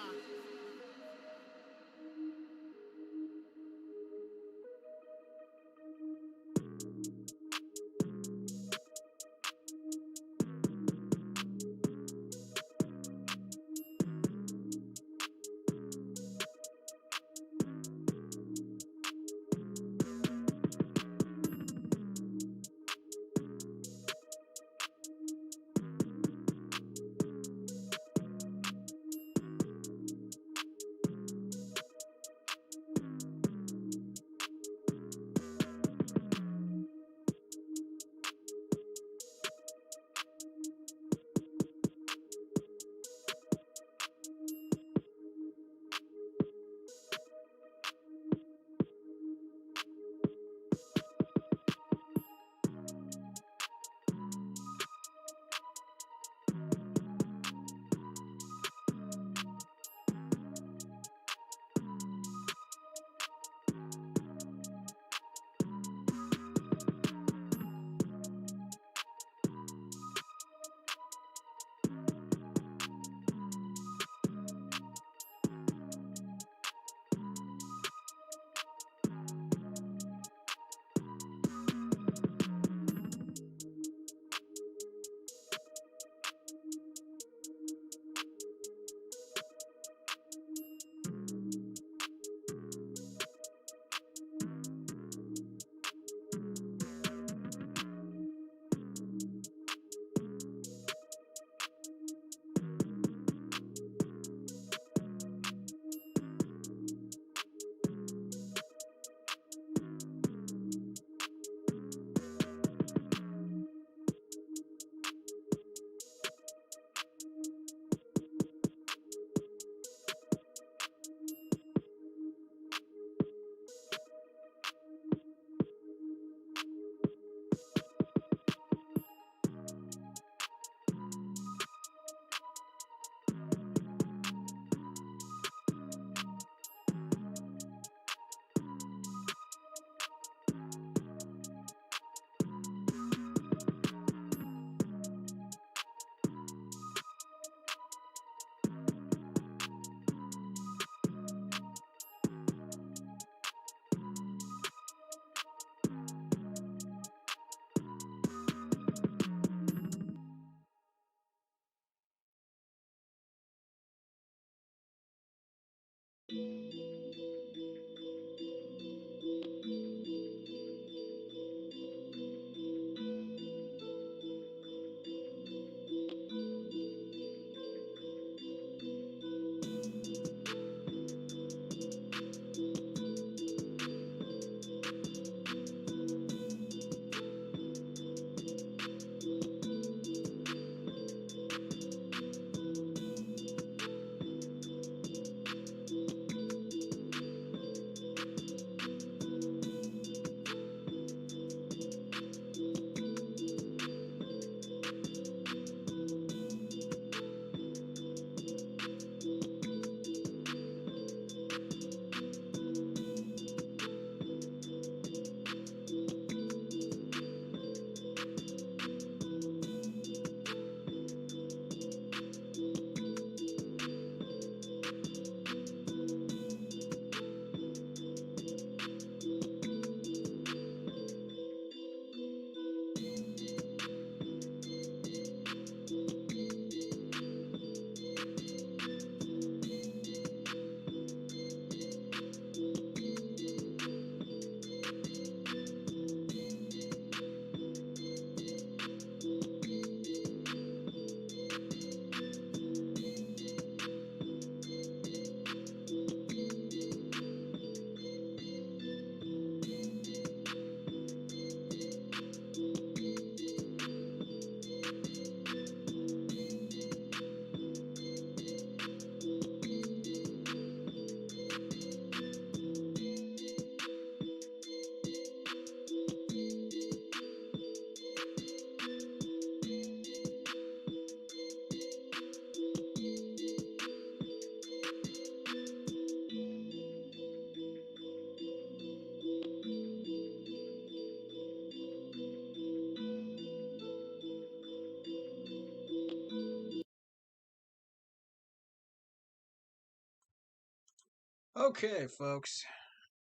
Okay, folks,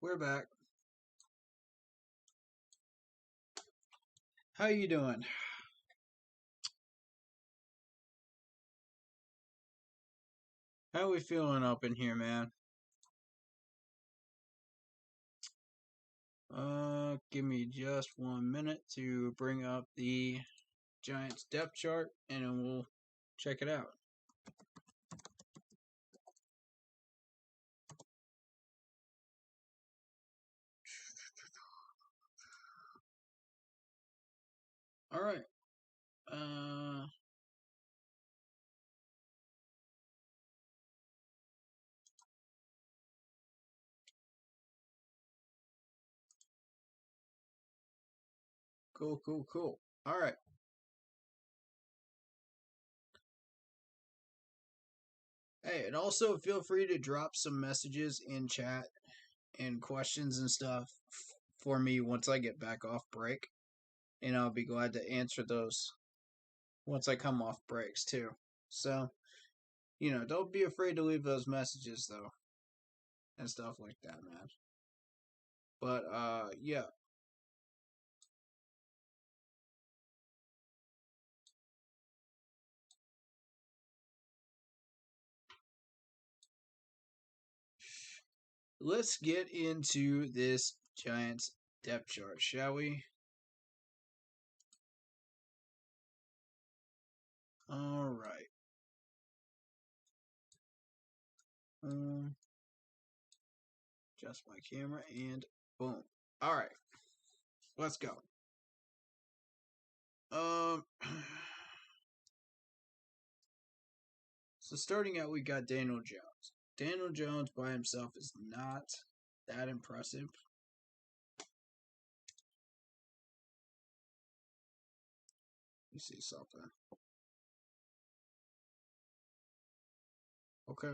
we're back. How you doing? How we feeling up in here, man? Give me just 1 minute to bring up the Giants depth chart, and then we'll check it out. All right. Cool. All right. Hey, and also feel free to drop some messages in chat and questions and stuff for me once I get back off break. And I'll be glad to answer those once I come off breaks too. So, don't be afraid to leave those messages though. And stuff like that, man. But yeah. Let's get into this Giants depth chart, shall we? All right. Adjust my camera and boom. All right. Let's go. So starting out, we got Daniel Jones. Daniel Jones by himself is not that impressive. Let me see something. Okay.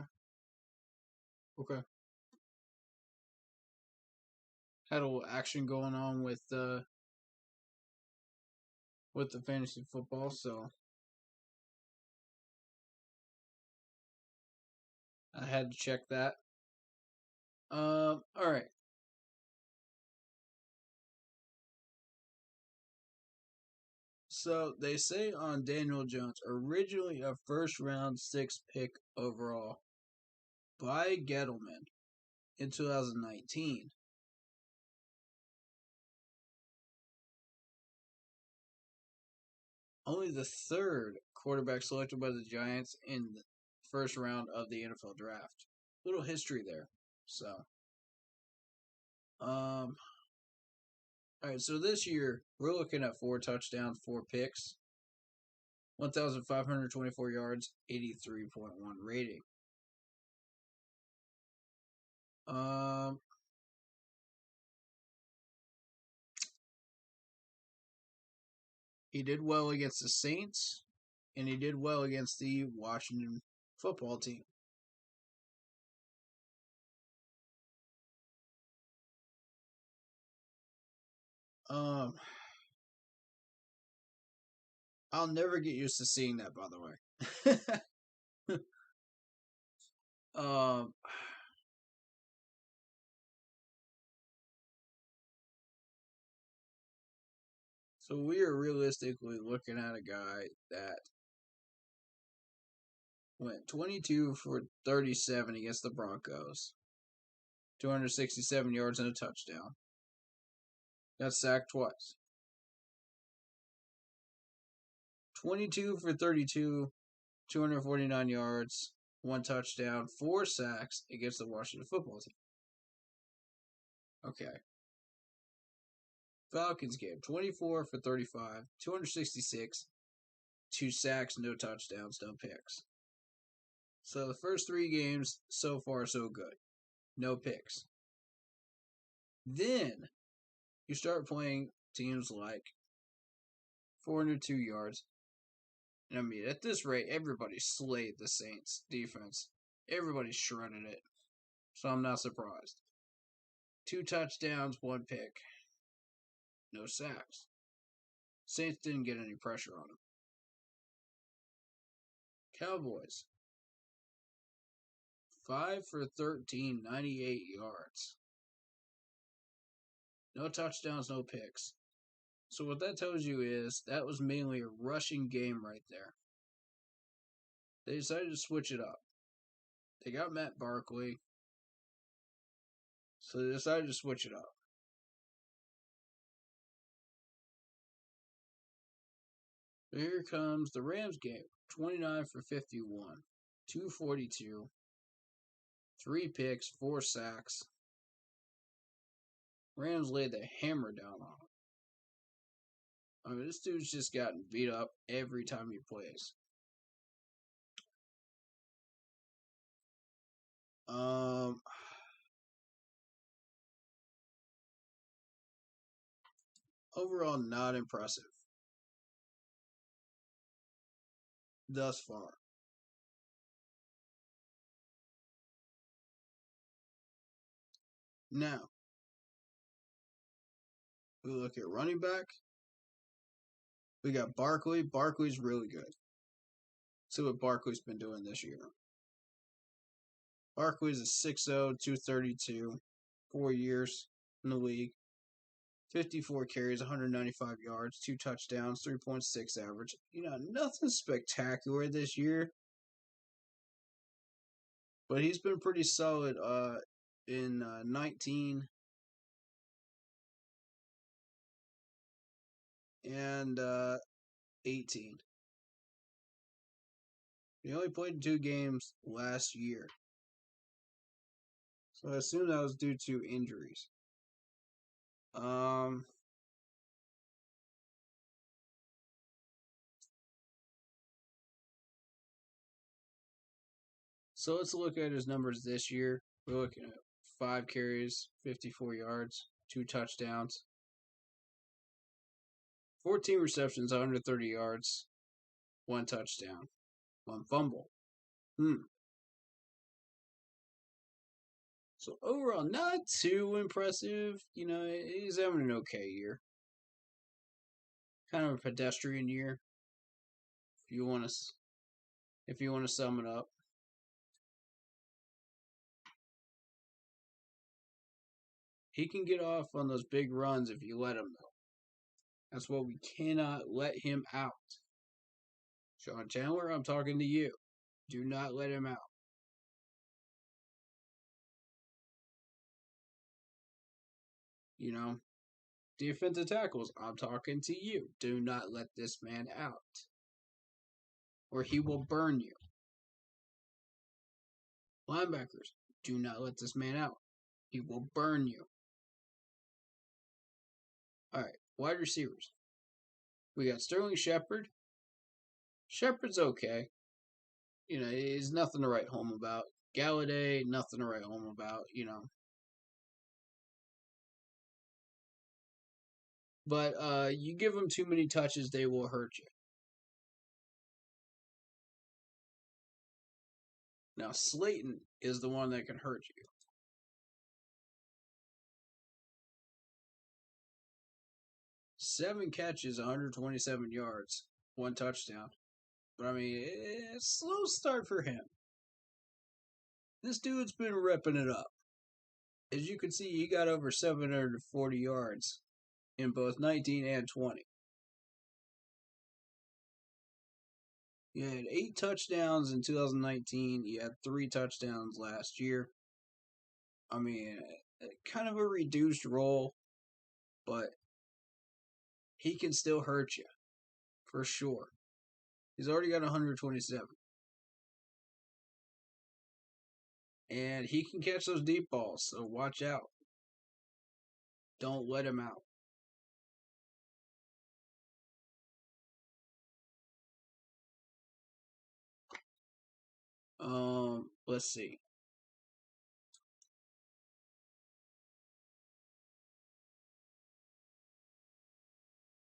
Had a little action going on with the fantasy football, so I had to check that. All right. So they say on Daniel Jones, originally a first round 6th pick overall by Gettleman in 2019. Only the 3rd quarterback selected by the Giants in the first round of the NFL draft. Little history there. So, all right, so this year we're looking at 4 touchdowns, 4 picks, 1,524 yards, 83.1 rating. He did well against the Saints, and he did well against the Washington football team. I'll never get used to seeing that, by the way. So we are realistically looking at a guy that went 22 for 37 against the Broncos, 267 yards and a touchdown. Got sacked twice. 22 for 32, 249 yards, 1 touchdown, 4 sacks against the Washington football team. Okay. Falcons game, 24 for 35, 266, 2 sacks, no touchdowns, no picks. So the first 3 games, so far so good. No picks. Then you start playing teams like 402 yards. And I mean, at this rate, everybody slayed the Saints defense. Everybody shredded it. So I'm not surprised. 2 touchdowns, 1 pick. No sacks. Saints didn't get any pressure on them. Cowboys. 5 for 13, 98 yards. No touchdowns, no picks. So what that tells you is that was mainly a rushing game right there. They decided to switch it up. They got Matt Barkley, so they decided to switch it up. So here comes the Rams game. 29 for 51, 242, 3 picks, 4 sacks. Rams laid the hammer down on him. I mean, this dude's just gotten beat up every time he plays. Overall, not impressive thus far. Now, we look at running back. We got Barkley. Barkley's really good. See what Barkley's been doing this year. Barkley's a 6'0", 232, 4 years in the league. 54 carries, 195 yards, 2 touchdowns, 3.6 average. Nothing spectacular this year. But he's been pretty solid in 19 and 18. He only played in 2 games last year. So I assume that was due to injuries. So let's look at his numbers this year. We're looking at 5 carries, 54 yards, 2 touchdowns, 14 receptions, 130 yards, 1 touchdown, 1 fumble. So overall, not too impressive. He's having an okay year. Kind of a pedestrian year, if you want to sum it up. He can get off on those big runs if you let him, though. That's what we cannot let him out. Sean Chandler, I'm talking to you. Do not let him out. Defensive tackles, I'm talking to you. Do not let this man out, or he will burn you. Linebackers, do not let this man out. He will burn you. All right, wide receivers. We got Sterling Shepard. Shepard's okay. He's nothing to write home about. Galladay, nothing to write home about, But you give them too many touches, they will hurt you. Now, Slayton is the one that can hurt you. Seven catches, 127 yards, 1 touchdown. But, I mean, it's a slow start for him. This dude's been ripping it up. As you can see, he got over 740 yards in both 19 and 20. He had 8 touchdowns in 2019. He had 3 touchdowns last year. I mean, kind of a reduced role, but he can still hurt you, for sure. He's already got 127. And he can catch those deep balls, so watch out. Don't let him out. Let's see.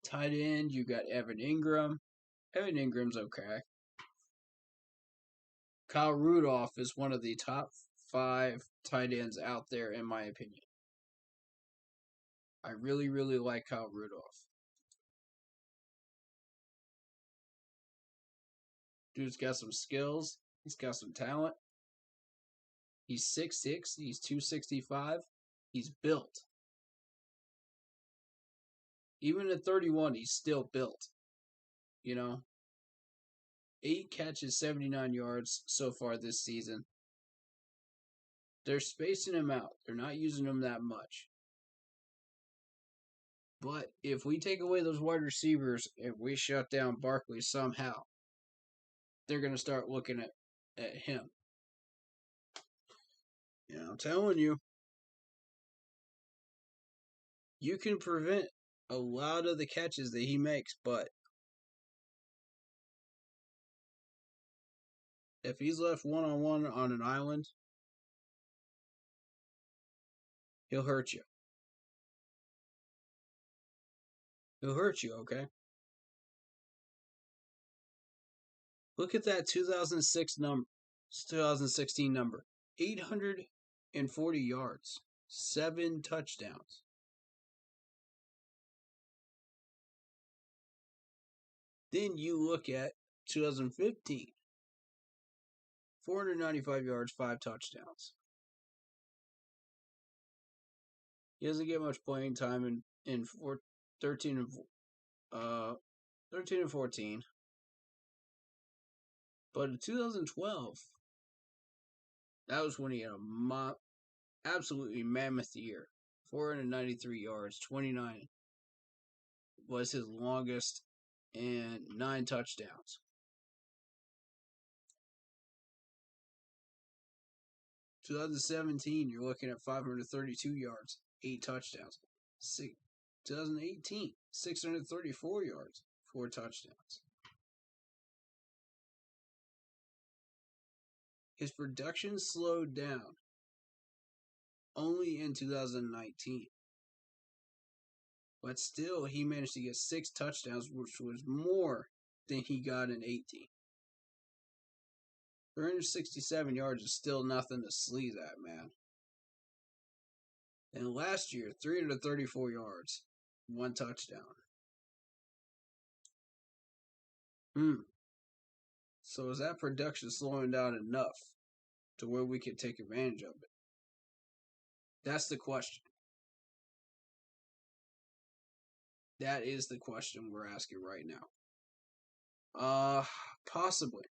Tight end, you got Evan Ingram. Evan Ingram's okay. Kyle Rudolph is one of the top 5 tight ends out there, in my opinion. I really, really like Kyle Rudolph. Dude's got some skills. He's got some talent. He's 6'6", he's 265. He's built. Even at 31, he's still built. 8 catches, 79 yards so far this season. They're spacing him out. They're not using him that much. But if we take away those wide receivers and we shut down Barkley somehow, they're going to start looking at him. I'm telling you, you can prevent a lot of the catches that he makes, but if he's left one-on-one on an island, he'll hurt you. He'll hurt you, okay? Look at that 2016 number. 840 yards. 7 touchdowns. Then you look at 2015. 495 yards, 5 touchdowns. He doesn't get much playing time in 13 and 14. But in 2012, that was when he had a absolutely mammoth year. 493 yards, 29 was his longest, and 9 touchdowns. 2017, you're looking at 532 yards, 8 touchdowns. 2018, 634 yards, 4 touchdowns. His production slowed down only in 2019. But still, he managed to get 6 touchdowns, which was more than he got in 18. 367 yards is still nothing to sneeze at, man. And last year, 334 yards, 1 touchdown. So is that production slowing down enough to where we can take advantage of it? That's the question. That is the question we're asking right now. Possibly.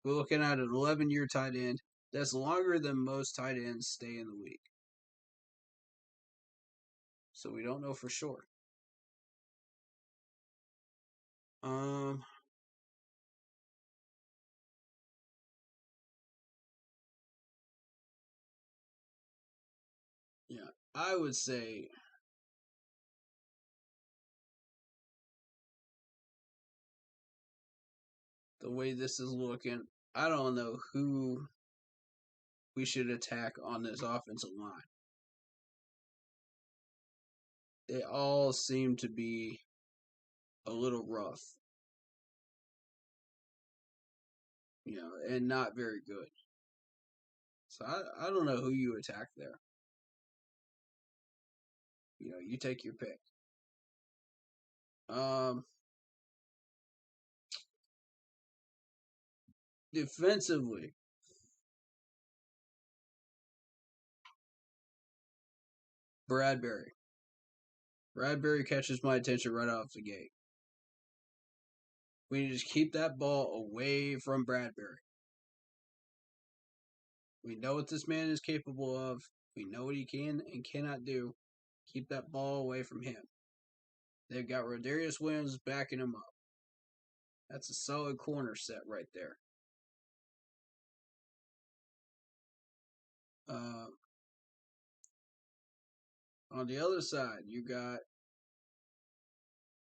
We're looking at an 11-year tight end. That's longer than most tight ends stay in the league. So we don't know for sure. Yeah, I would say the way this is looking, I don't know who we should attack on this offensive line. They all seem to be a little rough. And not very good. So I don't know who you attack there. You take your pick. Defensively, Bradbury. Bradbury catches my attention right off the gate. We need to just keep that ball away from Bradbury. We know what this man is capable of. We know what he can and cannot do. Keep that ball away from him. They've got Rodarius Williams backing him up. That's a solid corner set right there. On the other side, you got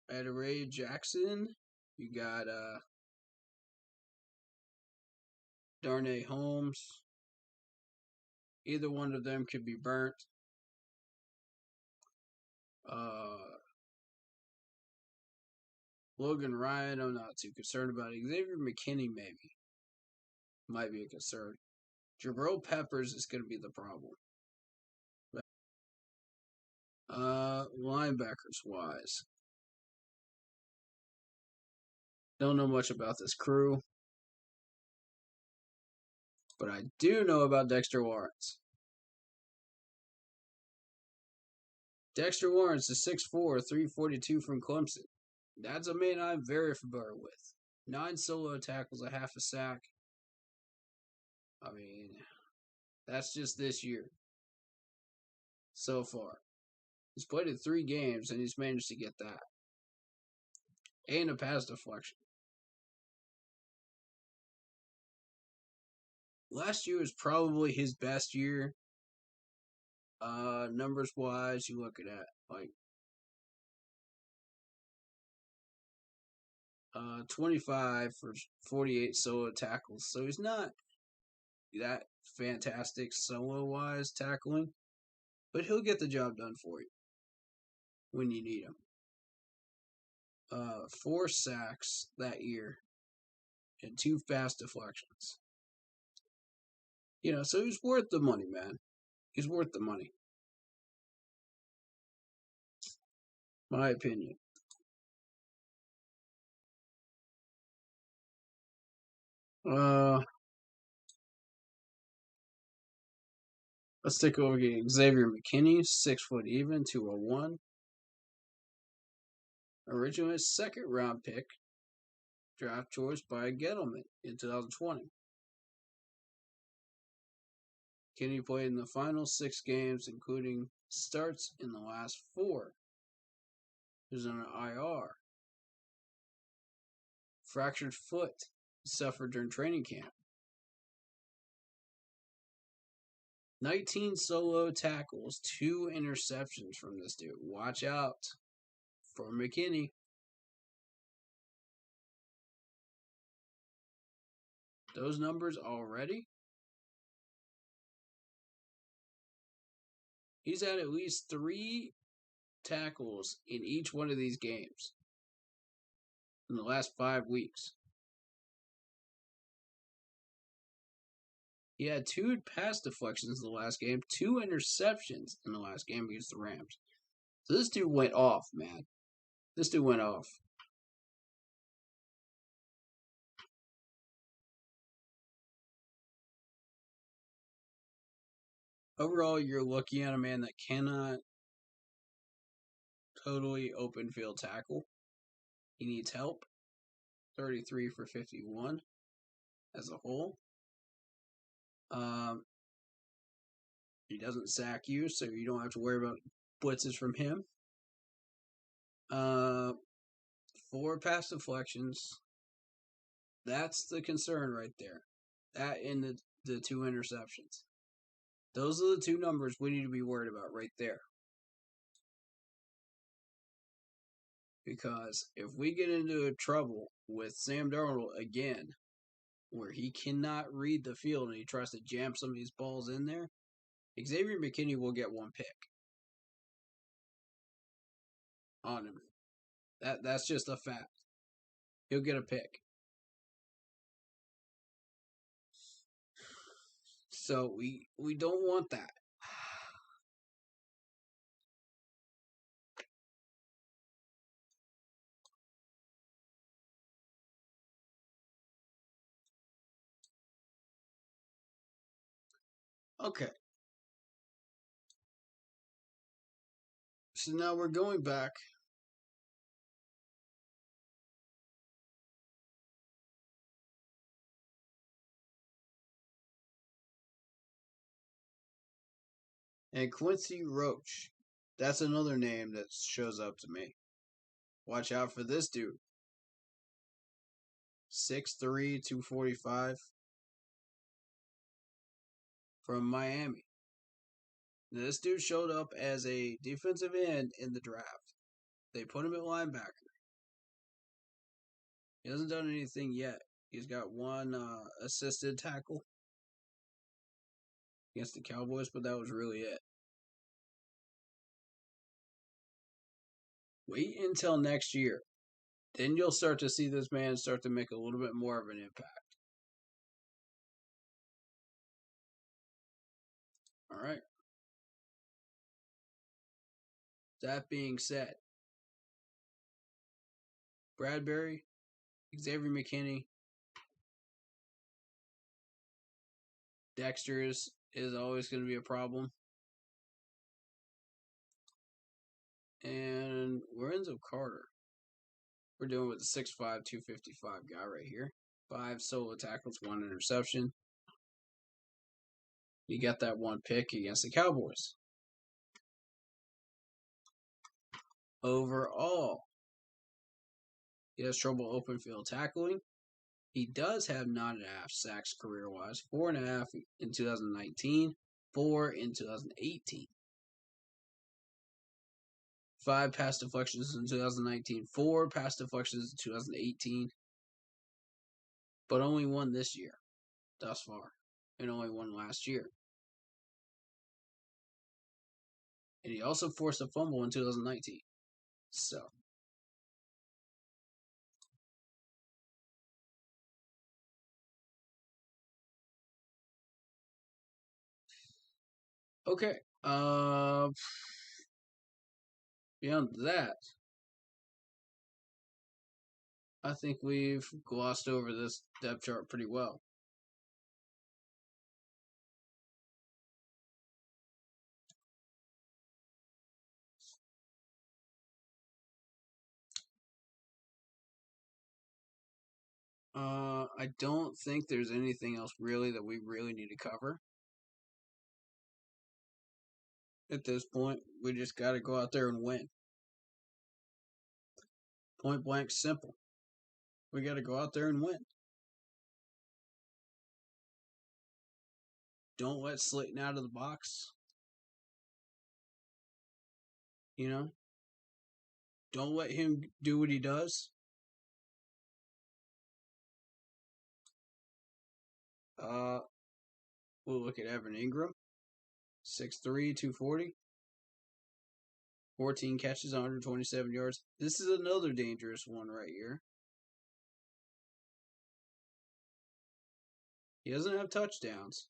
Adoree Jackson. You got Darnay Holmes. Either one of them could be burnt. Logan Ryan, I'm not too concerned about. Xavier McKinney maybe might be a concern. Jabril Peppers is going to be the problem. Linebackers wise, don't know much about this crew, But I do know about Dexter Lawrence. Dexter Lawrence is 6'4", 342 from Clemson. That's a man I'm very familiar with. 9 solo tackles, a half a sack. I mean, that's just this year. So far. He's played in 3 games, and he's managed to get that. And a pass deflection. Last year was probably his best year. Numbers-wise, you look at that. Like, 25 for 48 solo tackles. So he's not that fantastic solo-wise tackling. But he'll get the job done for you when you need him. 4 sacks that year and 2 pass deflections. You know, so he's worth the money, man. He's worth the money. My opinion. Let's take a look at Xavier McKinney, 6 foot even, 201. Originally a 2nd round pick, draft choice by Gettleman in 2020. McKinney played in the final 6 games, including starts in the last 4. He was on an IR. Fractured foot. He suffered during training camp. 19 solo tackles, 2 interceptions from this dude. Watch out for McKinney. Those numbers already? He's had at least 3 tackles in each one of these games in the last 5 weeks. He had 2 pass deflections in the last game, 2 interceptions in the last game against the Rams. So this dude went off, man. This dude went off. Overall, you're looking at a man that cannot totally open field tackle. He needs help. 33 for 51 as a whole. He doesn't sack you, so you don't have to worry about blitzes from him. 4 pass deflections. That's the concern right there. That and the 2 interceptions. Those are the 2 numbers we need to be worried about right there. Because if we get into trouble with Sam Darnold again, where he cannot read the field and he tries to jam some of these balls in there, Xavier McKinney will get 1 pick on him. That's just a fact. He'll get a pick. So we don't want that. Okay. So now we're going back. And Quincy Roche. That's another name that shows up to me. Watch out for this dude. 6'3", 245. From Miami. Now, this dude showed up as a defensive end in the draft. They put him at linebacker. He hasn't done anything yet. He's got 1 assisted tackle against the Cowboys, but that was really it. Wait until next year. Then you'll start to see this man start to make a little bit more of an impact. All right. That being said, Bradbury, Xavier McKinney, Dexter is always going to be a problem. And Lorenzo Carter. We're dealing with a 6'5", 255 guy right here. 5 solo tackles, 1 interception. You got that 1 pick against the Cowboys. Overall, he has trouble open field tackling. He does have 9.5 sacks career-wise, 4.5 in 2019, 4 in 2018. 5 pass deflections in 2019, 4 pass deflections in 2018, but only 1 this year, thus far, and only 1 last year. And he also forced a fumble in 2019. So, okay. Beyond that, I think we've glossed over this depth chart pretty well. I don't think there's anything else really that we really need to cover. At this point, we just got to go out there and win. Point blank simple. We got to go out there and win. Don't let Slayton out of the box. You know? Don't let him do what he does. We'll look at Evan Ingram. 6'3", 240. 14 catches, 127 yards. This is another dangerous one right here. He doesn't have touchdowns.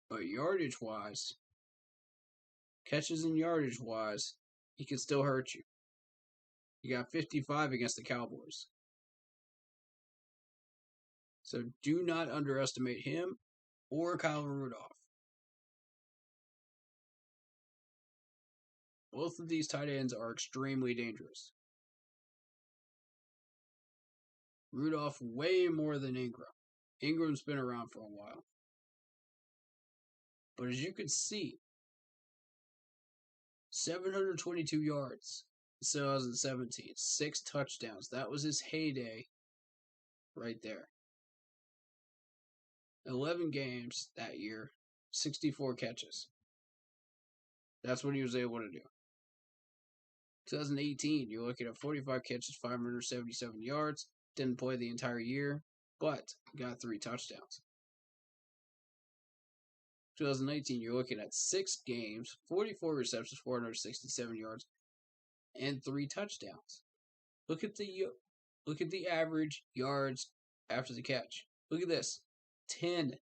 But yardage-wise, catches and yardage-wise, he can still hurt you. He got 55 against the Cowboys. So do not underestimate him or Kyle Rudolph. Both of these tight ends are extremely dangerous. Rudolph way more than Ingram. Ingram's been around for a while. But as you can see, 722 yards in 2017, 6 touchdowns. That was his heyday right there. 11 games that year, 64 catches. That's what he was able to do. 2018, you're looking at 45 catches, 577 yards. Didn't play the entire year, but got 3 touchdowns. 2019, you're looking at 6 games, 44 receptions, 467 yards, and 3 touchdowns. Look at the average yards after the catch. Look at this. 10,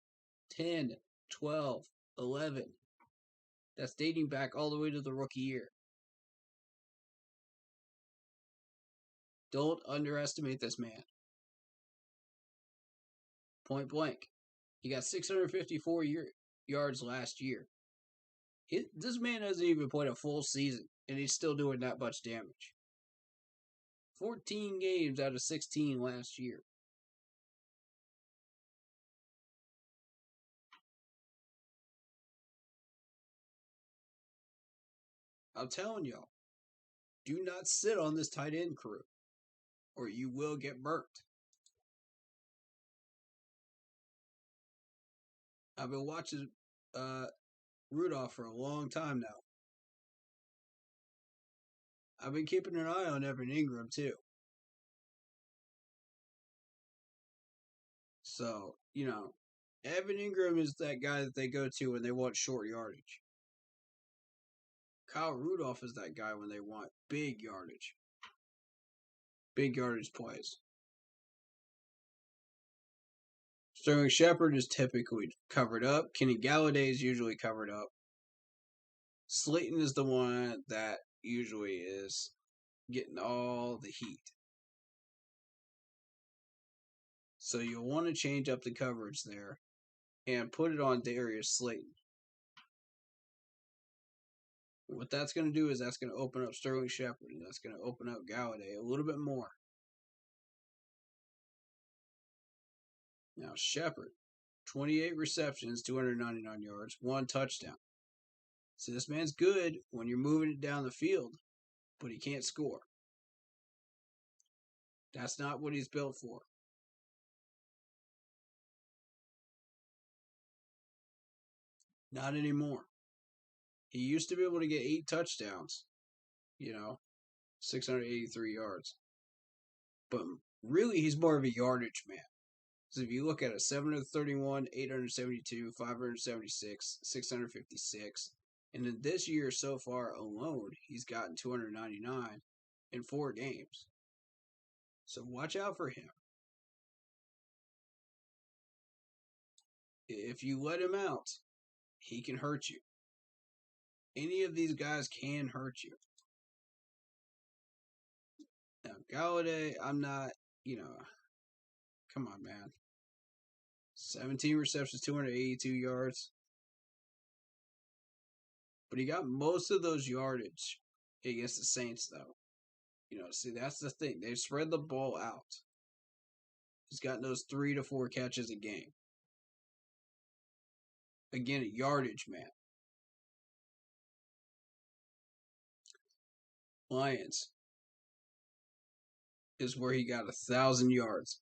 12, 11. That's dating back all the way to the rookie year. Don't underestimate this man. Point blank. He got 654 yards last year. This man hasn't even played a full season, and he's still doing that much damage. 14 games out of 16 last year. I'm telling y'all, do not sit on this tight end crew, or you will get burnt. I've been watching Rudolph for a long time now. I've been keeping an eye on Evan Ingram too. So, Evan Ingram is that guy that they go to when they want short yardage. Kyle Rudolph is that guy when they want big yardage. Big yardage plays. Sterling Shepard is typically covered up. Kenny Galladay is usually covered up. Slayton is the one that usually is getting all the heat. So you'll want to change up the coverage there and put it on Darius Slayton. What that's going to do is that's going to open up Sterling Shepard, and that's going to open up Galladay a little bit more. Now, Shepard, 28 receptions, 299 yards, 1 touchdown. So this man's good when you're moving it down the field, but he can't score. That's not what he's built for. Not anymore. He used to be able to get 8 touchdowns, 683 yards. But really, he's more of a yardage man. So if you look at it, 731, 872, 576, 656. And in this year so far alone, he's gotten 299 in 4 games. So watch out for him. If you let him out, he can hurt you. Any of these guys can hurt you. Now, Galladay, I'm not, come on, man. 17 receptions, 282 yards. But he got most of those yardage against the Saints, though. See, that's the thing. They've spread the ball out. He's gotten those 3 to 4 catches a game. Again, a yardage man. Lions is where he got 1,000 yards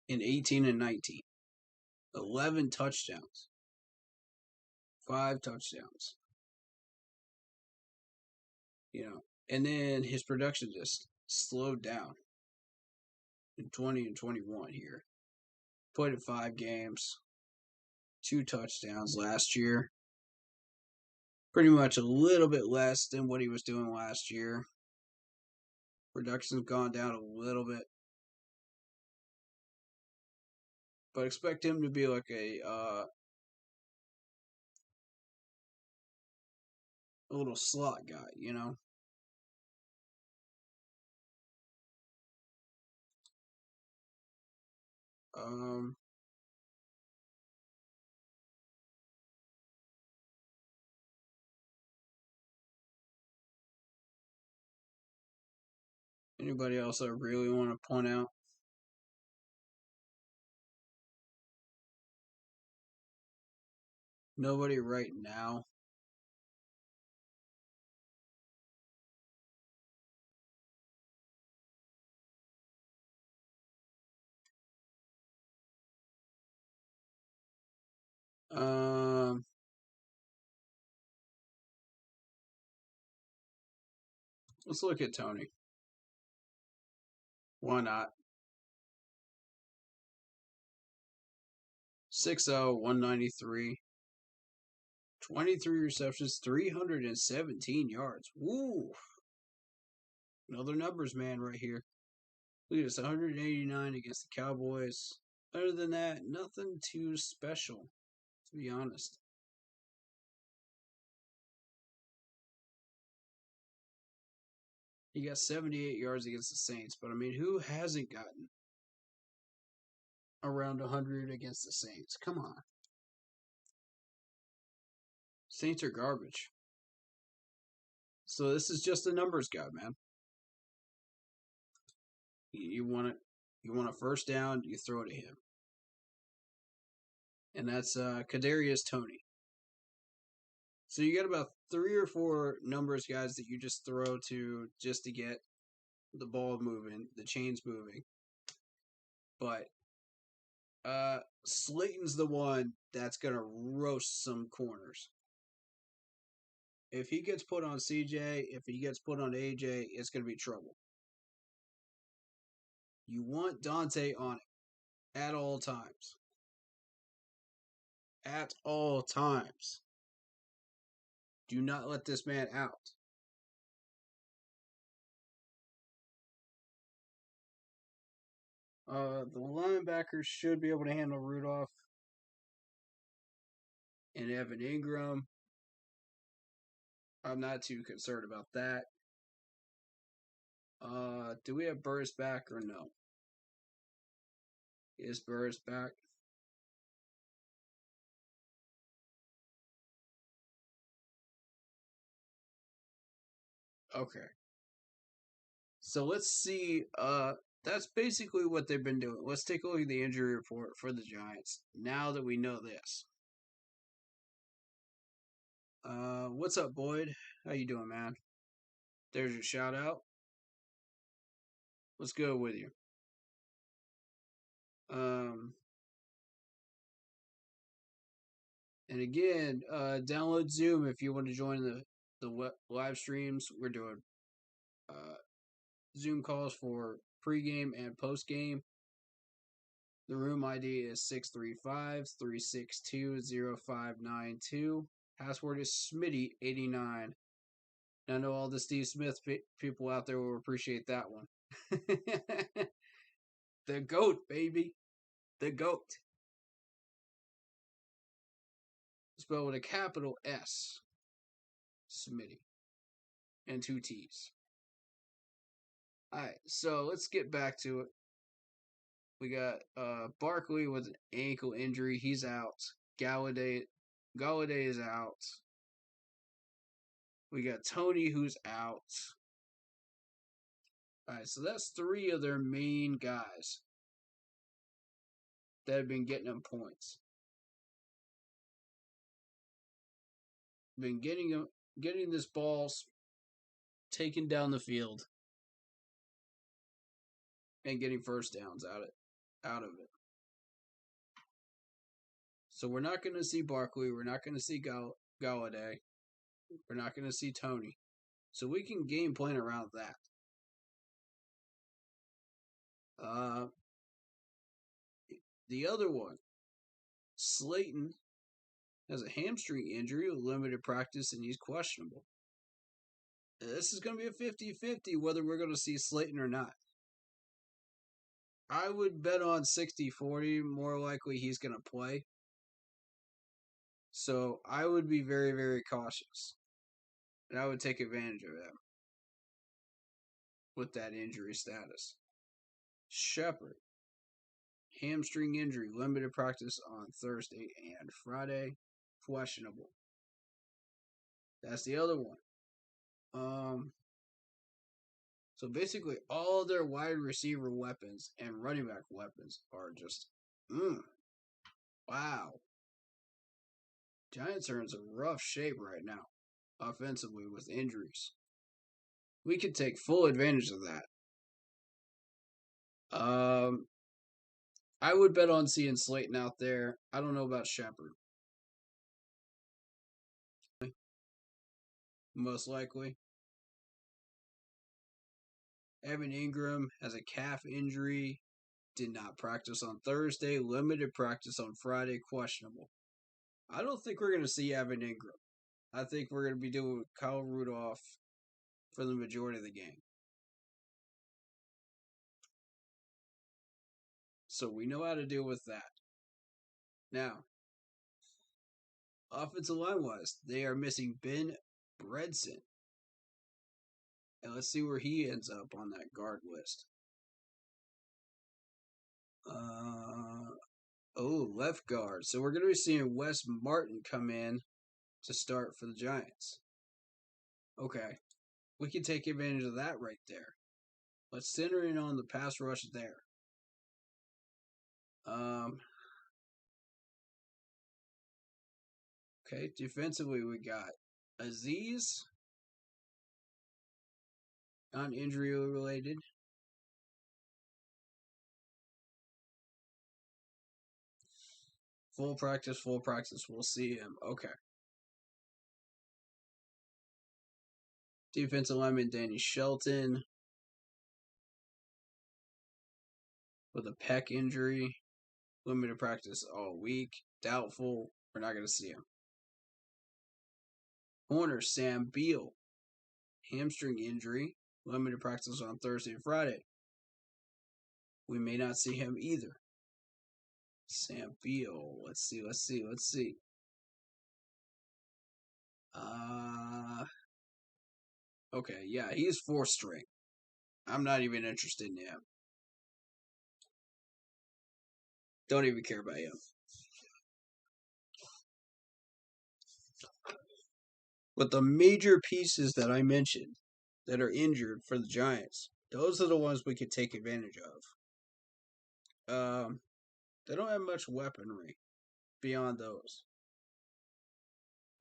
in 18 and 19. 11 touchdowns. 5 touchdowns. And then his production just slowed down in 20 and 21 here. Played in 5 games. 2 touchdowns last year. Pretty much a little bit less than what he was doing last year. Production's gone down a little bit. But expect him to be like a little slot guy, Anybody else I really want to point out? Nobody right now. Let's look at Tony. Why not? 6'0", 193. 23 receptions, 317 yards. Woo! Another numbers man right here. Look at this, 189 against the Cowboys. Other than that, nothing too special, to be honest. He got 78 yards against the Saints, but who hasn't gotten around 100 against the Saints? Come on. Saints are garbage. So this is just a numbers guy, man. You want a first down, you throw it to him. And that's Kadarius Toney. So you got about 3 or 4 numbers guys that you just throw to just to get the ball moving, the chains moving. But Slayton's the one that's going to roast some corners. If he gets put on CJ, if he gets put on AJ, it's going to be trouble. You want Dante on it at all times. At all times. Do not let this man out. The linebackers should be able to handle Rudolph and Evan Ingram. I'm not too concerned about that. Do we have Burris back or no? Is Burris back? Okay. So let's see. That's basically what they've been doing. Let's take a look at the injury report for the Giants now that we know this. What's up, Boyd? How you doing, man? There's your shout out. What's good with you? And again, download Zoom if you want to join the live streams. We're doing Zoom calls for pregame and postgame. The room ID is 635-362-0592. Password is Smitty89. I know all the Steve Smith people out there will appreciate that one. The GOAT, baby. The GOAT. Spelled with a capital S. Smitty. And 2 T's. Alright, so let's get back to it. We got Barkley with an ankle injury. He's out. Galladay is out. We got Tony, who's out. Alright, so that's 3 of their main guys that have been getting them points. Been getting this ball taken down the field and getting first downs out of it. So we're not going to see Barkley. We're not going to see Galladay. We're not going to see Tony. So we can game plan around that. The other one, Slayton, has a hamstring injury with limited practice and he's questionable. This is going to be a 50-50 whether we're going to see Slayton or not. I would bet on 60-40, more likely he's going to play. So I would be very, very cautious. And I would take advantage of that with that injury status. Shepard, hamstring injury, limited practice on Thursday and Friday, questionable. That's the other one. So basically all their wide receiver weapons and running back weapons are just, wow. Giants are in some rough shape right now, offensively with injuries. We could take full advantage of that. I would bet on seeing Slayton out there. I don't know about Shepard. Most likely. Evan Ingram has a calf injury. Did not practice on Thursday. Limited practice on Friday. Questionable. I don't think we're going to see Evan Ingram. I think we're going to be doing Kyle Rudolph for the majority of the game. So we know how to deal with that. Now, offensive line-wise, they are missing Ben Bredesen. And let's see where he ends up on that guard list. Left guard. So we're going to be seeing Wes Martin come in to start for the Giants. Okay. We can take advantage of that right there. Let's center in on the pass rush there. Okay, defensively we got Aziz, non-injury related. Full practice, we'll see him. Okay. Defensive lineman Danny Shelton with a pec injury. Limited practice all week. Doubtful. We're not going to see him. Corner Sam Beal. Hamstring injury. Limited practice on Thursday and Friday. We may not see him either. Sam Beal. Let's see. Okay, yeah, he's 4th string. I'm not even interested in him. Don't even care about him. But the major pieces that I mentioned, that are injured for the Giants. Those are the ones we could take advantage of. They don't have much weaponry beyond those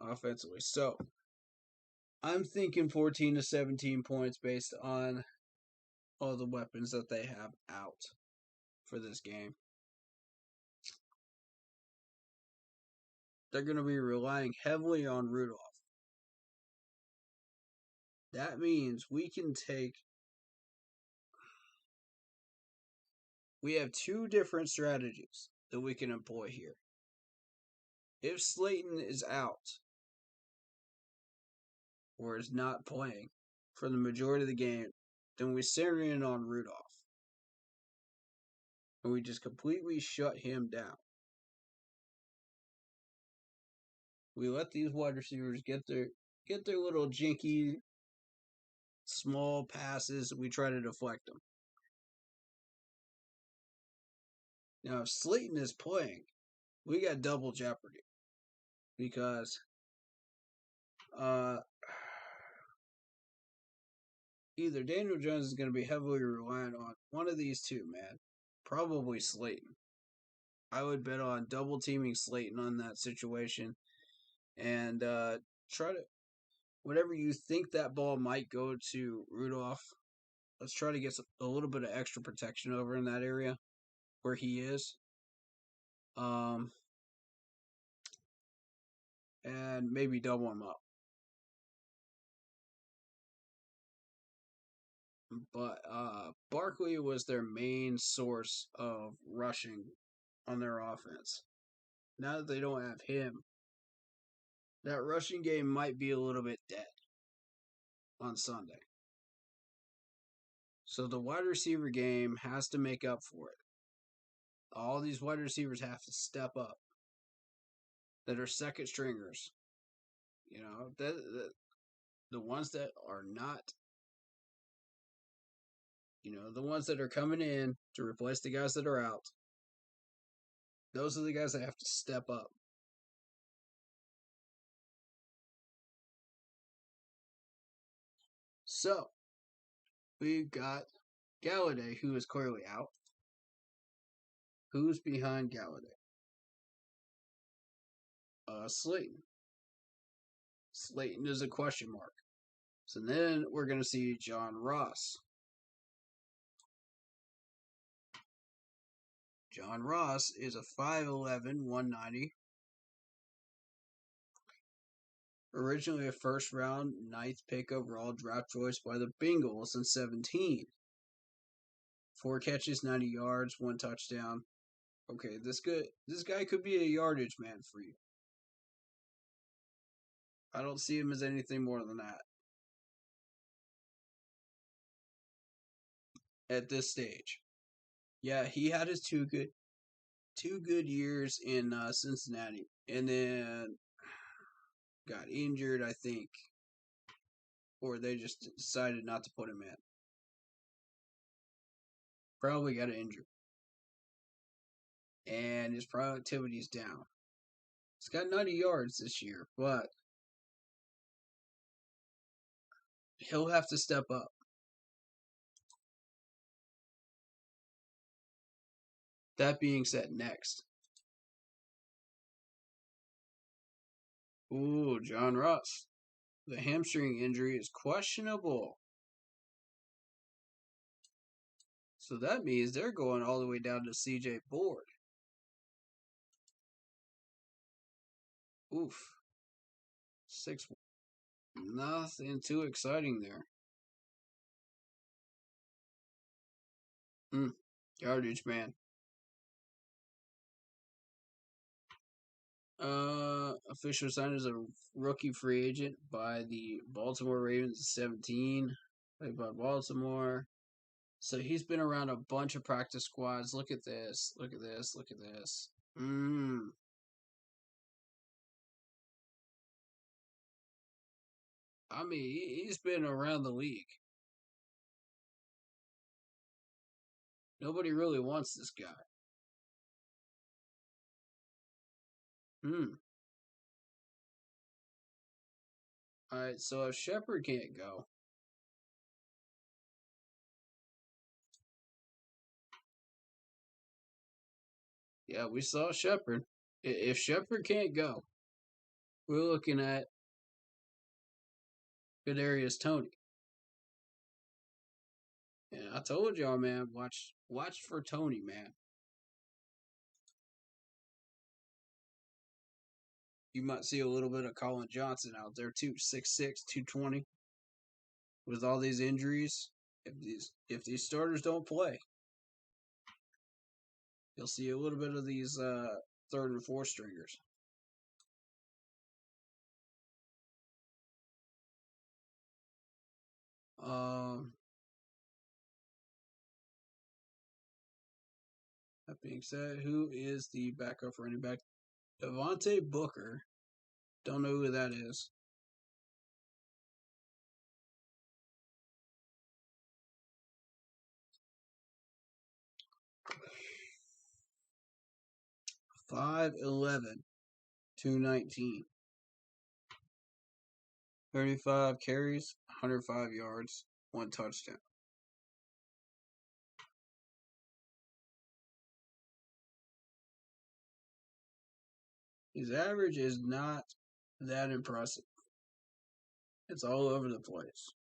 offensively. So I'm thinking 14 to 17 points based on all the weapons that they have out for this game. They're going to be relying heavily on Rudolph. That means we have two different strategies that we can employ here. If Slayton is out or is not playing for the majority of the game, then we center in on Rudolph. And we just completely shut him down. We let these wide receivers get their little jinky small passes. We try to deflect them. Now, if Slayton is playing, we got double jeopardy. Because either Daniel Jones is going to be heavily reliant on one of these two, man. Probably Slayton. I would bet on double teaming Slayton on that situation. And try to, whatever you think that ball might go to Rudolph, let's try to get a little bit of extra protection over in that area where he is. And maybe double him up. But Barkley was their main source of rushing on their offense. Now that they don't have him, that rushing game might be a little bit dead on Sunday. So the wide receiver game has to make up for it. All these wide receivers have to step up that are second stringers. You know, the ones that are not, the ones that are coming in to replace the guys that are out. Those are the guys that have to step up. So, we've got Galladay, who is clearly out. Who's behind Galladay? Slayton. Slayton is a question mark. So then we're going to see John Ross. John Ross is a 5'11", 190. Originally a first-round, 9th pick overall draft choice by the Bengals in 2017. 4 catches, 90 yards, 1 touchdown. Okay, this guy could be a yardage man for you. I don't see him as anything more than that at this stage. Yeah, he had his two good years in Cincinnati, and then got injured, I think, or they just decided not to put him in. Probably got injured, and his productivity is down. He's got 90 yards this year, but he'll have to step up. That being said, next. Ooh, John Ross. The hamstring injury is questionable. So that means they're going all the way down to CJ Board. Oof. 6. Nothing too exciting there. Yardage man. Official signed as a rookie free agent by the Baltimore Ravens at 17. Played by Baltimore. So he's been around a bunch of practice squads. Look at this. Look at this. Look at this. I mean, he's been around the league. Nobody really wants this guy. Alright, so if Shepard can't go, Yeah, we saw Shepard. If Shepard can't go, we're looking at Kadarius Toney. And I told y'all, man, watch for Toney, man. You might see a little bit of Colin Johnson out there too, 6'6", 220. With all these injuries, if these starters don't play, you'll see a little bit of these third and fourth stringers. That being said, who is the backup running back? Devontae Booker. Don't know who that is. $5'11", 219. 35 carries, 105 yards, 1 touchdown. His average is not that impressive. It's all over the place. –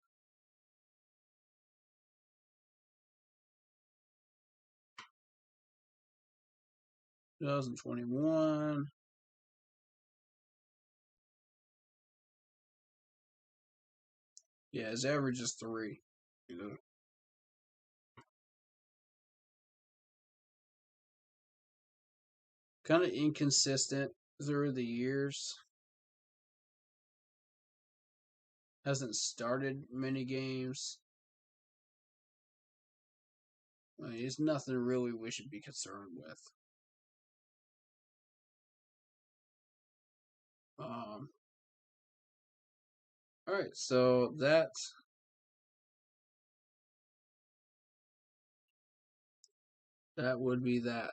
2021. Yeah, his average is 3. You know. Kind of inconsistent through the years. Hasn't started many games. I mean, it's nothing really we should be concerned with. All right, so that would be that.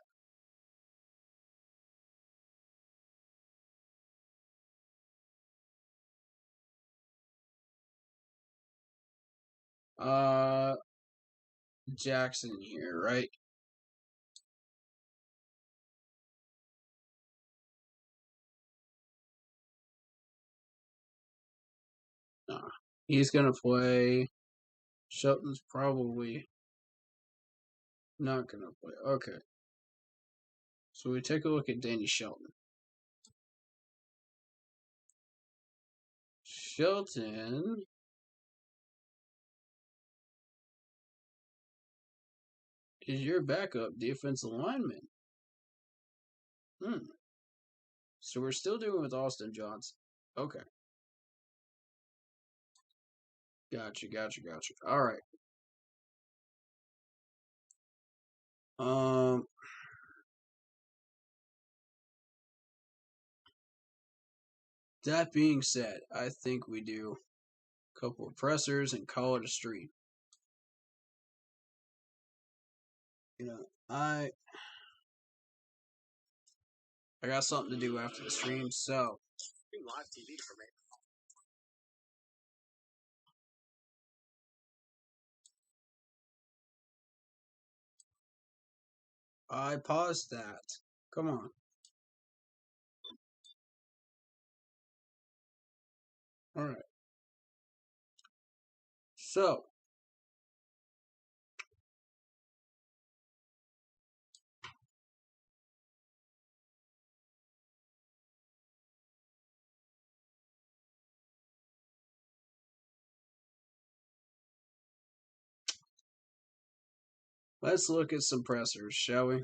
Jackson here, right? He's gonna play. Shelton's probably not gonna play. Okay. So we take a look at Danny Shelton. Shelton is your backup defensive lineman. So we're still dealing with Austin Johnson. Okay. Gotcha. All right. That being said, I think we do a couple of pressers and call it a stream. You know, I got something to do after the stream, so Live TV for me. I paused that. Come on. All right. So, let's look at some pressers, shall we?